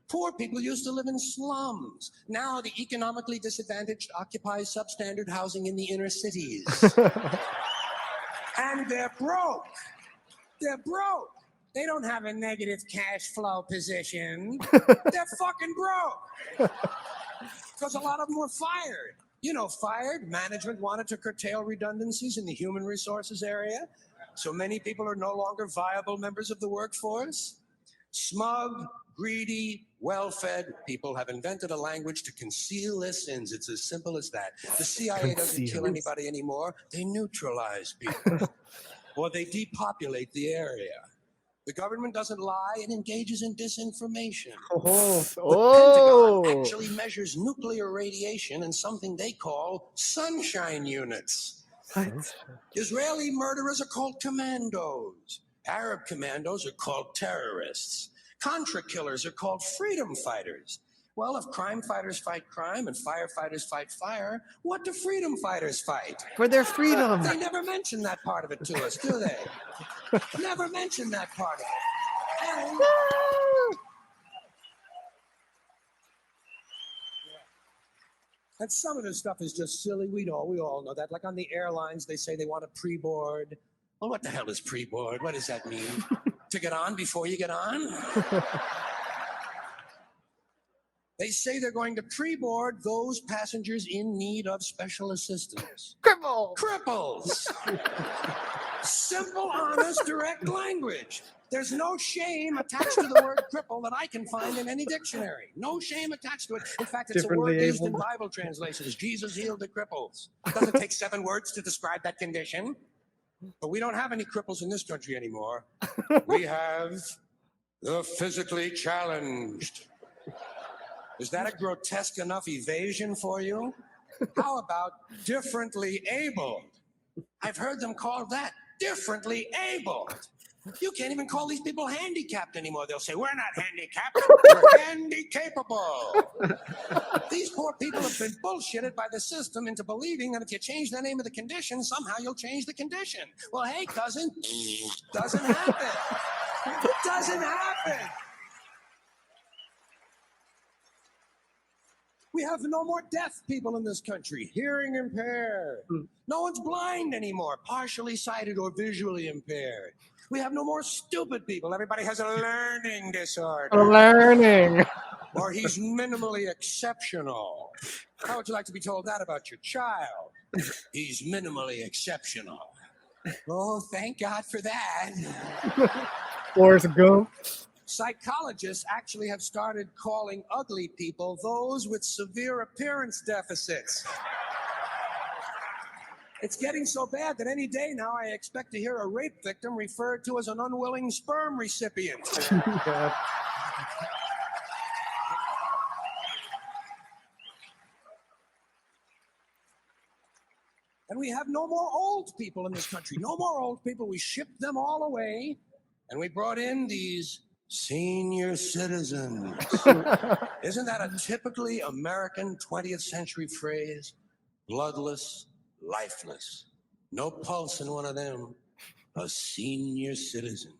Poor people used to live in slums. Now the economically disadvantaged occupy substandard housing in the inner cities. And they're broke. They're broke. They don't have a negative cash flow position. They're fucking broke. Because a lot of them were fired. You know, fired. Management wanted to curtail redundancies in the human resources area. So many people are no longer viable members of the workforce. Smug, greedy, well-fed people have invented a language to conceal their sins. It's as simple as that. The CIA doesn't kill anybody anymore. They neutralize people. Or they depopulate the area. The government doesn't lie, it engages in disinformation. Oh, The Pentagon actually measures nuclear radiation in something they call sunshine units. what? Israeli murderers are called commandos. Arab commandos are called terrorists. Contra killers are called freedom fighters. Well, if crime fighters fight crime and firefighters fight fire, what do freedom fighters fight? For their freedom. They never mention that part of it to us, do they? Never mention that part of it. And And some of this stuff is just silly. We all know that. Like on the airlines, they say they want a pre-board. Well, what the hell is pre-board? What does that mean? To get on before you get on? They say they're going to pre-board those passengers in need of special assistance. Cripples! Simple, honest, direct language. There's no shame attached to the word cripple that I can find in any dictionary. No shame attached to it. In fact, it's a word used in Bible translations. Jesus healed the cripples. It doesn't take 7 words to describe that condition. But we don't have any cripples in this country anymore. We have the physically challenged. Is that a grotesque enough evasion for you? How about differently abled? I've heard them call that differently abled. You can't even call these people handicapped anymore. They'll say, we're not handicapped, we're handy-capable. These poor people have been bullshitted by the system into believing that if you change the name of the condition, somehow you'll change the condition. Well, hey, cousin, doesn't happen. Doesn't happen. We have no more deaf people in this country, hearing impaired. No one's blind anymore, partially sighted or visually impaired. We have no more stupid people. Everybody has a learning disorder. Learning. Or he's minimally exceptional. How would you like to be told that about your child? He's minimally exceptional. Oh, thank God for that. Forrest Gump. Psychologists actually have started calling ugly people those with severe appearance deficits. It's getting so bad that any day now I expect to hear a rape victim referred to as an unwilling sperm recipient. And we have no more old people in this country. No more old people. We shipped them all away, and we brought in these senior citizens. Isn't that a typically American 20th century phrase? Bloodless, lifeless, no pulse in one of them. A senior citizen.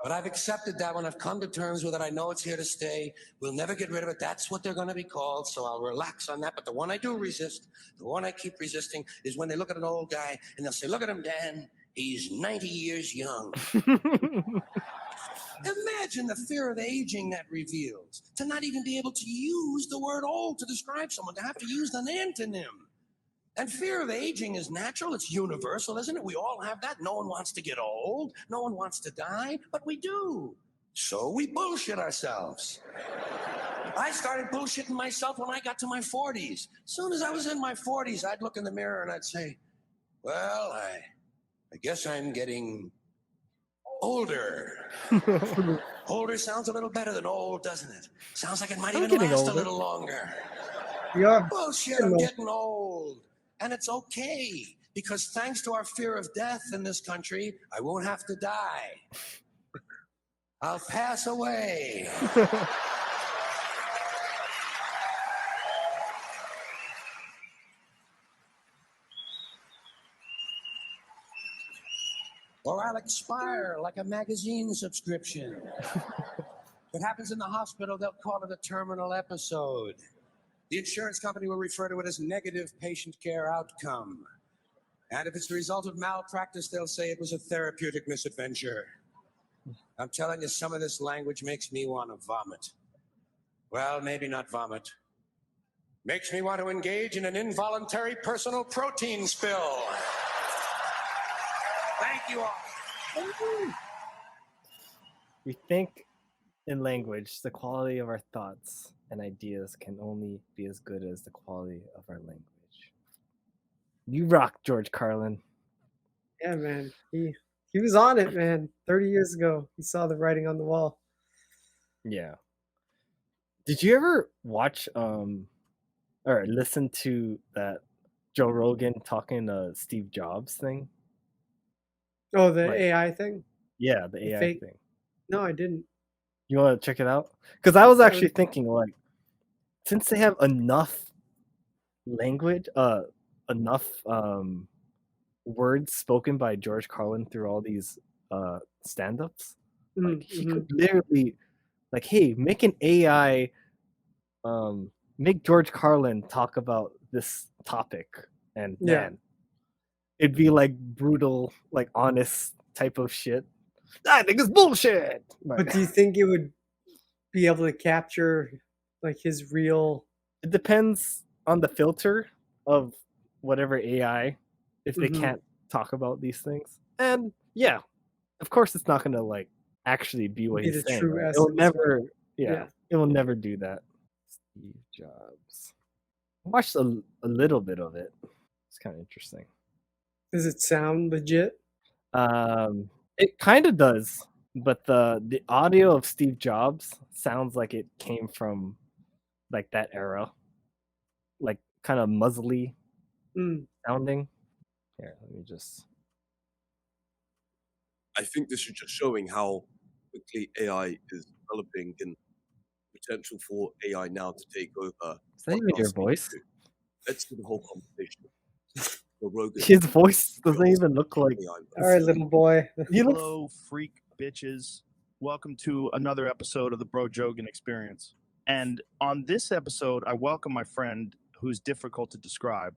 But I've accepted that one. I've come to terms with it. I know it's here to stay. We'll never get rid of it. That's what they're going to be called, so I'll relax on that. But the one I do resist, the one I keep resisting, is when they look at an old guy and they'll say, look at him, Dan. He's 90 years young. Imagine the fear of aging that reveals. To not even be able to use the word old to describe someone, to have to use an antonym. And fear of aging is natural. It's universal, isn't it? We all have that. No one wants to get old. No one wants to die, but we do. So we bullshit ourselves. I started bullshitting myself when I got to my 40s. As soon as I was in my 40s, I'd look in the mirror and I'd say, well, I guess I'm getting older. Older sounds a little better than old, doesn't it? Sounds like it might even last a little longer. Yeah. Bullshit, I'm getting old. And it's okay, because thanks to our fear of death in this country, I won't have to die. I'll pass away. Or I'll expire like a magazine subscription. If it happens in the hospital, they'll call it a terminal episode. The insurance company will refer to it as negative patient care outcome. And if it's the result of malpractice, they'll say it was a therapeutic misadventure. I'm telling you, some of this language makes me want to vomit. Well, maybe not vomit. Makes me want to engage in an involuntary personal protein spill. Thank you all. We think in language, the quality of our thoughts and ideas can only be as good as the quality of our language. You rock, George Carlin. Yeah, man. He was on it, man. 30 years ago, he saw the writing on the wall. Yeah. Did you ever watch or listen to that Joe Rogan talking to Steve Jobs thing? Oh, the AI thing? Yeah, the AI fake- thing. No, I didn't. You want to check it out? Because I was actually thinking, like, since they have enough language, enough words spoken by George Carlin through all these stand-ups, like he could literally, like, hey, make an AI, make George Carlin talk about this topic, and man, it'd be like brutal, like honest type of shit. I think it's bullshit. But do you think it would be able to capture like his real? It depends on the filter of whatever AI, if they can't talk about these things. And yeah, of course it's not gonna like actually be what he's saying. True Right? It will essence, never it will never do that. Steve Jobs. I watched a little bit of it. It's kind of interesting. Does it sound legit? It kind of does, but the audio of Steve Jobs sounds like it came from like that era, like kind of muzzly Mm. sounding. Here, let me just. I think this is just showing how quickly AI is developing and potential for AI now to take over. Is that even your podcasting voice? too. Let's do the whole conversation. So Rogan, His voice doesn't even look like. AI. All right, little boy. He looks. Hello, freak bitches. Welcome to another episode of the Bro Jogan Experience. And on this episode, I welcome my friend who's difficult to describe.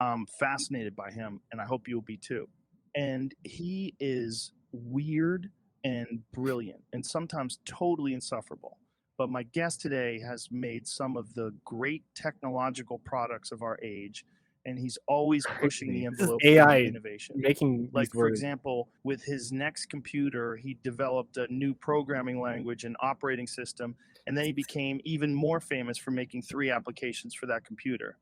I'm fascinated by him, and I hope you'll be too. And he is weird and brilliant, and sometimes totally insufferable. But my guest today has made some of the great technological products of our age, and he's always pushing the This is envelope AI of innovation. making Like, these for words. example, with his next computer, he developed a new programming language and operating system, and then he became even more famous for making 3 applications for that computer.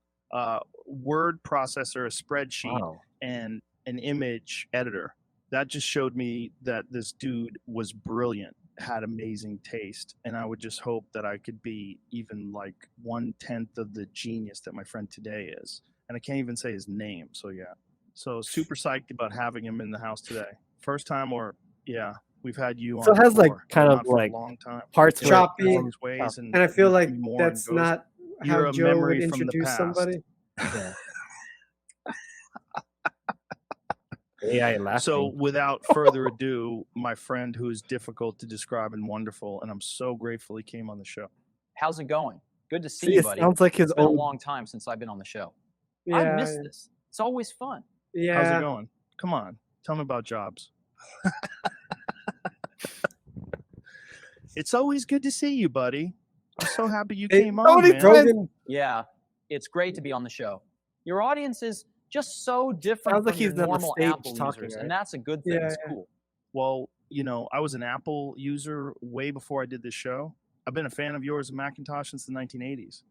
Word processor, a spreadsheet, Wow. and an image editor. That just showed me that this dude was brilliant, had amazing taste, and I would just hope that I could be even like 1/10 of the genius that my friend today is. And I can't even say his name, so yeah. So super psyched about having him in the house today. First time, or yeah, we've had you on. So it has, like, before, kind but of, not for like, a long time. parts Yeah, where Choppy. he always weighs And I feel like more that's and goes, not "You're how a Joe memory would from the introduce past." somebody. Yeah. AI laughing. So without further ado, my friend who is difficult to describe and wonderful, and I'm so grateful he came on the show. How's it going? Good to see See, you, it buddy. sounds like his It's been a old. long time since I've been on the show. Yeah, I miss this. It's always fun. yeah. How's it going? Come on, tell me about jobs. It's always good to see you, buddy. I'm so happy you Hey, came on, somebody man. told- Rogan, Yeah, it's great to be on the show. Your audience is just so different Sounds like from your he's on the normal stage Apple talking, users, right? and that's a good thing. Yeah, It's yeah. cool. Well, you know, I was an Apple user way before I did this show. I've been a fan of yours and Macintosh since the 1980s.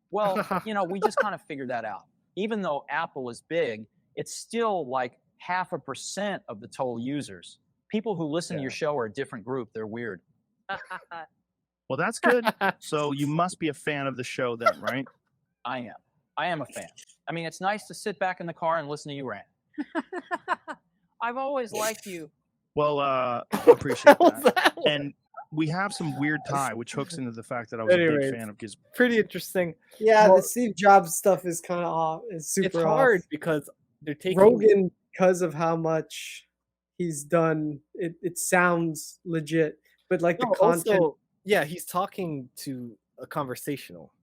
Well, you know, we just kind of figured that out. Even though Apple is big, it's still like 0.5% of the total users. People who listen to your show are a different group. They're weird. Well, that's good. So you must be a fan of the show then, right? I am. I am a fan. I mean, it's nice to sit back in the car and listen to you rant. I've always liked you. Well, appreciate What was that. that one? And we have some weird tie, which hooks into the fact that I was a Anyways. big fan of Gizmo. Pretty interesting. Yeah, Well, the Steve Jobs stuff is kind of off. It's super It's hard off. because they're taking Rogan, because of how much he's done, it sounds legit. But like the No, content, also, yeah, he's talking to a conversational.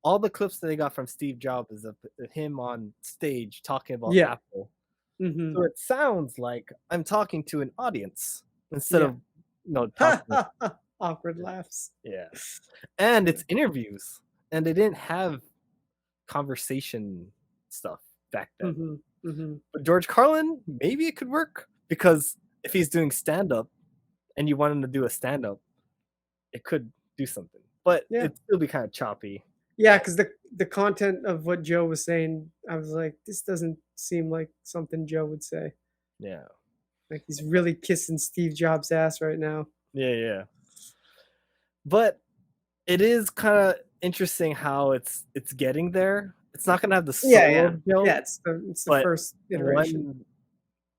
All the clips that they got from Steve Jobs is of him on stage talking about Yeah. Apple. mhm. So it sounds like I'm talking to an audience instead Yeah. of talking. Awkward laughs. Yeah, and it's interviews, and they didn't have conversation stuff back then. But George Carlin, maybe it could work because if he's doing stand up, and you want him to do a stand up, it could do something. But Yeah. it'd still be kind of choppy. Yeah, because the content of what Joe was saying, I was like, this doesn't seem like something Joe would say. Yeah, Like he's really kissing Steve Jobs' ass right now. yeah. But it is kind of interesting how it's getting there. It's not gonna have the soul Yeah, of Joe. Yeah, it's the but first iteration. when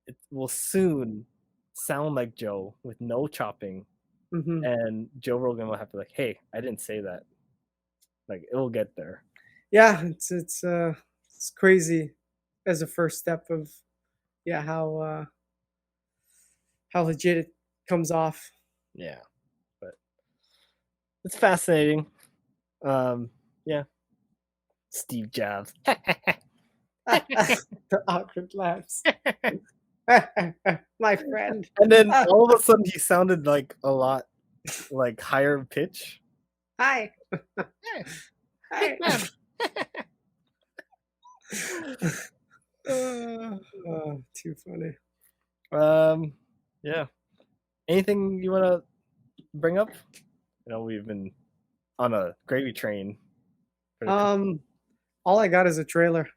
it will soon sound like Joe with no chopping, Mhm. and Joe Rogan will have to be like, "Hey, I didn't say that." Like it will get there. Yeah, it's crazy as a first step of how legit it comes off. Yeah, but it's fascinating. Yeah, Steve Jobs. The awkward laughs. My friend. And then all of a sudden he sounded like a lot like higher pitch. Hi. Hi. Oh, too funny. Yeah. Anything you want to bring up? You know, we've been on a gravy train. for the All I got is a trailer.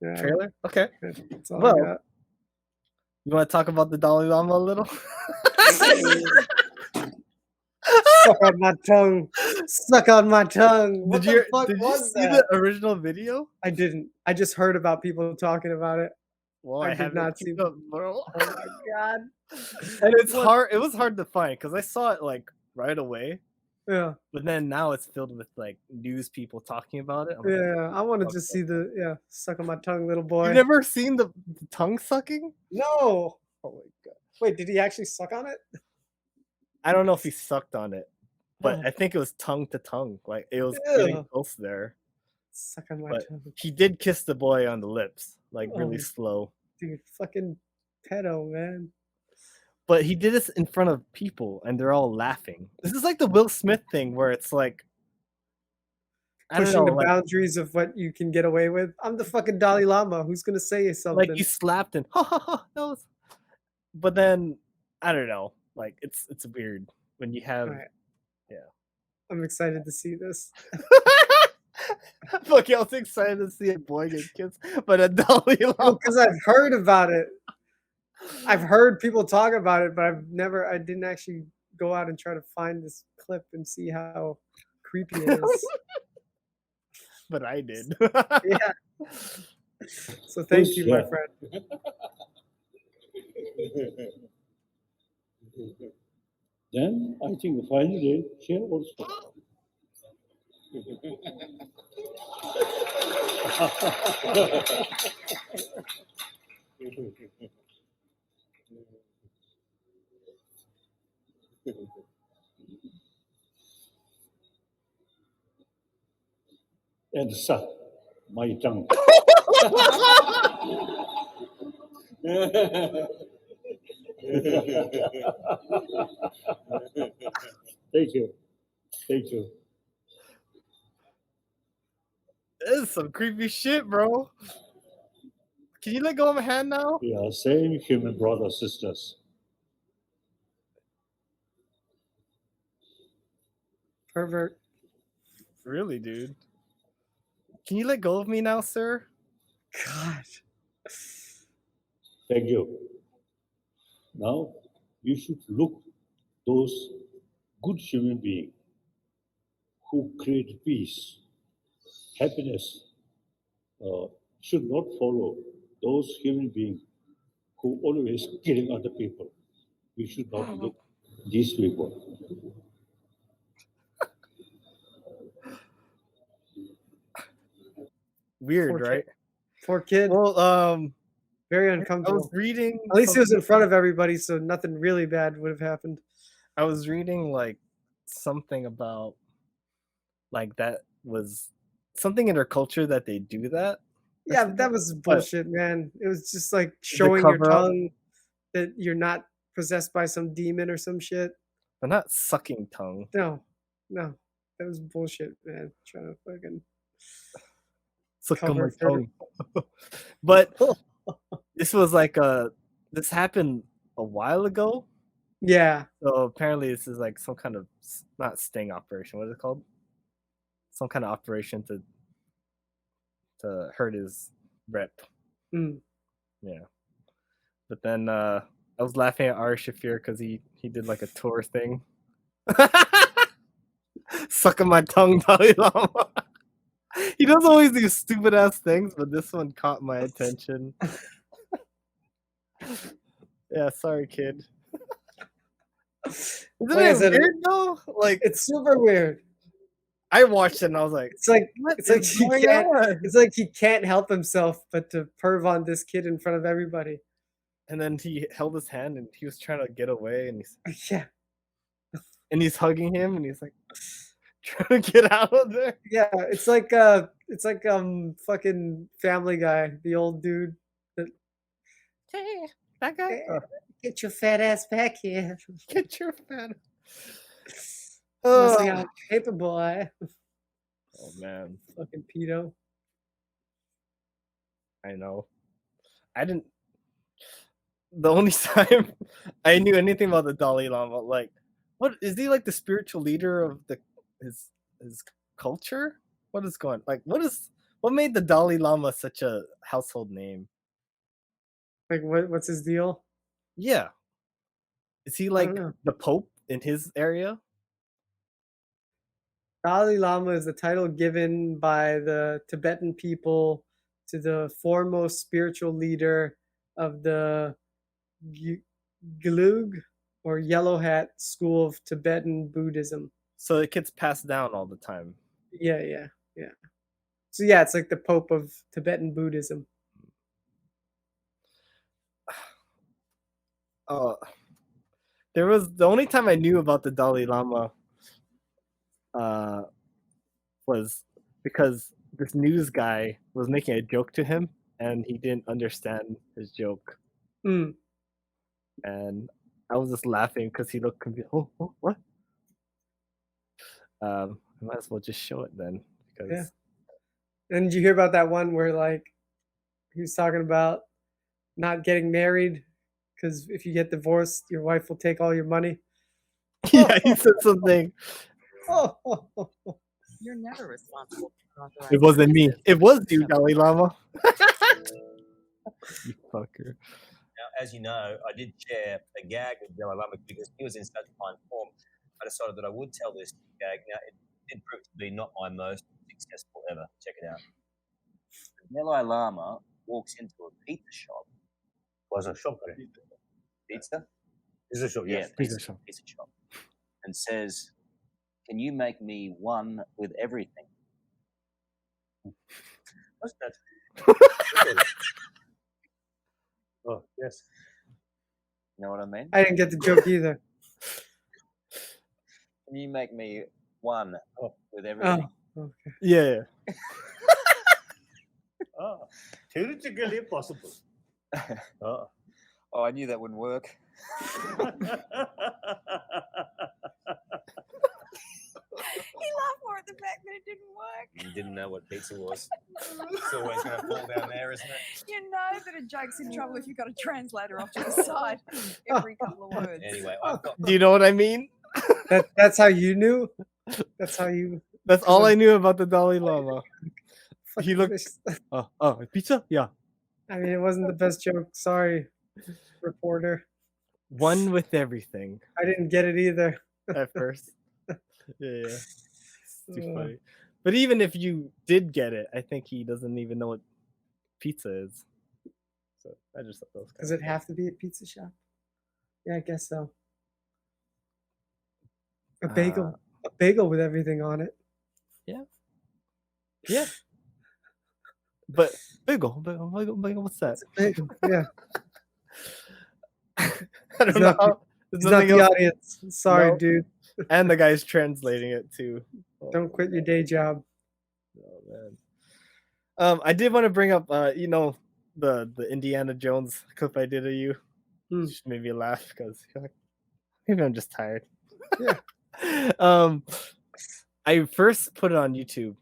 Yeah, trailer. Okay. that's all Well, I got. You want to talk about the Dali Lama a little? Stuck on my tongue. Suck on my tongue. What the fuck did you was see that? the original video? I didn't. I just heard about people talking about it. Well, I I did haven't not keep see- up, bro. Oh my god. And it's What- hard. It was hard to find because I saw it like right away, Yeah. but then now it's filled with like news people talking about it. I'm like, Yeah. I want to fuck just that. see the suck on my tongue, little boy. You never seen the tongue sucking? No. Oh my god. Wait, did he actually suck on it? I don't know if he sucked on it, but Oh. I think it was tongue to tongue. Like it was Ew. getting close there. Suck on my But tongue. he did kiss the boy on the lips, like really Oh. slow. Dude, fucking pedo, man. But he did this in front of people, and they're all laughing. This is like the Will Smith thing, where it's like, I don't Pushing know, the like, boundaries of what you can get away with. I'm the fucking Dali Lama. Who's gonna say something? like he slapped and ha ha ha. That was. But then I don't know, like it's weird when you have. Alright. Yeah. I'm excited to see this. Fuck, I was excited to see a boy get kissed, but a Dali Lama. Because I've heard about it. I've heard people talk about it, but I didn't actually go out and try to find this clip and see how creepy it is. But I did. Yeah. So thank you, my Yeah. friend. Then I think finally here also. And suck my tongue. Thank you. Thank you. This is some creepy shit, bro. Can you let go of my hand now? We are same human brothers, sisters. Pervert. Really, dude? Can you let go of me now, sir? God. Thank you. Now you should look those good human beings who create peace, happiness. Should not follow those human beings who always killing other people. We should not look these people. Weird, Poor kid. right? Poor kid. Well, Very I was uncomfortable. reading. At least he was in something- front of everybody, so nothing really bad would have happened. I was reading like something about like that was something in their culture that they do that. or Yeah, something. that was bullshit, man. It was just like showing your cover up. tongue that you're not possessed by some demon or some shit. But not sucking tongue. No, that was bullshit, man. Trying to fucking Suck on my cover for tongue. But this was like this happened a while ago. yeah. So apparently this is like some kind of not sting operation. What is it called? Some kind of operation to hurt his rep. Mm. Yeah. But then I was laughing at Ari Shafir because he did like a tour thing. Sucking my tongue, Dali Lama. He does always these stupid ass things, but this one caught my attention. Yeah, sorry, kid. Isn't Like I it said, weird though? Like It's super weird. I watched it and I was like, It's like what it's like is he going can't. on? It's like he can't help himself but to perv on this kid in front of everybody. And then he held his hand and he was trying to get away and Yeah, he's hugging him and he's like trying to get out of there. yeah. It's like fucking Family Guy, the old dude. Hey, that guy. Hey, get your fat ass back here. Get your fan. Missing Oh. out paper boy. Oh man, Fucking pedo. I know. I didn't. The only time I knew anything about the Dalai Lama, like, what is he like the spiritual leader of his culture? What is going like? What made the Dalai Lama such a household name? Like what's his deal? Yeah, is he don't like know. the Pope in his area? Dalai Lama is the title given by the Tibetan people to the foremost spiritual leader of the Gelug or Yellow Hat school of Tibetan Buddhism. So it gets passed down all the time. Yeah. So yeah, it's like the Pope of Tibetan Buddhism. There was the only time I knew about the Dalai Lama was because this news guy was making a joke to him and he didn't understand his joke. Mm. And I was just laughing because he looked confused. Oh, what? I might as well just show it then. Because Yeah. And did you hear about that one where like he was talking about not getting married because if you get divorced, your wife will take all your money? yeah, he said something. You're never responsible for It wasn't me. It was you, Dalai Lama. You fucker. Now, as you know, I did share a gag with Dalai Lama because he was in such fine form. I decided that I would tell this gag. Now, it did prove to be not my most successful ever. Check it out. The Dalai Lama walks into a pizza shop. Was a shop. Pizza? Is a shop. Yeah, Yes. pizza shop. And says, "Can you make me one with everything?" What's that? Oh yes. You know what I mean? I didn't get the joke either. Can you make me one with everything? Oh, okay. Yeah. Theoretically possible. Oh, I knew that wouldn't work. He laughed more at the fact that it didn't work. You didn't know what pizza was. It's always going to fall down there, isn't it? You know that a joke's in trouble if you've got a translator off to the side every couple of words. Anyway, I've got. Do you know what I mean? That's how you knew? That's how you... That's all I knew about the Dalai Lama. He looked... pizza? Yeah. I mean, it wasn't the best joke. Sorry, reporter. One with everything. I didn't get it either. At first. Yeah. It's too funny. But even if you did get it, I think he doesn't even know what pizza is. So I just thought that was Does it have to be a pizza shop? Yeah, I guess so. A bagel with everything on it. Yeah. But bagel, what's that? Bagel, yeah. I don't know. It's not the audience. Sorry, dude. And the guy's translating it too. Don't quit your day job. Oh man. I did want to bring up the Indiana Jones clip I did of you. Just made me laugh because maybe I'm just tired. Yeah. I first put it on YouTube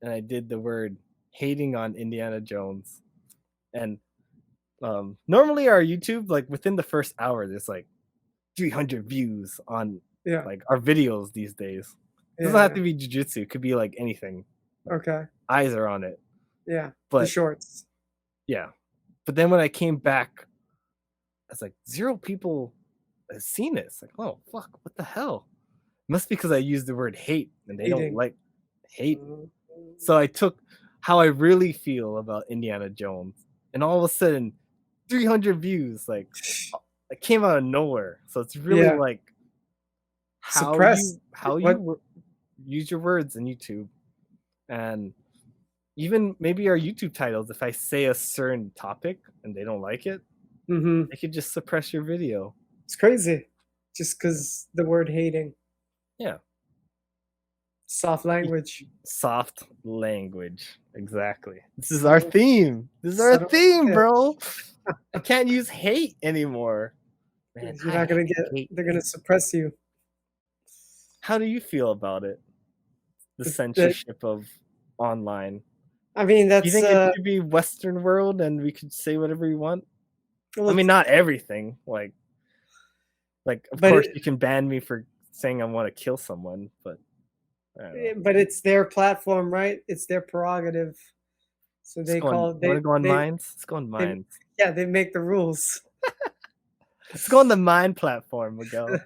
and I did the word hating on Indiana Jones. And normally our YouTube, like within the first hour, there's like 300 views on like our videos these days. It doesn't have to be jiu-jitsu, it could be like anything. Okay. Eyes are on it. Yeah. But the shorts. Yeah. But then when I came back, it's like 0 people have seen it. It's like, oh fuck, what the hell? Must be because I used the word hate and they don't like hate. So I took how I really feel about Indiana Jones, and all of a sudden 300 views. Like it came out of nowhere. So it's really like how you use your words in YouTube. And even maybe our YouTube titles, if I say a certain topic and they don't like it, they could just suppress your video. It's crazy. Just because the word hating. Yeah. Soft language. Soft language. Exactly. This is our theme. This is our theme, bro. I can't use hate anymore. Man, you're not going to get, they're going to suppress you. How do you feel about it? The censorship of online. I mean, that's... Do you think it should be Western world and we could say whatever we want? Well, I mean, not everything. Like of course you can ban me for saying I want to kill someone, but it's their platform, right? It's their prerogative. So they call it. Want to go on Minds? Let's go on Minds. Yeah, they make the rules. Let's go on the Mind platform, Miguel.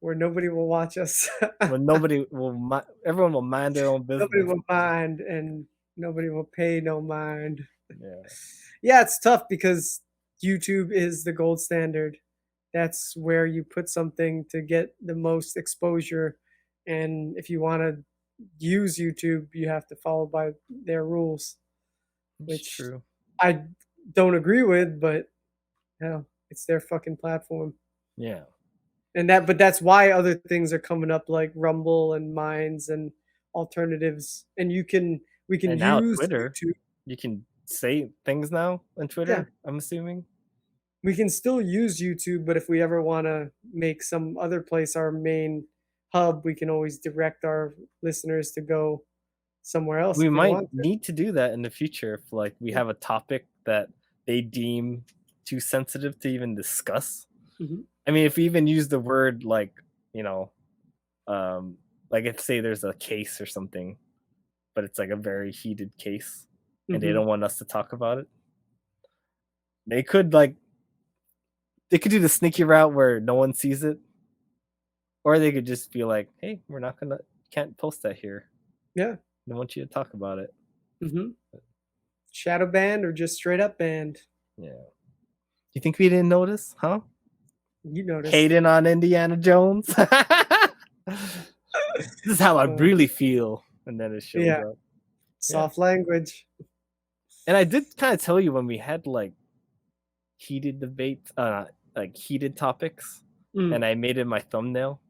where nobody will watch us. When nobody will, everyone will mind their own business. Nobody will mind, and nobody will pay no mind. Yeah. Yeah, it's tough because YouTube is the gold standard. That's where you put something to get the most exposure. And if you want to use YouTube, you have to follow by their rules, which true. I don't agree with, but hell, it's their fucking platform. Yeah. But that's why other things are coming up like Rumble and Minds and alternatives. And we can And now use Twitter, YouTube. you can say things now on Twitter, I'm assuming. We can still use YouTube, but if we ever want to make some other place our main hub, we can always direct our listeners to go somewhere else. We if might want to. need to do that in the future if like we have a topic that they deem too sensitive to even discuss. Mhm. I mean, if we even use the word like, like if say there's a case or something, but it's like a very heated case and they Mhm. don't want us to talk about it, they could do the sneaky route where no one sees it, or they could just be like, hey, can't post that here. Yeah. I don't want you to talk about it. Mm-hmm. Shadow banned or just straight up banned. Yeah. You think we didn't notice, huh? You noticed. Hating on Indiana Jones. This is how I really feel. And then it shows up. Soft language. And I did kind of tell you when we had like heated debates, like heated topics, and I made it my thumbnail.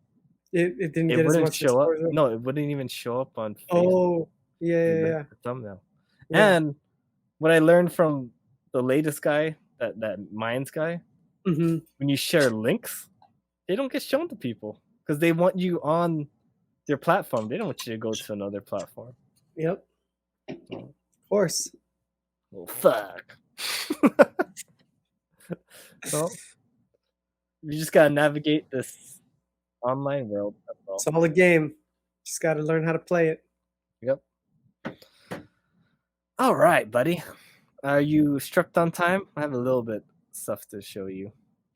It didn't get as wouldn't much show up. exposure. No, it wouldn't even show up on Facebook. Oh, yeah. The thumbnail. Yeah. And what I learned from the latest guy, that Minds guy, Mhm. when you share links, they don't get shown to people because they want you on their platform. They don't want you to go to another platform. Yep. Of course. Well, fuck. Well, you just gotta navigate this online world. That's all. It's all a game. Just got to learn how to play it. Yep. All right, buddy. Are you strapped on time? I have a little bit stuff to show you.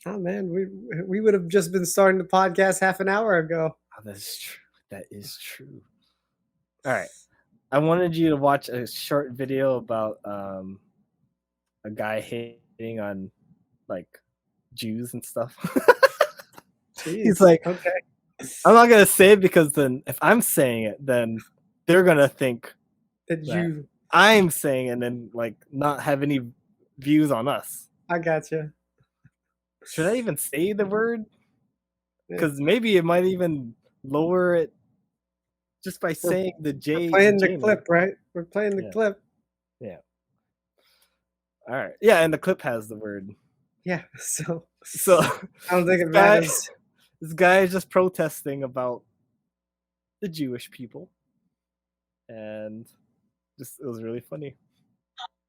Oh man, we would have just been starting the podcast half an hour ago. Oh, that's true. That is true. All right. I wanted you to watch a short video about a guy hating on like Jews and stuff. He's like, okay. I'm not gonna say it because then if I'm saying it, then they're gonna think that you I'm saying it and then like not have any views on us. I gotcha. Should I even say the word? Because maybe it might even lower it just by saying the J. We're playing the J clip, right? We're playing the clip. Yeah. All right. Yeah, and the clip has the word. Yeah. So I don't think it matters. This guy is just protesting about the Jewish people, and just it was really funny.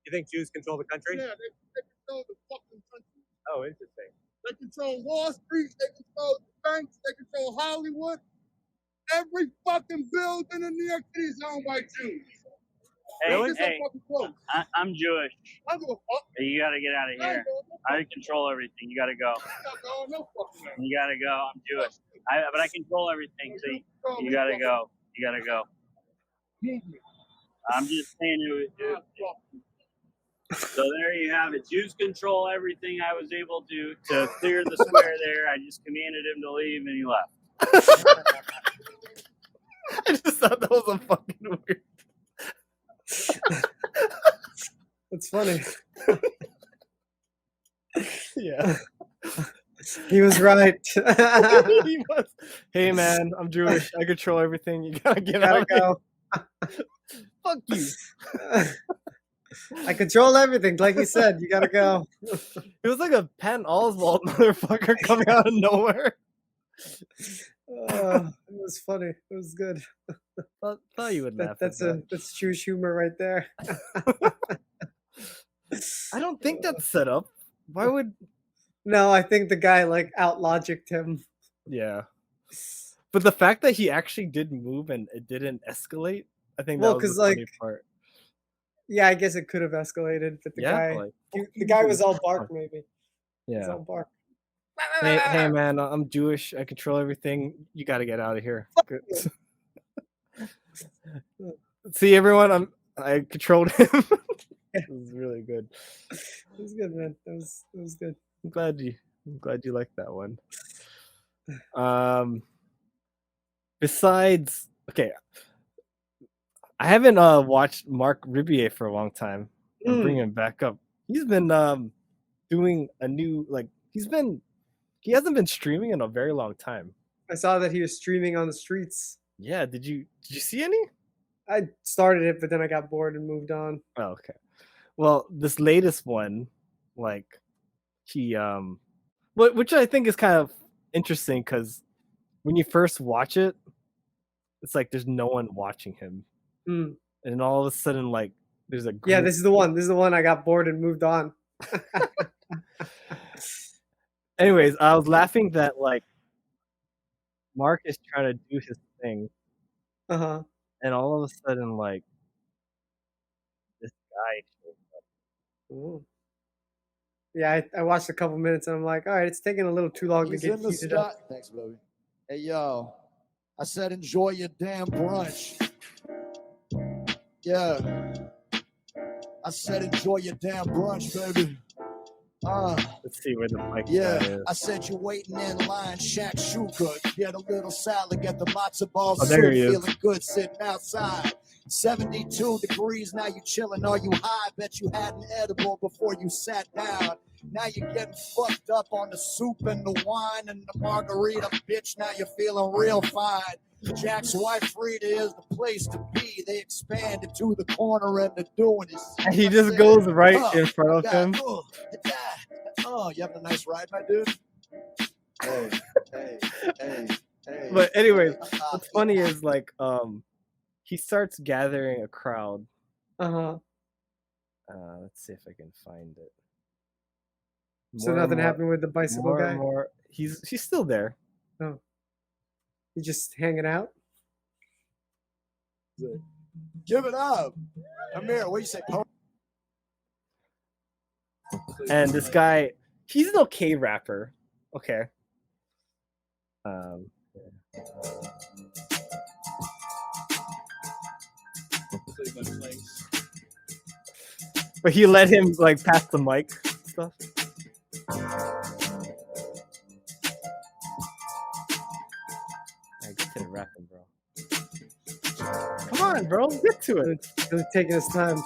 You think Jews control the country? Yeah, they control the fucking country. Oh, interesting. They control Wall Street, they control the banks, they control Hollywood. Every fucking building in New York City is owned by Jews. Hey, Look at hey, some fucking quotes. I'm Jewish. I don't give a fuck. You gotta get out of here. I control everything. You gotta go. No fucking way. You gotta go. I'm Jewish. But I control everything. So you gotta go. You gotta go. I'm just saying it. So there you have it. Jews control everything. I was able to clear the square there. I just commanded him to leave, and he left. I just thought that was a fucking weird. It's funny. Yeah. He was right. He was. Hey man, I'm Jewish. I control everything. You gotta get out. Go. Fuck you. I control everything, like you said. You gotta go. It was like a Patton Oswalt motherfucker coming out of nowhere. It was funny. It was good. Thought you would laugh. That's Jewish humor right there. I don't think that's set up. Why would? No, I think the guy like out logicked him. Yeah. But the fact that he actually did move and it didn't escalate, I think that was the funny part. Yeah, I guess it could have escalated, but the guy was all bark maybe. Yeah. It was all bark. Hey, man, I'm Jewish. I control everything. You got to get out of here. Good. See, everyone, I controlled him. It was really good. It was good, man. It was good. I'm glad you liked that one. Besides, okay, I haven't watched Marc Rebillet for a long time. I'm bringing him back up. He's been doing a new he hasn't been streaming in a very long time. I saw that he was streaming on the streets. Yeah, did you see any? I started it, but then I got bored and moved on. Oh, okay. Well, this latest one, like he which I think is kind of interesting because when you first watch it, it's like there's no one watching him. And all of a sudden, like there's a group. Yeah, this is the one I got bored and moved on. Anyways, I was laughing that like Marc is trying to do his thing, and all of a sudden, like this guy shows up. Ooh. Yeah, I watched a couple minutes and I'm like, all right, it's taking a little too long to get heated up. Thanks, baby. Hey, yo, I said enjoy your damn brunch. Yeah. I said enjoy your damn brunch, baby. Let's see where the mic is. I said you're waiting in line, Shack Shuka. Get a little salad, get the matzo balls there soup, he is. feeling good sitting outside. 72 degrees, now you chilling, are you high? Bet you had an edible before you sat down. Now you're getting fucked up on the soup and the wine and the margarita, bitch, now you're feeling real fine. Jack's wife Frida is the place to be. They expanded to the corner and they're doing it. He just goes right in front of him. Oh, you having a nice ride, my dude? Hey. But anyways, what's funny is like he starts gathering a crowd. Uh-huh. Let's see if I can find it. So nothing happened with the bicycle guy? He's still there. Oh. He's just hanging out? Give it up. Amir, what do you say? And this guy, he's an okay rapper. Okay. But he let him like pass the mic stuff. I get to the rapping, bro. Come on, bro, get to it. It's taking his time.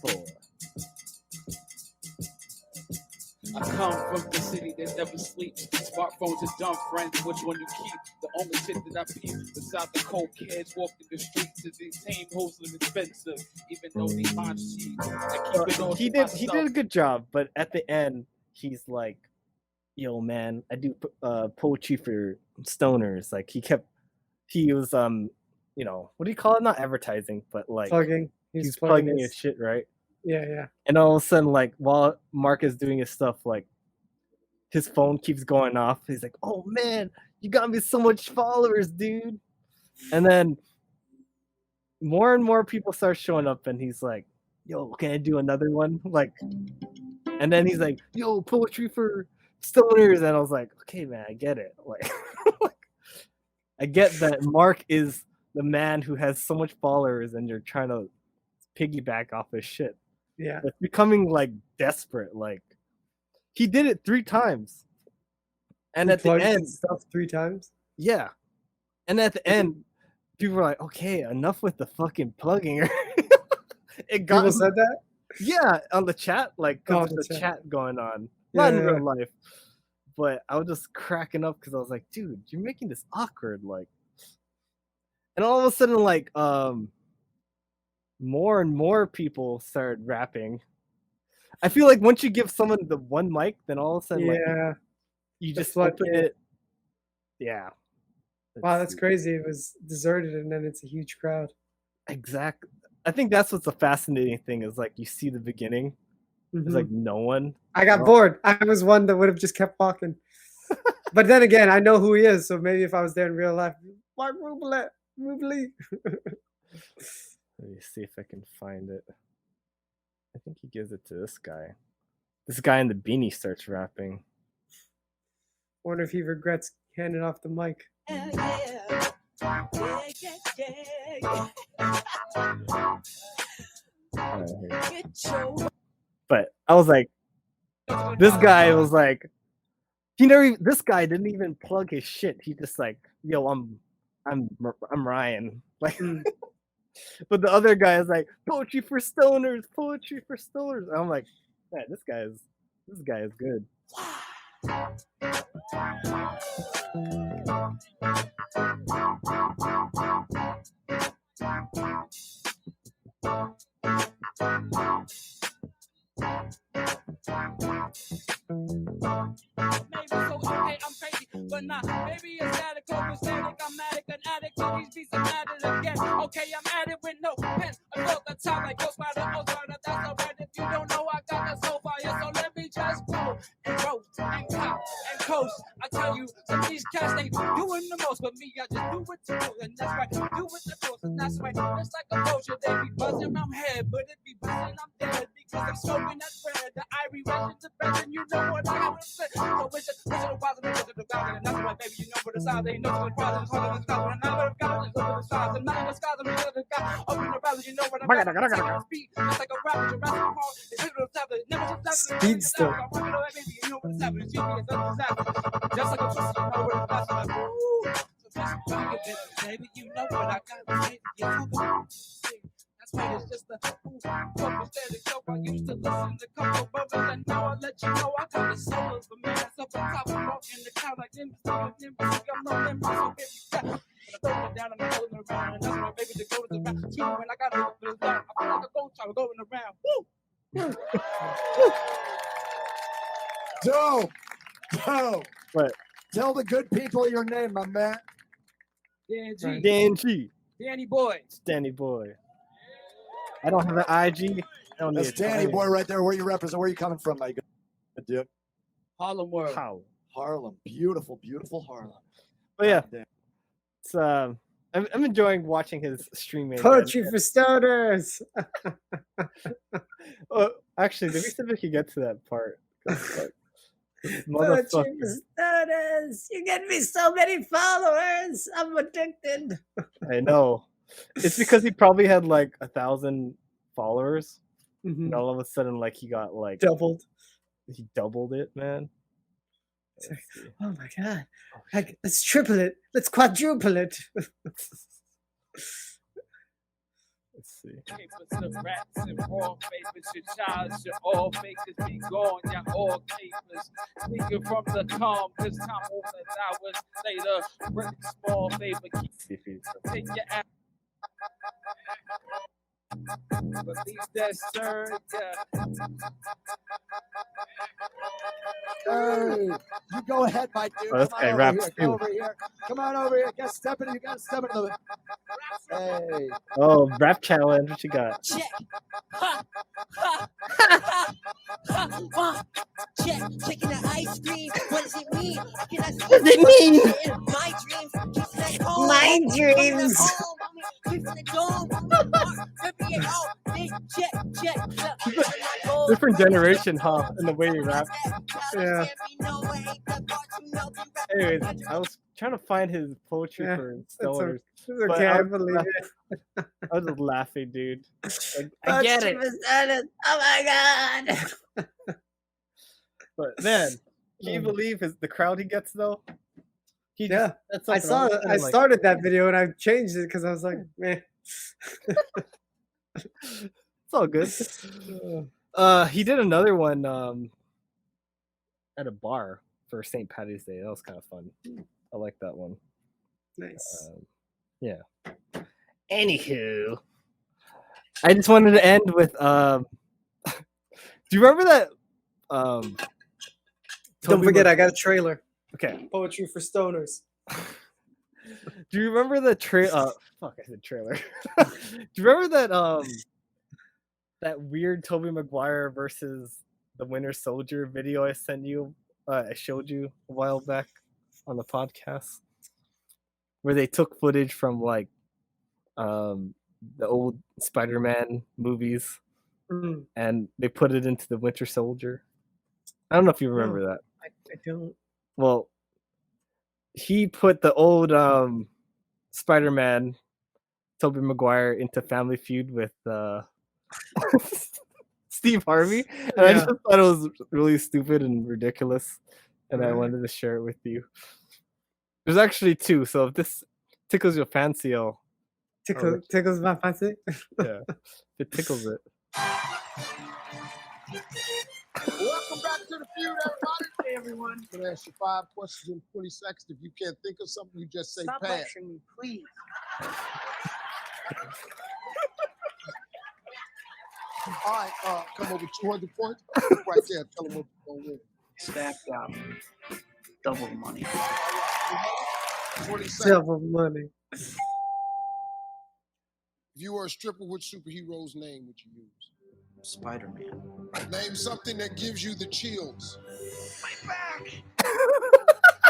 4. I come from the city that never sleeps. Smartphones are dumb friends. Which one you keep? The only shit that I peep beside the cold kids walking the streets is these tame hoes live expensive. Even though they launch cheap, I keep it all He did a good job, but at the end, he's like, "Yo, man, I do poetry for stoners." Like he was you know, what do you call it? Not advertising, but like plugging. He's plugging his shit, right? Yeah. And all of a sudden, like while Marc is doing his stuff, like his phone keeps going off. He's like, "Oh man, you got me so much followers, dude." And then more and more people start showing up, and he's like, "Yo, can I do another one?" Like, and then he's like, "Yo, poetry for stoners," and I was like, "Okay, man, I get it." Like, I get that Marc is the man who has so much followers, and you're trying to piggyback off his shit. Yeah, it's becoming like desperate. Like, he did it 3 times, and at the end, stuff 3 times. Yeah, and at the end, people were like, "Okay, enough with the fucking plugging." It got People said that. Yeah, on the chat, like Oh, there's a chat going on, Yeah, not in yeah, real yeah. life. But I was just cracking up because I was like, "Dude, you're making this awkward." Like, and all of a sudden, like, more and more people started rapping. I feel like once you give someone the one mic, then all of a sudden, like, Yeah. you just what- open it. Yeah. Wow, that's crazy. It was deserted and then it's a huge crowd. Exactly. I think that's what's the fascinating thing is like you see the beginning. It's like no one. I got bored. I was one that would have just kept walking. But then again, I know who he is, so maybe if I was there in real life, Marc Rebillet. Let me see if I can find it. I think he gives it to this guy. This guy in the beanie starts rapping. Wonder if he regrets handing off the mic. But I was like, this guy was like, this guy didn't even plug his shit. He just like, yo, I'm Ryan. Like, but the other guy is like, poetry for stoners. And I'm like, man, this guy is good. But nah, maybe it's static, copacetic. I'm addict, an addict to these beats. I'm at it again. Okay, I'm at it with no pen. I wrote the top like Ghost Rider, that's alright. If you don't know, I got the soul fire. So let me just go and roast and cop and coast. I tell you, some of these cats ain't doing the most, but me, I just do it to do. And that's right, do it to close, and that's right. Just like a potion, they be buzzing, I'm head, but it be buzzing, I'm dead. Because I'm smoking that bread. The Irie ration to bread, and you know what I have to say. So it's a positive, and that's right, baby, you know what the size ain't no surprise. It's harder than scars, and I would have got it, look at the size. And none of the scars, I'm the other guy. Open the rally, you know what I'm saying. Speed, just like a rapper, Jurassic Park. It's little tablet, never just Speed still. I'm working away, baby, you know what it's happening. It's a disaster. Just like a pussy, you know what it's happening. Like, ooh, so just bring it, baby, you know what I got. Baby, you know what that's right, it's just a copacetic dope. I used to listen to couple brothers, and now I let you know I got the soul of a man. That's up on top of rock in the crowd like them. I'm no limbo, so baby, step. Throw it down and I'm holding around, and that's my baby to go to the round. Too, when I got it, but it's down. I feel like a gold child going around. Woo! Dope. What? Tell the good people your name, my man. Dan G. Danny Boy. It's Danny Boy. I don't have an IG. I don't That's need Danny Boy right there. Where you represent? Where you coming from, my good dude? Harlem World. Harlem. Beautiful, beautiful Harlem. But yeah, it's I'm enjoying watching his streaming. Poetry for stoners. Actually, did we see if we could get to that part? Poetry for stoners. You get me so many followers. I'm addicted. I know. It's because he probably had like 1,000 followers, and all of a sudden, like he got like doubled. He doubled it, man. Like, oh my god! Like, let's triple it. Let's quadruple it. Let's see. Rats and raw papers, your child, your all fakers be gone, your all capers. Speaking from the calm, this time over hours later, bring small favor, take your ass. Believe that, sir, yeah. Hey, you go ahead, my dude. Oh, this Come guy on raps over here. Come too. over here. Come on over here. Get stepping. You got to step into the. Hey. Oh, rap challenge. What you got? Check. Check. Checking the ice cream. What does it mean? Can I see What does it mean? My dreams. Keep that home. My dreams. Different generation, huh? In the way you rap. Yeah. Anyways, I was trying to find his poetry for stoners. It's but okay, I believe it. I was just laughing, dude. Like, I get it. Oh my god. But man, can you believe the crowd he gets though? Yeah, that's I saw it. I started that video and I changed it because I was like, man. It's all good. He did another one at a bar for St. Patty's Day. That was kind of fun. I like that one. Nice. Yeah. Anywho, I just wanted to end with do you remember that Don't forget, I got a trailer. Okay. Poetry for stoners. Do you remember the trailer? Fuck, I said trailer. Do you remember that that weird Tobey Maguire versus the Winter Soldier video I sent you? I showed you a while back on the podcast, where they took footage from like the old Spider-Man movies and they put it into the Winter Soldier. I don't know if you remember that. I don't. Well, he put the old Spider-Man, Tobey Maguire, into Family Feud with Steve Harvey, and I just thought it was really stupid and ridiculous, and I wanted to share it with you. There's actually 2, so if this tickles your fancy, Tickles my fancy? Yeah, if it tickles it. Welcome back to the Feud, everybody. Hey, everyone. I'm going to ask you 5 questions in 20 seconds. If you can't think of something, you just say Stop pass. lecturing me, please. All right, come over 200 points. Right there, tell them what you're going to win. Stacked up. Double the money. 20 seconds. Double money. If you were a stripper, which superhero's name would you use? Spider-Man. Name something that gives you the chills. My back.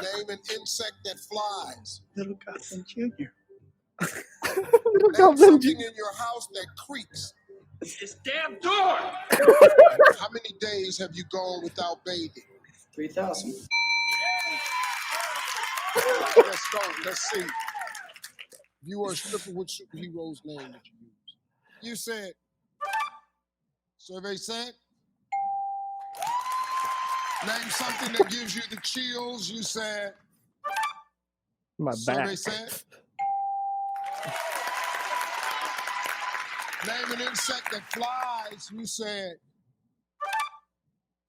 Name an insect that flies. Little Goblin Jr. Name something in your house that creaks. This damn door. How many days have you gone without bathing? 3,000. Let's go. Let's see. If you were a stripper, which superhero's name would you use? You said. Survey said. Name something that gives you the chills. You said. My Survey back. said. Name an insect that flies. You said.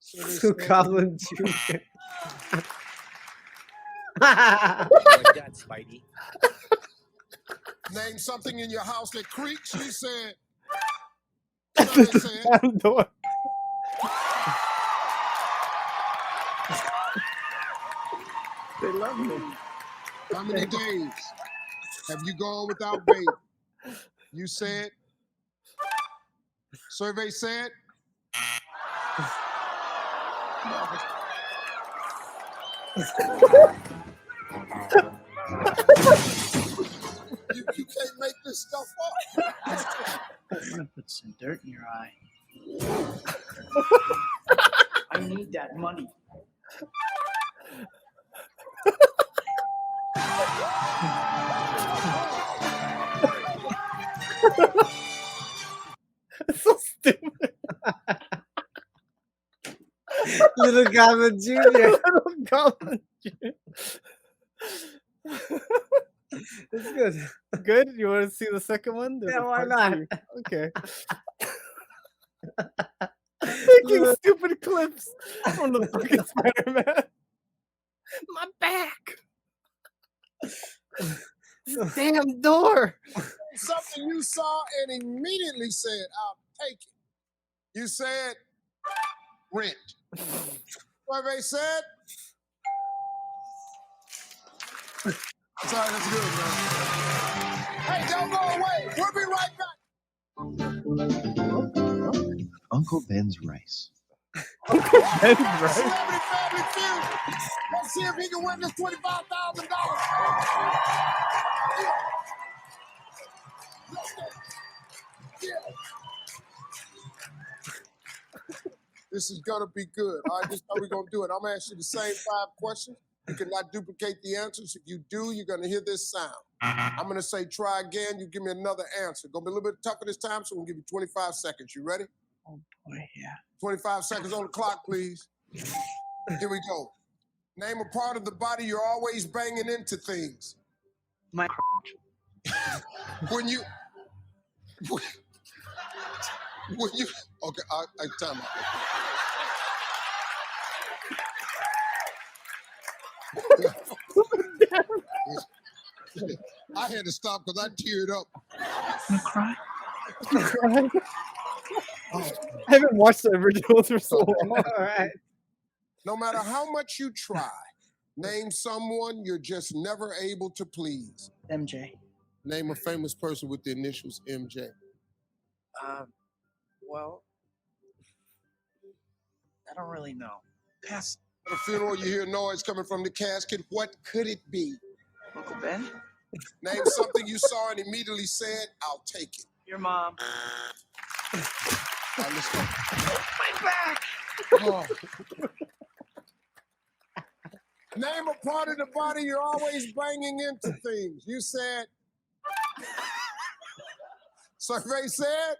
Survey said. Goblin Jr. Like that, Spidey. Name something in your house that creaks. You said. Survey said. Door. They love me. How many days have you gone without bathing? You said. Survey said. You can't make this stuff up. I'm gonna put some dirt in your eye. I need that money. It's so stupid. Little Goblin Jr. Little Goblin Jr. It's good. Good? You want to see the second one? There's Yeah, a why part not? 2. Okay. Making stupid clips from the fucking Spider-Man. My back. This damn door. Something you saw and immediately said, I'll take it. You said rent. Survey said. Sorry, that's good, man. Hey, don't go away. We'll be right back. Uncle Ben's rice. Uncle Ben's rice. Celebrity Family Feud. Let's see if he can win this $25,000. This is gonna be good. All right, this is how we're gonna do it. I'm gonna ask you the same 5 questions. You cannot duplicate the answers. If you do, you're gonna hear this sound. I'm gonna say try again. You give me another answer. Gonna be a little bit tougher this time, so we'll give you 25 seconds. You ready? Oh boy, yeah. 25 seconds on the clock, please. Here we go. Name a part of the body you're always banging into things. My When you okay, I time out. I had to stop because I teared up. I'm crying. I haven't watched the originals for so long. All right. No matter how much you try, name someone you're just never able to please. MJ. Name a famous person with the initials MJ. Well, I don't really know. Pass. At a funeral, you hear noise coming from the casket. What could it be? Uncle Ben? Name something you saw and immediately said, I'll take it. Your mom. let's go. My back! Oh. Name a part of the body you're always banging into things. You said. Survey said.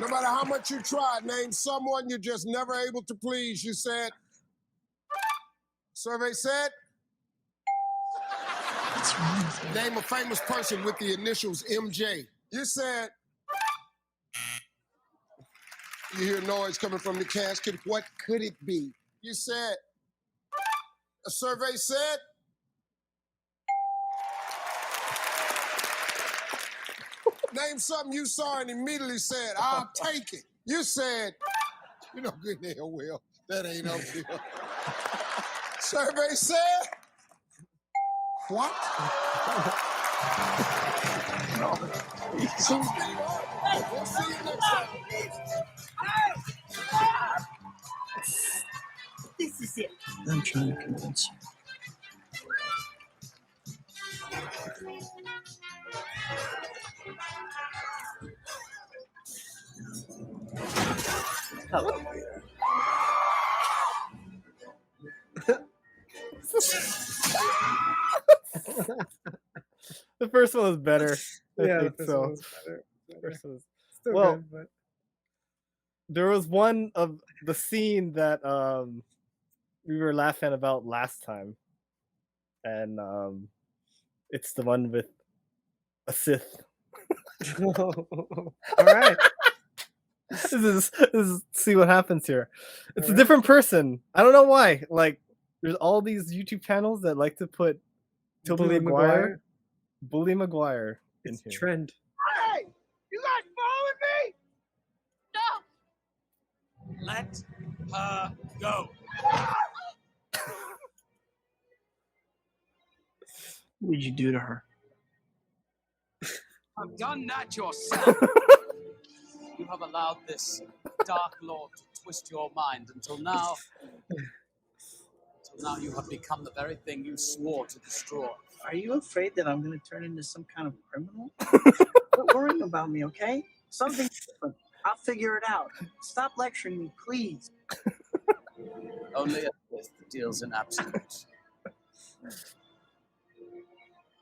No matter how much you try, name someone you're just never able to please. You said. Survey said. What's wrong with you? Name a famous person with the initials MJ. You said. You hear noise coming from the casket. What could it be? You said. A survey said. Name something you saw and immediately said, I'll take it. You said, you know good and hell well, that ain't up here. Survey said, what? We'll see you next time. This is it. I'm trying to convince you. Hello. The first one was better. Yeah, I the think first so. one was better. First one was- Still well, good, but there was one of the scene that we were laughing about last time, and it's the one with a Sith. all right. This is see what happens here. It's a different person. I don't know why. Like, there's all these YouTube channels that like to put Bully Maguire. Bully Maguire in It's here. trend. Hey, you guys following me? No. Let her go. What did you do to her? I've done that yourself. You have allowed this dark lord to twist your mind until now. Until now, you have become the very thing you swore to destroy. Are you afraid that I'm going to turn into some kind of criminal? Quit worrying about me, okay? Something different. I'll figure it out. Stop lecturing me, please. Only a faith that deals in absolutes.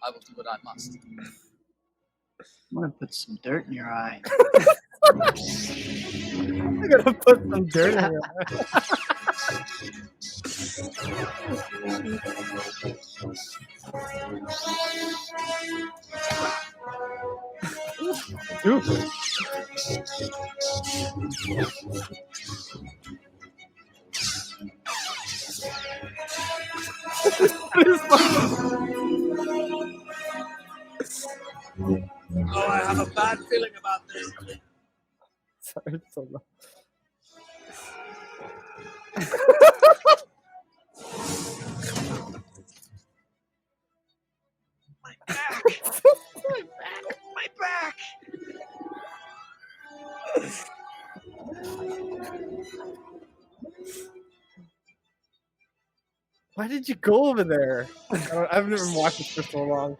I will do what I must. I'm going to put some dirt in your eye. I'm gonna put some dirt in your eye. Oh, I have a bad feeling about this. Sorry, it's so low. My back! My back! Why did you go over there? I've never watched it for so long.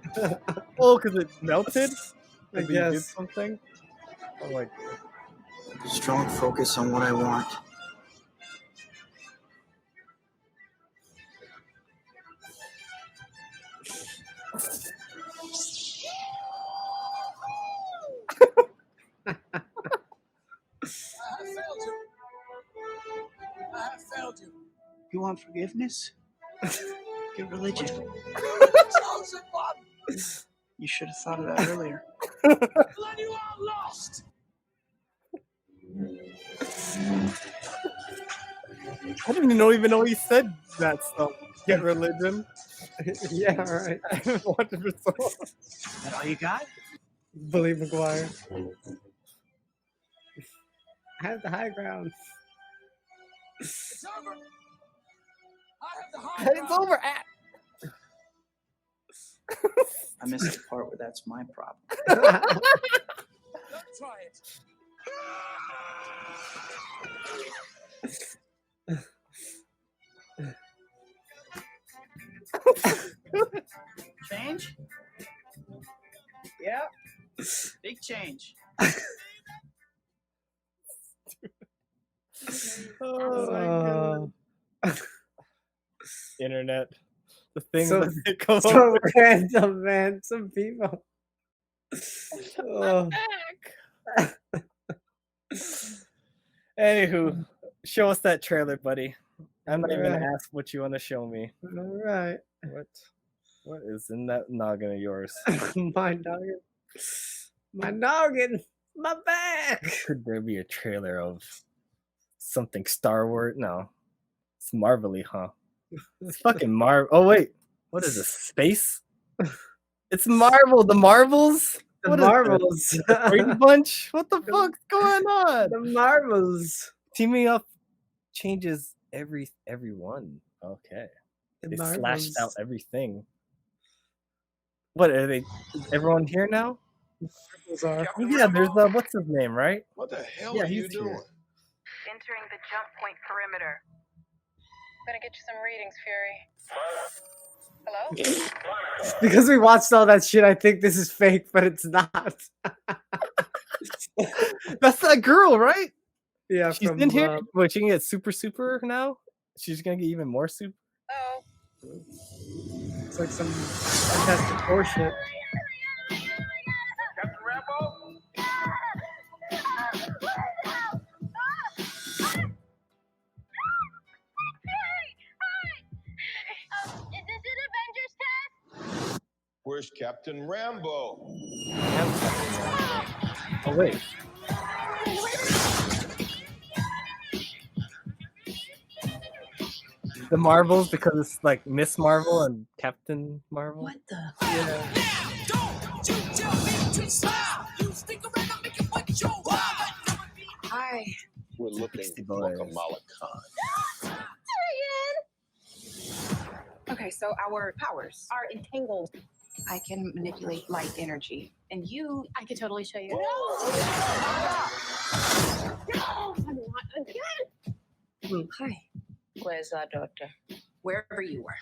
Oh, because it melted? I Maybe you did guess. something? I'm like, Strong focus on what I want. I have failed you. You want forgiveness? Get religion. Chosen one. You should have thought of that earlier. Then you are lost. I didn't even know he said that stuff. Get religion. Yeah, all right. I haven't watched it for so long. Is that all you got? Bully Maguire. I have the high ground. It's over. I have the high It's ground. over at. I missed the part where that's my problem. Don't try it. Change? Yeah. change. Oh my god. Internet. The things So, that they come so up with. random, man. Some people. Oh. Anywho, show us that trailer, buddy. I'm not even Alright. gonna ask what you want to show me. All right. What is in that noggin of yours? My noggin. My noggin. My back. Could there be a trailer of something Star Wars? No. It's Marvel-y, huh? It's fucking Marvel. Oh wait. What is this? Space? It's Marvel. The Marvels? The What is this? Marvels. The Brady Bunch? What the fuck's going on? The Marvels. Teaming up changes everyone. Okay. The They slashed Marvels. out everything. What are they? Is everyone here now? Marvels are. Oh, yeah, there's what's his name, right? What the hell Yeah, are you he's doing? here. Entering the jump point perimeter. I'm gonna get you some readings, Fury. Hello? Because we watched all that shit, I think this is fake, but it's not. That's that girl, right? Yeah, She's from, in here. What, she can get super now? She's gonna get even more super. Oh. It's like some Fantastic Four shit. Where's Captain Rambo? Oh wait. The Marvels, because it's like Miss Marvel and Captain Marvel. What the? Yeah. Hi. We're looking for Kamala Khan. Okay, so our powers are entangled. I can manipulate light energy. And you... I can totally show you. No! I'm not again! Hi. Where's our daughter? Wherever you were.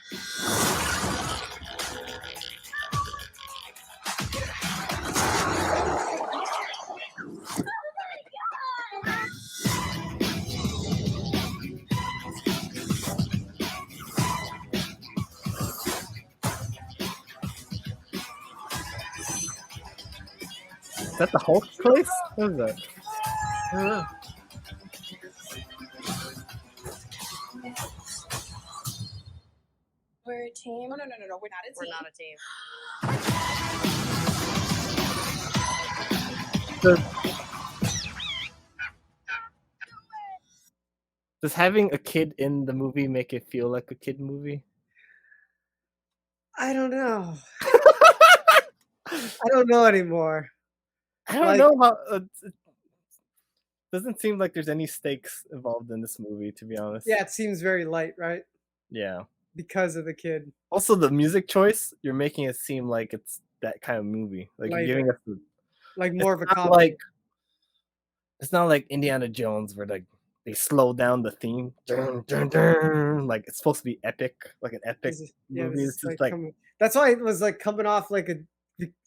Is that the Hulk place? What is that? I don't know. We're a team. Oh, no, we're not a team. We're not a team. Does having a kid in the movie make it feel like a kid movie? I don't know. I don't know anymore. I don't know how. It doesn't seem like there's any stakes involved in this movie, to be honest. Yeah, it seems very light, right? Yeah. Because of the kid. Also, the music choice, you're making it seem like it's that kind of movie. Like you're giving us more of a not comedy. like it's not like Indiana Jones where like they slow down the theme. Dun, dun, dun. Like it's supposed to be epic, like an epic movie. It's just like that's why it was like coming off like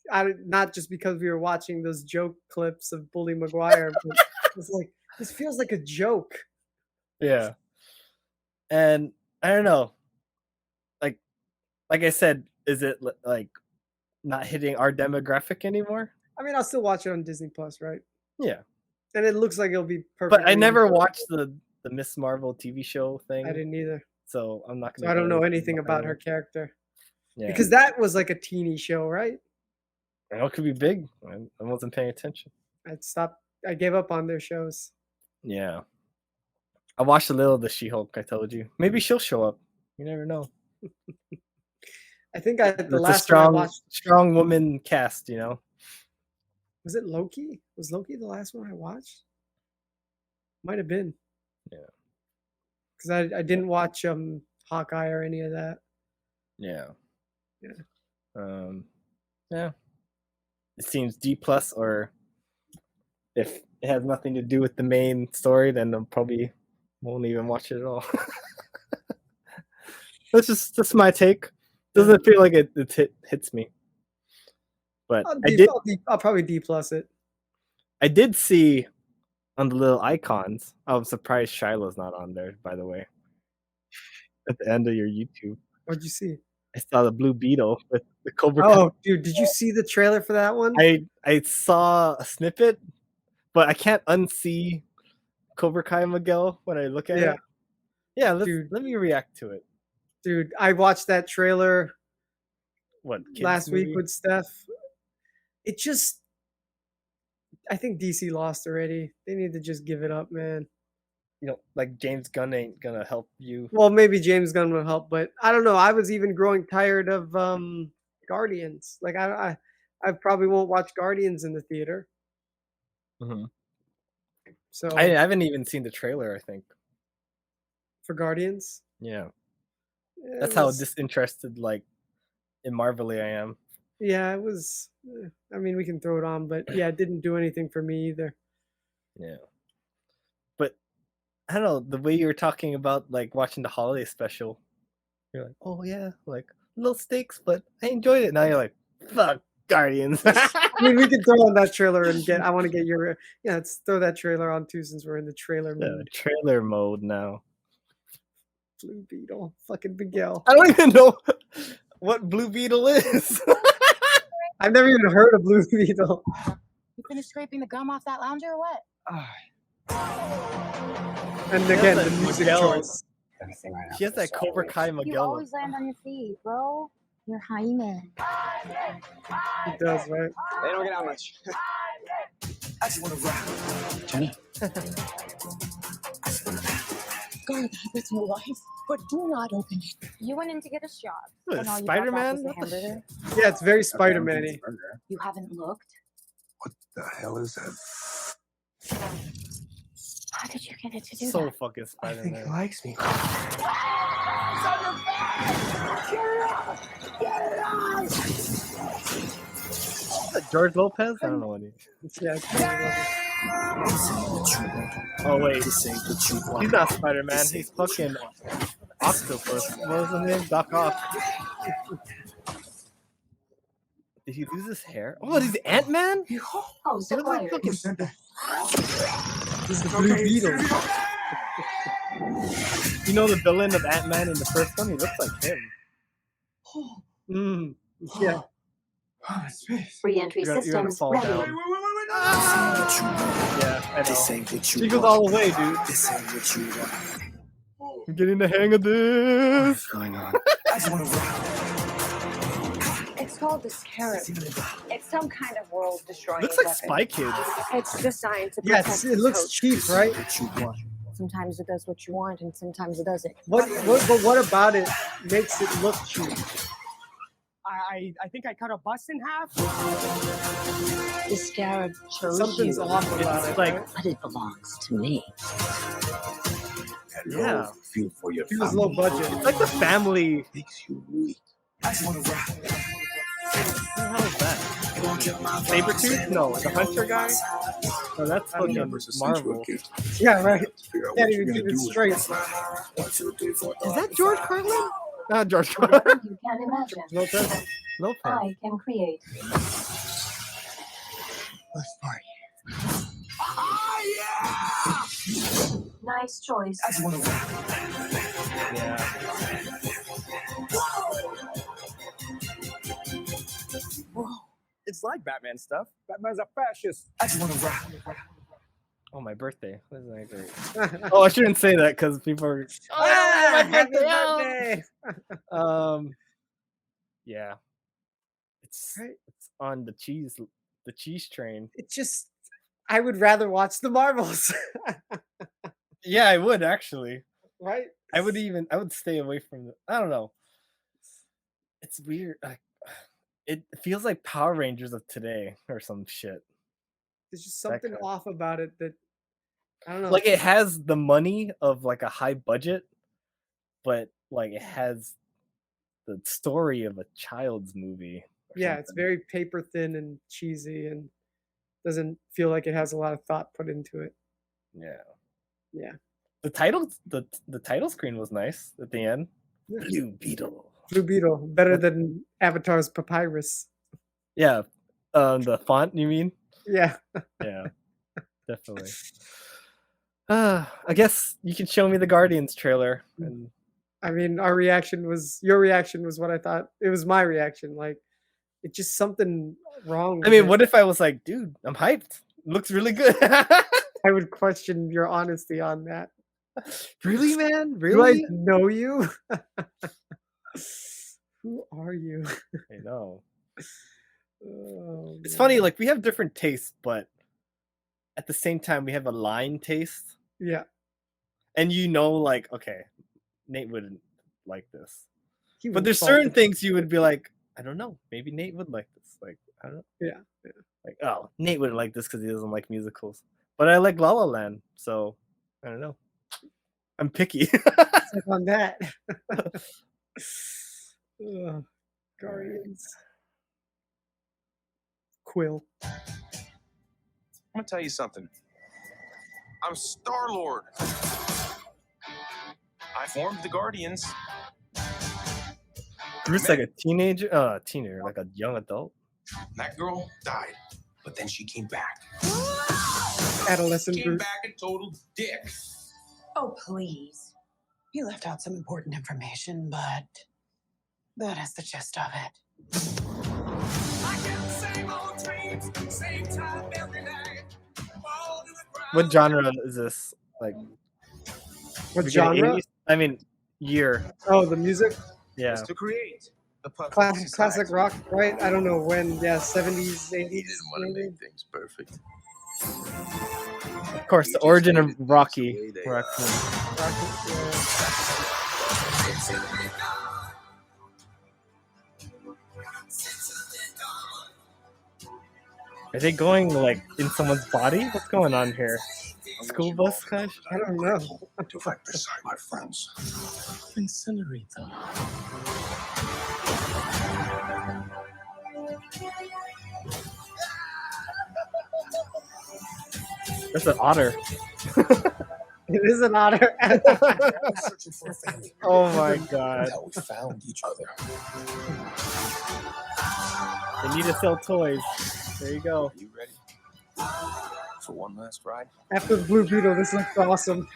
not just because we were watching those joke clips of Bully Maguire, but it's like this feels like a joke. Yeah. And I don't know. Like I said, is it like not hitting our demographic anymore? I mean, I'll still watch it on Disney Plus, right? Yeah. And it looks like it'll be perfect. But I never watched the Miss Marvel TV show thing. I didn't either. So I'm not gonna. So I don't know anything about her character. Yeah. Because that was like a teeny show, right? I know it could be big. I wasn't paying attention. I gave up on their shows. Yeah. I watched a little of the She-Hulk, I told you. Maybe she'll show up. You never know. I think the It's last a one I watched. strong woman cast, you know. Was it Loki? Was Loki the last one I watched? Might have been. Yeah. Because I didn't watch Hawkeye or any of that. Yeah. Yeah. Yeah. It seems D+, or if it has nothing to do with the main story, then I probably won't even watch it at all. That's my take. Doesn't feel like it hits me. But I'll probably D+ it. I did see on the little icons. I'm surprised Shiloh's not on there, by the way. At the end of your YouTube. What'd you see? I saw the Blue Beetle with the Cobra Kai. Oh, dude, did you see the trailer for that one? I saw a snippet, but I can't unsee Cobra Kai Miguel when I look at it. Yeah, let me react to it. Dude, I watched that trailer kids last week movie? with Steph. It just, I think DC lost already. They need to just give it up, man. You know, like James Gunn ain't gonna help you. Well, maybe James Gunn will help, but I don't know. I was even growing tired of Guardians. Like I probably won't watch Guardians in the theater. Mm-hmm. So I haven't even seen the trailer, I think. For Guardians? Yeah. Yeah, That's how disinterested like in Marvel-y I am. Yeah, it was I mean, we can throw it on, but yeah, it didn't do anything for me either. Yeah. But I don't know, the way you were talking about like watching the holiday special, you're like, oh yeah, like little stakes, but I enjoyed it. Now you're like, fuck Guardians. I mean, we can throw on that trailer and I want to get your let's throw that trailer on too since we're in the trailer mode. Trailer mode now. Blue Beetle, fucking Miguel. I don't even know what Blue Beetle is. I've never even heard of Blue Beetle. You finished scraping the gum off that lounger or what? And again, the music choice. She has that Cobra Kai Miguel. You always land on your feet, bro. You're Jaime. He does, right? They don't get out much. I just want to rock. Jenny? Guard that's my life, but do not open it. You went in to get a shot. What, and all you got back Spider-Man? was a hamburger. Yeah, it's very Spider-Man-y. You haven't looked? The hell is that? How did you get it to do So that? fucking Spider-Man. He likes me. Is that George Lopez? I don't know what he is. Yeah, Oh wait, he's not Spider-Man. He's fucking Octopus. What was his name? Doc Ock. Did he lose his hair? Oh, he's Ant-Man? He looks like fucking... He's the Blue Beetle. You know the villain of Ant-Man in the first one? He looks like him. Yeah. Re-entry You're gonna systems fall ready. down. Yeah, I know. She goes all the way, dude. I'm getting the hang of this. What's going on? It's called the Scarab. It's some kind of world-destroying Looks like weapon. Spy Kids. It's designed to Yes, protect it looks its cheap, host. right? Sometimes it does what you want, and sometimes it doesn't. But what about it makes it look cheap? I think I cut a bus in half. The Scarab chose Something's you. off about it. like- right? But it belongs to me. Yeah. Feel for your He was low budget. It's like the family. makes you weak. I just want to rock. What the hell is that? Sabretooth? No, the Hunter guy? No, that's fucking Marvel. Yeah, right. Figure out Can't what even you're keep gonna it do straight. with it. 1, 2, 3, 4, Is that George Carlin? Not George Carlin. You can't imagine. Lopez. Lopez. I can create. Let's party. Nice choice. I just want to rock. Yeah. It's like Batman stuff. Batman's a fascist. I just want to rock. Oh, my birthday. Wasn't that great? Oh, I shouldn't say that because people are. Ah, my happy birthday! birthday! Yeah. It's on the cheese train. It's just, I would rather watch the Marvels. Yeah, I would actually. Right? I would stay away from the. I don't know. It's weird. Like, it feels like Power Rangers of today or some shit. There's just something off about it that I don't know. Like it has the money of like a high budget, but like it has the story of a child's movie. Yeah, it's very paper thin and cheesy and doesn't feel like it has a lot of thought put into it. Yeah. Yeah. The title screen was nice at the end. Blue Beetle. Blue Beetle, better than Avatar's Papyrus. Yeah. The font, you mean? Yeah. Yeah. definitely. I guess you can show me the Guardians trailer. And I mean, your reaction was what I thought. It was my reaction. Like, it's just something wrong. I mean, what if I was like, dude, I'm hyped. Looks really good. I would question your honesty on that. Really, man? Do I Really? know you? Who are you? I know. Oh, It's man. funny, like we have different tastes, but at the same time we have a line taste. Yeah. And like, okay, Nate wouldn't like this. He But would there's fall certain into- things you would be like, I don't know, maybe Nate would like this. Like, I don't know. Yeah. Like, oh, Nate wouldn't like this because he doesn't like musicals. But I like La La Land, so I don't know. I'm picky. Except on that. Ugh, Guardians. Quill. I'm gonna tell you something. I'm Star-Lord. I formed the Guardians. Bruce like a teenager, like a young adult. That girl died, but then she came back. Adolescent Came Bruce. back a total dick. Oh, please. You left out some important information, but that is the gist of it. What genre is this? Like, What we get genre? 80s? I mean, year. Oh, the music? Yeah. To create the perfect Classic rock, right? I don't know when. Yeah, 70s, 80s. He didn't want to maybe? make things perfect. Of course, the origin of Rocky. Raccoon. Are they going like in someone's body? What's going on here? School bus crash? I don't know. To fight beside my friends. Incinerate them. That's an otter. It is an otter. Searching for a family. Oh my god. How we found each other. They need to sell toys. There you go. You ready for one last ride? After the Blue Beetle, this looks awesome.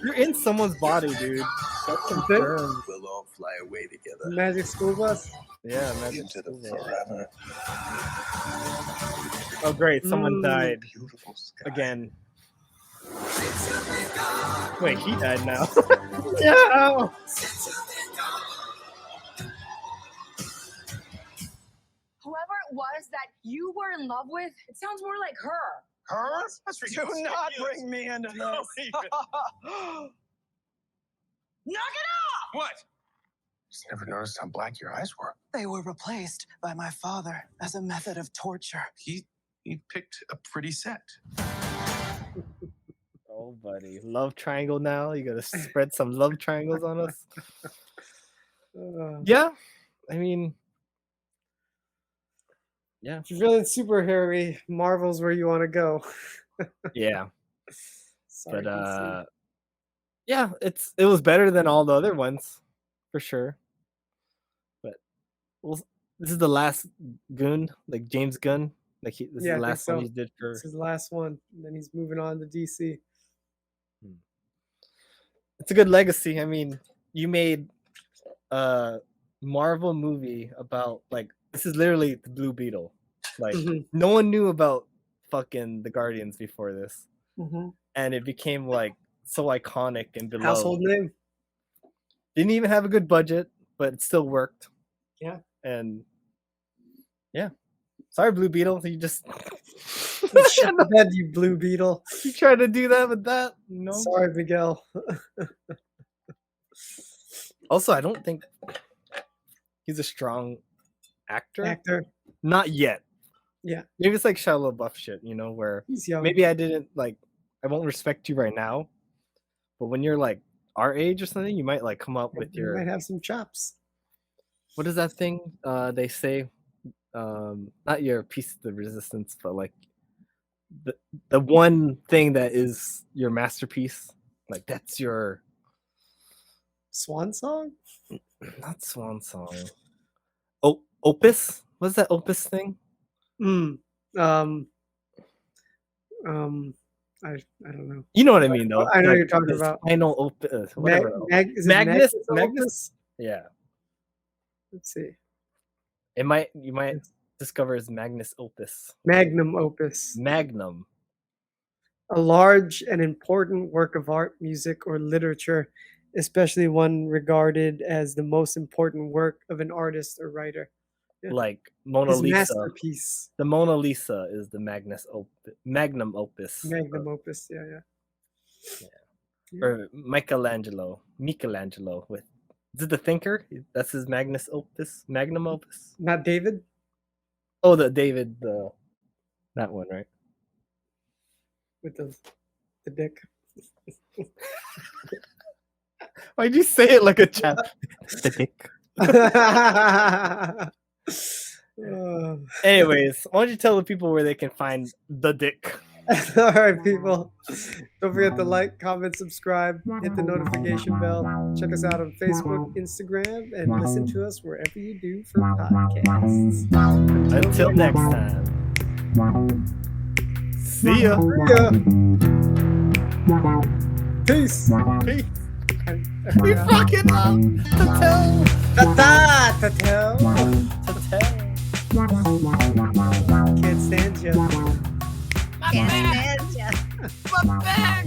You're in someone's body, dude. That's confirmed. We'll all fly away together. Magic School Bus. Yeah, Magic Into the School Bus. forever. Oh great, someone died Beautiful sky. again. Wait, he died now. Yeah. Whoever it was that you were in love with, it sounds more like her. Her? That's Do ridiculous. not bring me into this. Knock it off! What? Just never noticed how black your eyes were. They were replaced by my father as a method of torture. He picked a pretty set. Oh buddy. Love triangle now. You gotta spread some love triangles on us. Yeah. I mean, yeah. If you're feeling superhero-y, Marvel's where you want to go. Yeah. Sorry, But DC. yeah, it was better than all the other ones, for sure. But this is the last Gunn, like James Gunn. Like this is Yeah, I the think last one so. he did for. This is the last one. And then he's moving on to DC. It's a good legacy. I mean, you made a Marvel movie about like this is literally the Blue Beetle. Like no one knew about fucking the Guardians before this, and it became like so iconic and beloved. Household name. Didn't even have a good budget, but it still worked. Yeah. And yeah, sorry, Blue Beetle, you just Shut the bed, you Blue Beetle. you tried to do that with that. No. Sorry, Miguel. Also, I don't think he's a strong actor. Actor. Not yet. Yeah. Maybe it's like Shia LaBeouf shit, where He's young. maybe I didn't like. I won't respect you right now, but when you're like our age or something, you might like come up with You your. might have some chops. What is that thing they say? Not your piece of the resistance, but like the one thing that is your masterpiece. Like that's your Swan song? not swan song. Oh, opus? What's that opus thing? I don't know. You know what I mean, though. I know Like, you're talking his about. final opus, whatever. Is it Magnus. Opus? Yeah. Let's see. You might discover his Magnus opus. Magnum opus. Magnum. A large and important work of art, music, or literature, especially one regarded as the most important work of an artist or writer. Yeah. Like Mona His Lisa. masterpiece. The Mona Lisa is the Magnum opus. Magnum opus, yeah. Or Michelangelo with. Is it the Thinker? That's his Magnum opus. Not David? Oh, the David, that one, right? With the dick. Why'd you say it like a chap? The dick. Anyways, why don't you tell the people where they can find the dick? All right, people. Don't forget to like, comment, subscribe, hit the notification bell. Check us out on Facebook, Instagram, and listen to us wherever you do for podcasts. Until next time. See ya. Peace. Peace. We fucking up. Tatel. Can't stand you. Can't stand ya. My back.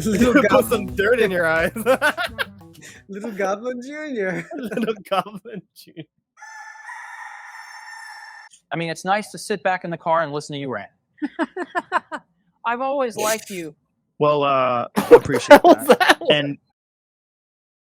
Little Put Goblin. some dirt in your eyes. Little Goblin Jr. Little Goblin Jr. I mean, it's nice to sit back in the car and listen to you rant. I've always liked you. Well, appreciate that. And